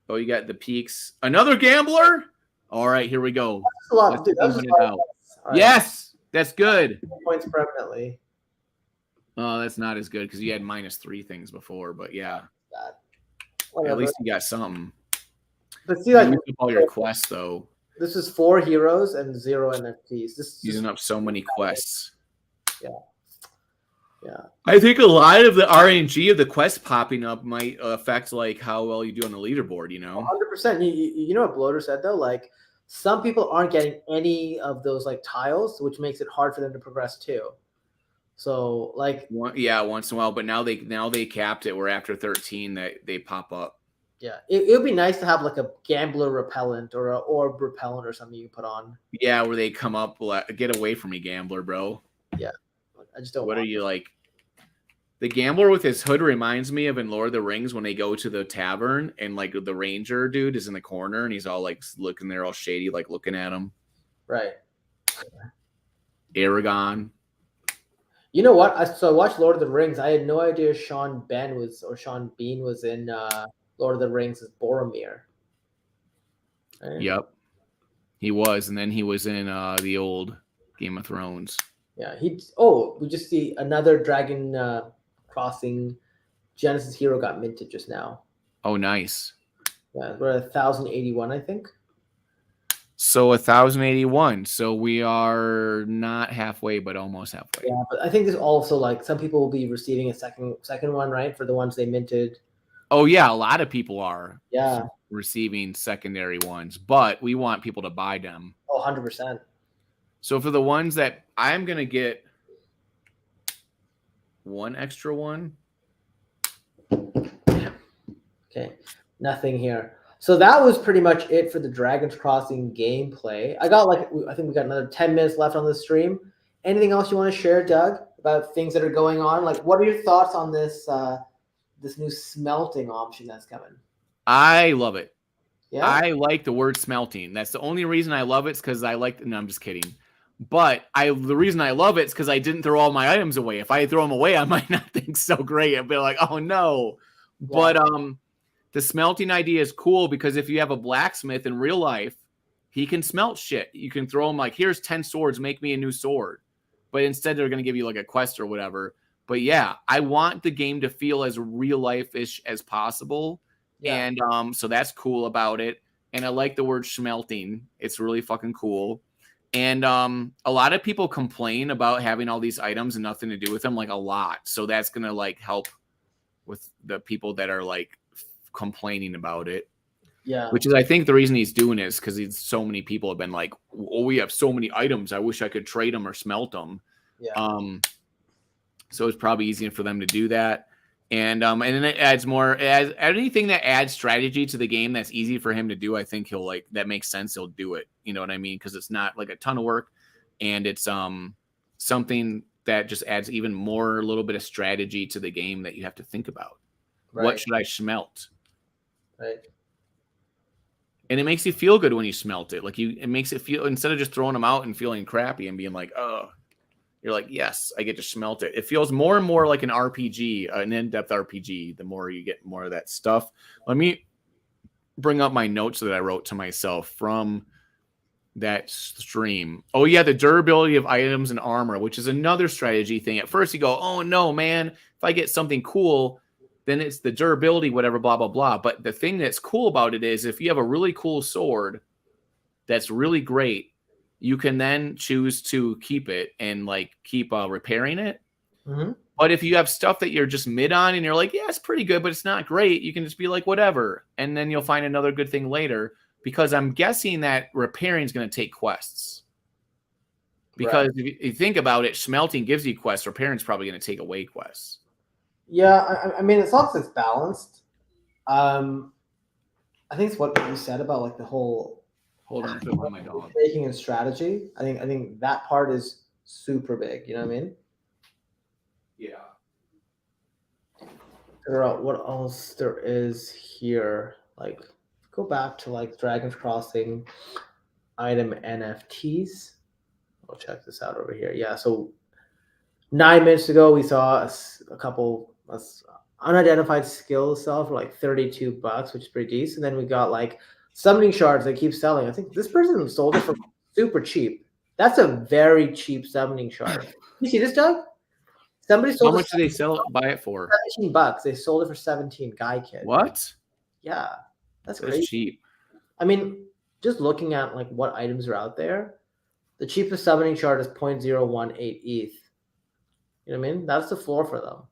Speaker 3: Oh, you got the peaks. Another gambler? All right, here we go.
Speaker 1: That's a lot. Dude, that's just
Speaker 3: out. Right. Yes, that's good.
Speaker 1: Points permanently.
Speaker 3: Oh, that's not as good because you had -3 things before, but yeah.
Speaker 1: Whatever.
Speaker 3: At least you got something.
Speaker 1: But see, like
Speaker 3: all your quests though.
Speaker 1: This is 4 heroes and 0 NFTs. This is
Speaker 3: using up so many quests.
Speaker 1: Yeah. Yeah.
Speaker 3: I think a lot of the RNG of the quest popping up might affect like how well you do on the leaderboard, you know?
Speaker 1: 100%. You know what Bloater said though? Like some people aren't getting any of those like tiles, which makes it hard for them to progress too. So like
Speaker 3: once in a while, but now they capped it where after 13 that they pop up.
Speaker 1: Yeah, it would be nice to have like a gambler repellent or a orb repellent or something you put on.
Speaker 3: Yeah, where they come up, get away from me, gambler, bro.
Speaker 1: Yeah, I just don't.
Speaker 3: What are you like? The gambler with his hood reminds me of in Lord of the Rings when they go to the tavern and like the ranger dude is in the corner and he's all like looking there all shady, like looking at him.
Speaker 1: Right.
Speaker 3: Aragon.
Speaker 1: You know what? I watched Lord of the Rings. I had no idea Sean Bean was in Lord of the Rings as Boromir.
Speaker 3: Right? Yep. He was, and then he was in the old Game of Thrones.
Speaker 1: Yeah, we just see another Dragon Crossing Genesis hero got minted just now.
Speaker 3: Oh, nice.
Speaker 1: Yeah, we're at 1,081, I think.
Speaker 3: So 1,081. So we are not halfway, but almost halfway.
Speaker 1: Yeah, but I think there's also like some people will be receiving a second one, right? For the ones they minted.
Speaker 3: Oh yeah, a lot of people are.
Speaker 1: Yeah.
Speaker 3: Receiving secondary ones, but we want people to buy them.
Speaker 1: Oh, 100%.
Speaker 3: So for the ones that I'm going to get one extra one.
Speaker 1: Okay. Nothing here. So that was pretty much it for the Dragon's Crossing gameplay. I think we got another 10 minutes left on the stream. Anything else you want to share, Doug, about things that are going on? Like, what are your thoughts on this this new smelting option that's coming?
Speaker 3: I love it.
Speaker 1: Yeah.
Speaker 3: I like the word smelting. That's the only reason I love it is because I like. No, I'm just kidding. But the reason I love it is because I didn't throw all my items away. If I throw them away, I might not think so great. I'd be like, oh no. Yeah. But the smelting idea is cool because if you have a blacksmith in real life, he can smelt shit. You can throw him like, here's 10 swords, make me a new sword. But instead, they're going to give you like a quest or whatever. But yeah, I want the game to feel as real life-ish as possible. Yeah. And so that's cool about it. And I like the word smelting. It's really fucking cool. And a lot of people complain about having all these items and nothing to do with them, like a lot. So that's going to like help with the people that are like complaining about it.
Speaker 1: Yeah.
Speaker 3: Which is, I think, the reason he's doing is because so many people have been like, oh, we have so many items. I wish I could trade them or smelt them.
Speaker 1: Yeah.
Speaker 3: So it's probably easier for them to do that. And then it adds more, anything that adds strategy to the game that's easy for him to do. I think he'll like, that makes sense. He'll do it. You know what I mean? Because it's not like a ton of work, and it's something that just adds even more, a little bit of strategy to the game that you have to think about. Right. What should I smelt?
Speaker 1: Right.
Speaker 3: And it makes you feel good when you smelt it. Like it makes it feel, instead of just throwing them out and feeling crappy and being like, oh,
Speaker 2: You're like, yes, I get to smelt it. It feels more and more like an RPG, an in-depth RPG, the more you get more of that stuff. Let me bring up my notes that I wrote to myself from that stream. Oh, yeah, the durability of items and armor, which is another strategy thing. At first you go, oh, no, man, if I get something cool, then it's the durability, whatever, blah, blah, blah. But the thing that's cool about it is if you have a really cool sword that's really great, you can then choose to keep it and like keep repairing it.
Speaker 1: Mm-hmm.
Speaker 2: But if you have stuff that you're just mid on and you're like, yeah, it's pretty good, but it's not great, you can just be like, whatever. And then you'll find another good thing later, because I'm guessing that repairing is going to take quests. Because if you think about it, smelting gives you quests, repairing is probably going to take away quests.
Speaker 1: Yeah, I mean, as long as it's balanced. I think it's what you said about like the whole
Speaker 2: Hold on, to my dog.
Speaker 1: Taking a strategy. I think that part is super big. You know what I mean?
Speaker 2: Yeah.
Speaker 1: Figure out what else there is here. Like, go back to like Dragon's Crossing item NFTs. I'll check this out over here. Yeah, so 9 minutes ago we saw a couple unidentified skills sell for like $32, which is pretty decent. And then we got like summoning shards that keep selling. I think this person sold it for super cheap. That's a very cheap summoning shard. You see this, Doug? Somebody sold.
Speaker 2: How much did they sell it? Buy it for?
Speaker 1: $17. They sold it for 17. Guy kid.
Speaker 2: What?
Speaker 1: Yeah, that's crazy.
Speaker 2: Cheap.
Speaker 1: I mean, just looking at like what items are out there, the cheapest summoning shard is 0.018 ETH. You know what I mean? That's the floor for them.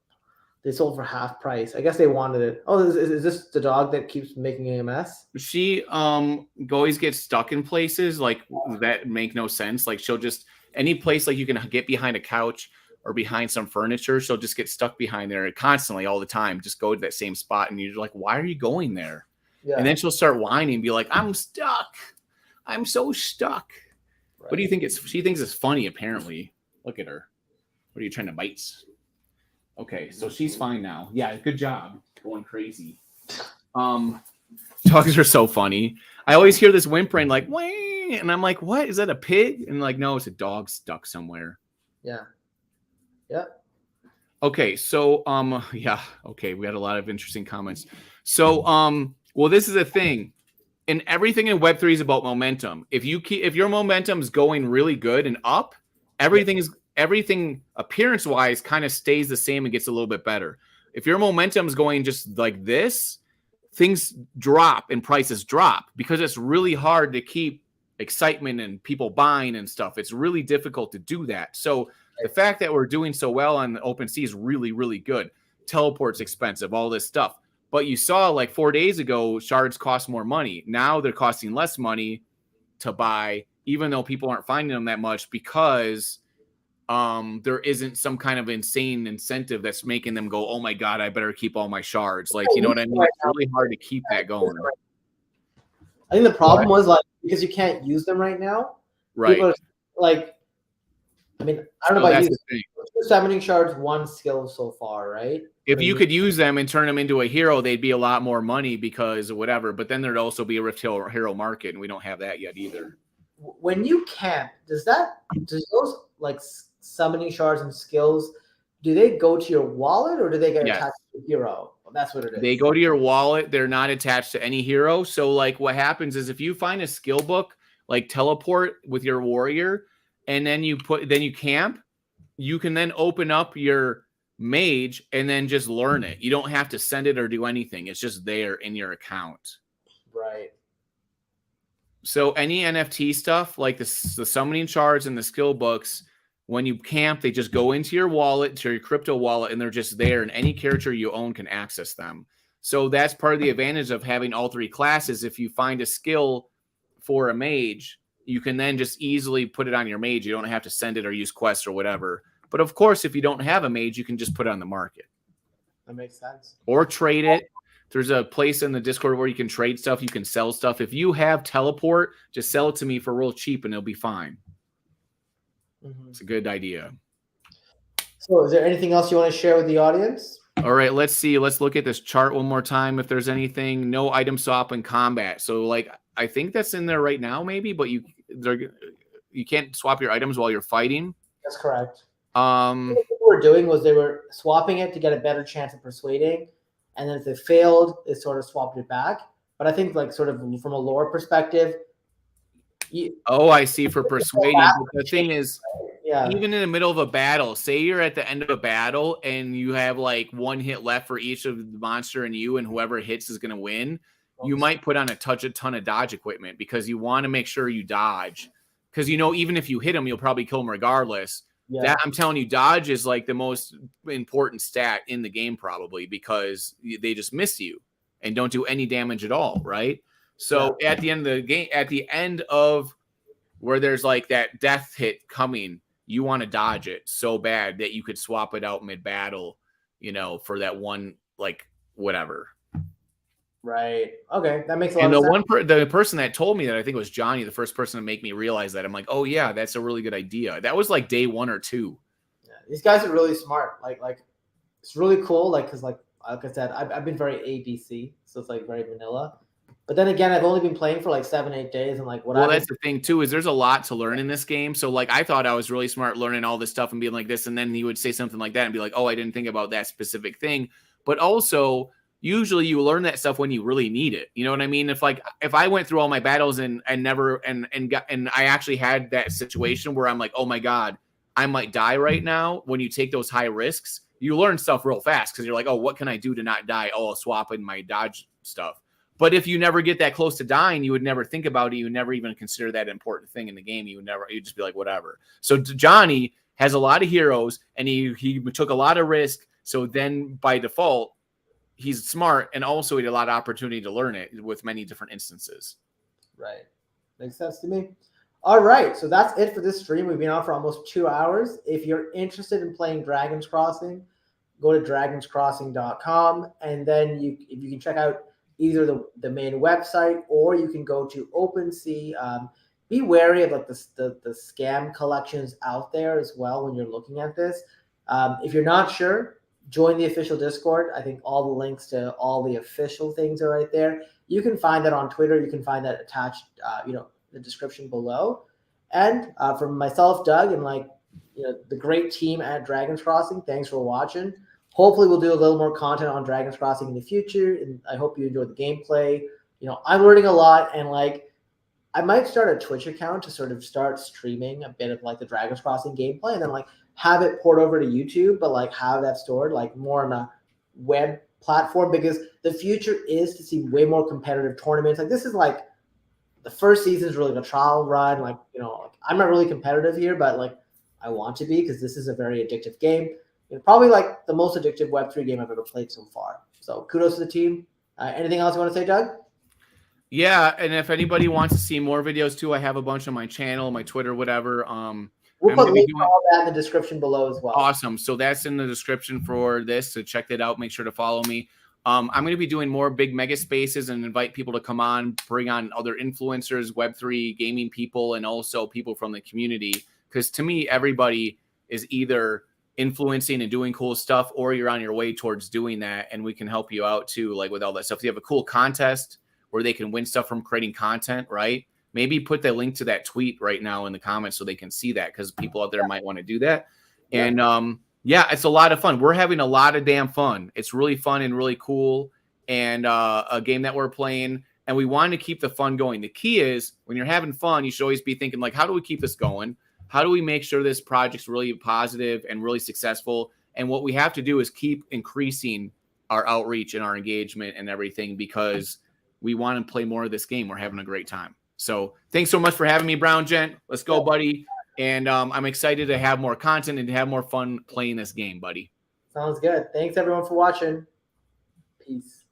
Speaker 1: They sold for half price. I guess they wanted it. Oh, is this the dog that keeps making a mess?
Speaker 2: She always gets stuck in places like that make no sense. Like she'll just any place like you can get behind a couch or behind some furniture, she'll just get stuck behind there constantly all the time. Just go to that same spot and you're like, why are you going there? Yeah. And then she'll start whining and be like, I'm stuck. I'm so stuck. Right. What do you think? She thinks it's funny, apparently. Look at her. What are you trying to bite? Okay, so she's fine now. Yeah, good job. Going crazy. Dogs are so funny. I always hear this whimpering like, wah, and I'm like, what? Is that a pig? And like, no, it's a dog stuck somewhere.
Speaker 1: Yeah. Yeah.
Speaker 2: Okay, so yeah, okay, we had a lot of interesting comments. So well, this is a thing. And everything in Web3 is about momentum. If your momentum is going really good and up, everything appearance-wise kind of stays the same and gets a little bit better. If your momentum is going just like this, things drop and prices drop because it's really hard to keep excitement and people buying and stuff. It's really difficult to do that. So the fact that we're doing so well on the OpenSea is really, really good. Teleport's expensive, all this stuff. But you saw like 4 days ago, shards cost more money. Now they're costing less money to buy, even though people aren't finding them that much because there isn't some kind of insane incentive that's making them go, oh my God, I better keep all my shards. Like, you know what I mean? It's really hard to keep that going.
Speaker 1: I think the problem was like, because you can't use them right now.
Speaker 2: Right.
Speaker 1: People are, like, I mean, I don't know about you. 2 summoning shards, 1 skill so far, right?
Speaker 2: If you could use them and turn them into a hero, they'd be a lot more money because of whatever. But then there'd also be a Rift Hero market, and we don't have that yet either.
Speaker 1: When you camp, does those like summoning shards and skills, do they go to your wallet or do they get attached to the hero? Well, that's what it is.
Speaker 2: They go to your wallet. They're not attached to any hero. So like what happens is if you find a skill book, like teleport with your warrior, and then you camp, you can then open up your mage and then just learn it. You don't have to send it or do anything. It's just there in your account.
Speaker 1: Right.
Speaker 2: So any NFT stuff like the summoning shards and the skill books, when you camp, they just go into your wallet, to your crypto wallet, and they're just there, and any character you own can access them. So that's part of the advantage of having all 3 classes. If you find a skill for a mage, you can then just easily put it on your mage. You don't have to send it or use quests or whatever. But of course, if you don't have a mage, you can just put it on the market.
Speaker 1: That makes sense.
Speaker 2: Or trade it. There's a place in the Discord where you can trade stuff. You can sell stuff. If you have teleport, just sell it to me for real cheap and it'll be fine. Mm-hmm. It's a good idea.
Speaker 1: So is there anything else you want to share with the audience?
Speaker 2: All right, let's see. Let's look at this chart one more time. If there's anything, no item swap in combat. So like, I think that's in there right now maybe, but you can't swap your items while you're fighting.
Speaker 1: That's correct. What people were doing was they were swapping it to get a better chance of persuading, and then if they failed, they sort of swapped it back. But I think like sort of from a lore perspective,
Speaker 2: I see, for persuading. But the thing is,
Speaker 1: yeah,
Speaker 2: even in the middle of a battle, say you're at the end of a battle and you have like one hit left for each of the monster and you, and whoever hits is going to win. You might put on a ton of dodge equipment because you want to make sure you dodge. Because, you know, even if you hit them, you'll probably kill them regardless.
Speaker 1: yeah.
Speaker 2: That, I'm telling you, dodge is like the most important stat in the game, probably, because they just miss you and don't do any damage at all, right? So at the end of the game, at the end of where there's like that death hit coming, you want to dodge it so bad that you could swap it out mid-battle, you know, for that one, like, whatever.
Speaker 1: Right. Okay, that makes a lot
Speaker 2: And
Speaker 1: of
Speaker 2: the
Speaker 1: sense.
Speaker 2: the person that told me that, I think it was Johnny, the first person to make me realize that. I'm like, oh yeah, that's a really good idea. That was like day 1 or 2.
Speaker 1: Yeah, these guys are really smart. Like it's really cool. Like because like I said, I've been very ABC, so it's like very vanilla. But then again, I've only been playing for like 7-8 days, and like
Speaker 2: Well, that's the thing too, is there's a lot to learn in this game. So like I thought I was really smart learning all this stuff and being like this, and then he would say something like that and be like, oh, I didn't think about that specific thing. But also, usually you learn that stuff when you really need it. You know what I mean? If I went through all my battles and I actually had that situation where I'm like, oh my God, I might die right now. When you take those high risks, you learn stuff real fast because you're like, oh, what can I do to not die? Oh, I'll swap in my dodge stuff. But if you never get that close to dying, you would never think about it. You would never even consider that important thing in the game. You'd just be like, whatever. So Johnny has a lot of heroes and he took a lot of risk. So then by default, he's smart, and also he had a lot of opportunity to learn it with many different instances.
Speaker 1: Right. Makes sense to me. All right. So that's it for this stream. We've been on for almost 2 hours. If you're interested in playing Dragon's Crossing, go to dragonscrossing.com, and then you can check out either the main website, or you can go to OpenSea. Be wary of like the scam collections out there as well when you're looking at this. If you're not sure, join the official Discord. I think all the links to all the official things are right there. You can find that on Twitter. You can find that attached, the description below. And from myself, Doug, and the great team at Dragon's Crossing, thanks for watching. Hopefully we'll do a little more content on Dragon's Crossing in the future, and I hope you enjoy the gameplay. I'm learning a lot, and I might start a Twitch account to sort of start streaming a bit of like the Dragon's Crossing gameplay, and then have it port over to YouTube, but have that stored more on a web platform, because the future is to see way more competitive tournaments. This is the first season is really the trial run. I'm not really competitive here, but I want to be, because this is a very addictive game. Probably the most addictive Web3 game I've ever played so far. So kudos to the team. Anything else you want to say, Doug?
Speaker 2: Yeah, and if anybody wants to see more videos too, I have a bunch on my channel, my Twitter, whatever.
Speaker 1: We'll put links to all that in the description below as well.
Speaker 2: Awesome. So that's in the description for this. So check that out. Make sure to follow me. I'm going to be doing more big mega spaces and invite people to come on, bring on other influencers, Web3 gaming people, and also people from the community. Because to me, everybody is either influencing and doing cool stuff, or you're on your way towards doing that, and we can help you out too, with all that stuff. If you have a cool contest where they can win stuff from creating content, right? Maybe put the link to that tweet right now in the comments so they can see that, because people out there might want to do that. And yeah, it's a lot of fun. We're having a lot of damn fun. It's really fun and really cool, and a game that we're playing, and we want to keep the fun going. The key is, when you're having fun, you should always be thinking how do we keep this going? How do we make sure this project's really positive and really successful? And what we have to do is keep increasing our outreach and our engagement and everything, because we want to play more of this game. We're having a great time. So thanks so much for having me, Brown Gent. Let's go, buddy. And I'm excited to have more content and to have more fun playing this game, buddy.
Speaker 1: Sounds good. Thanks, everyone, for watching. Peace.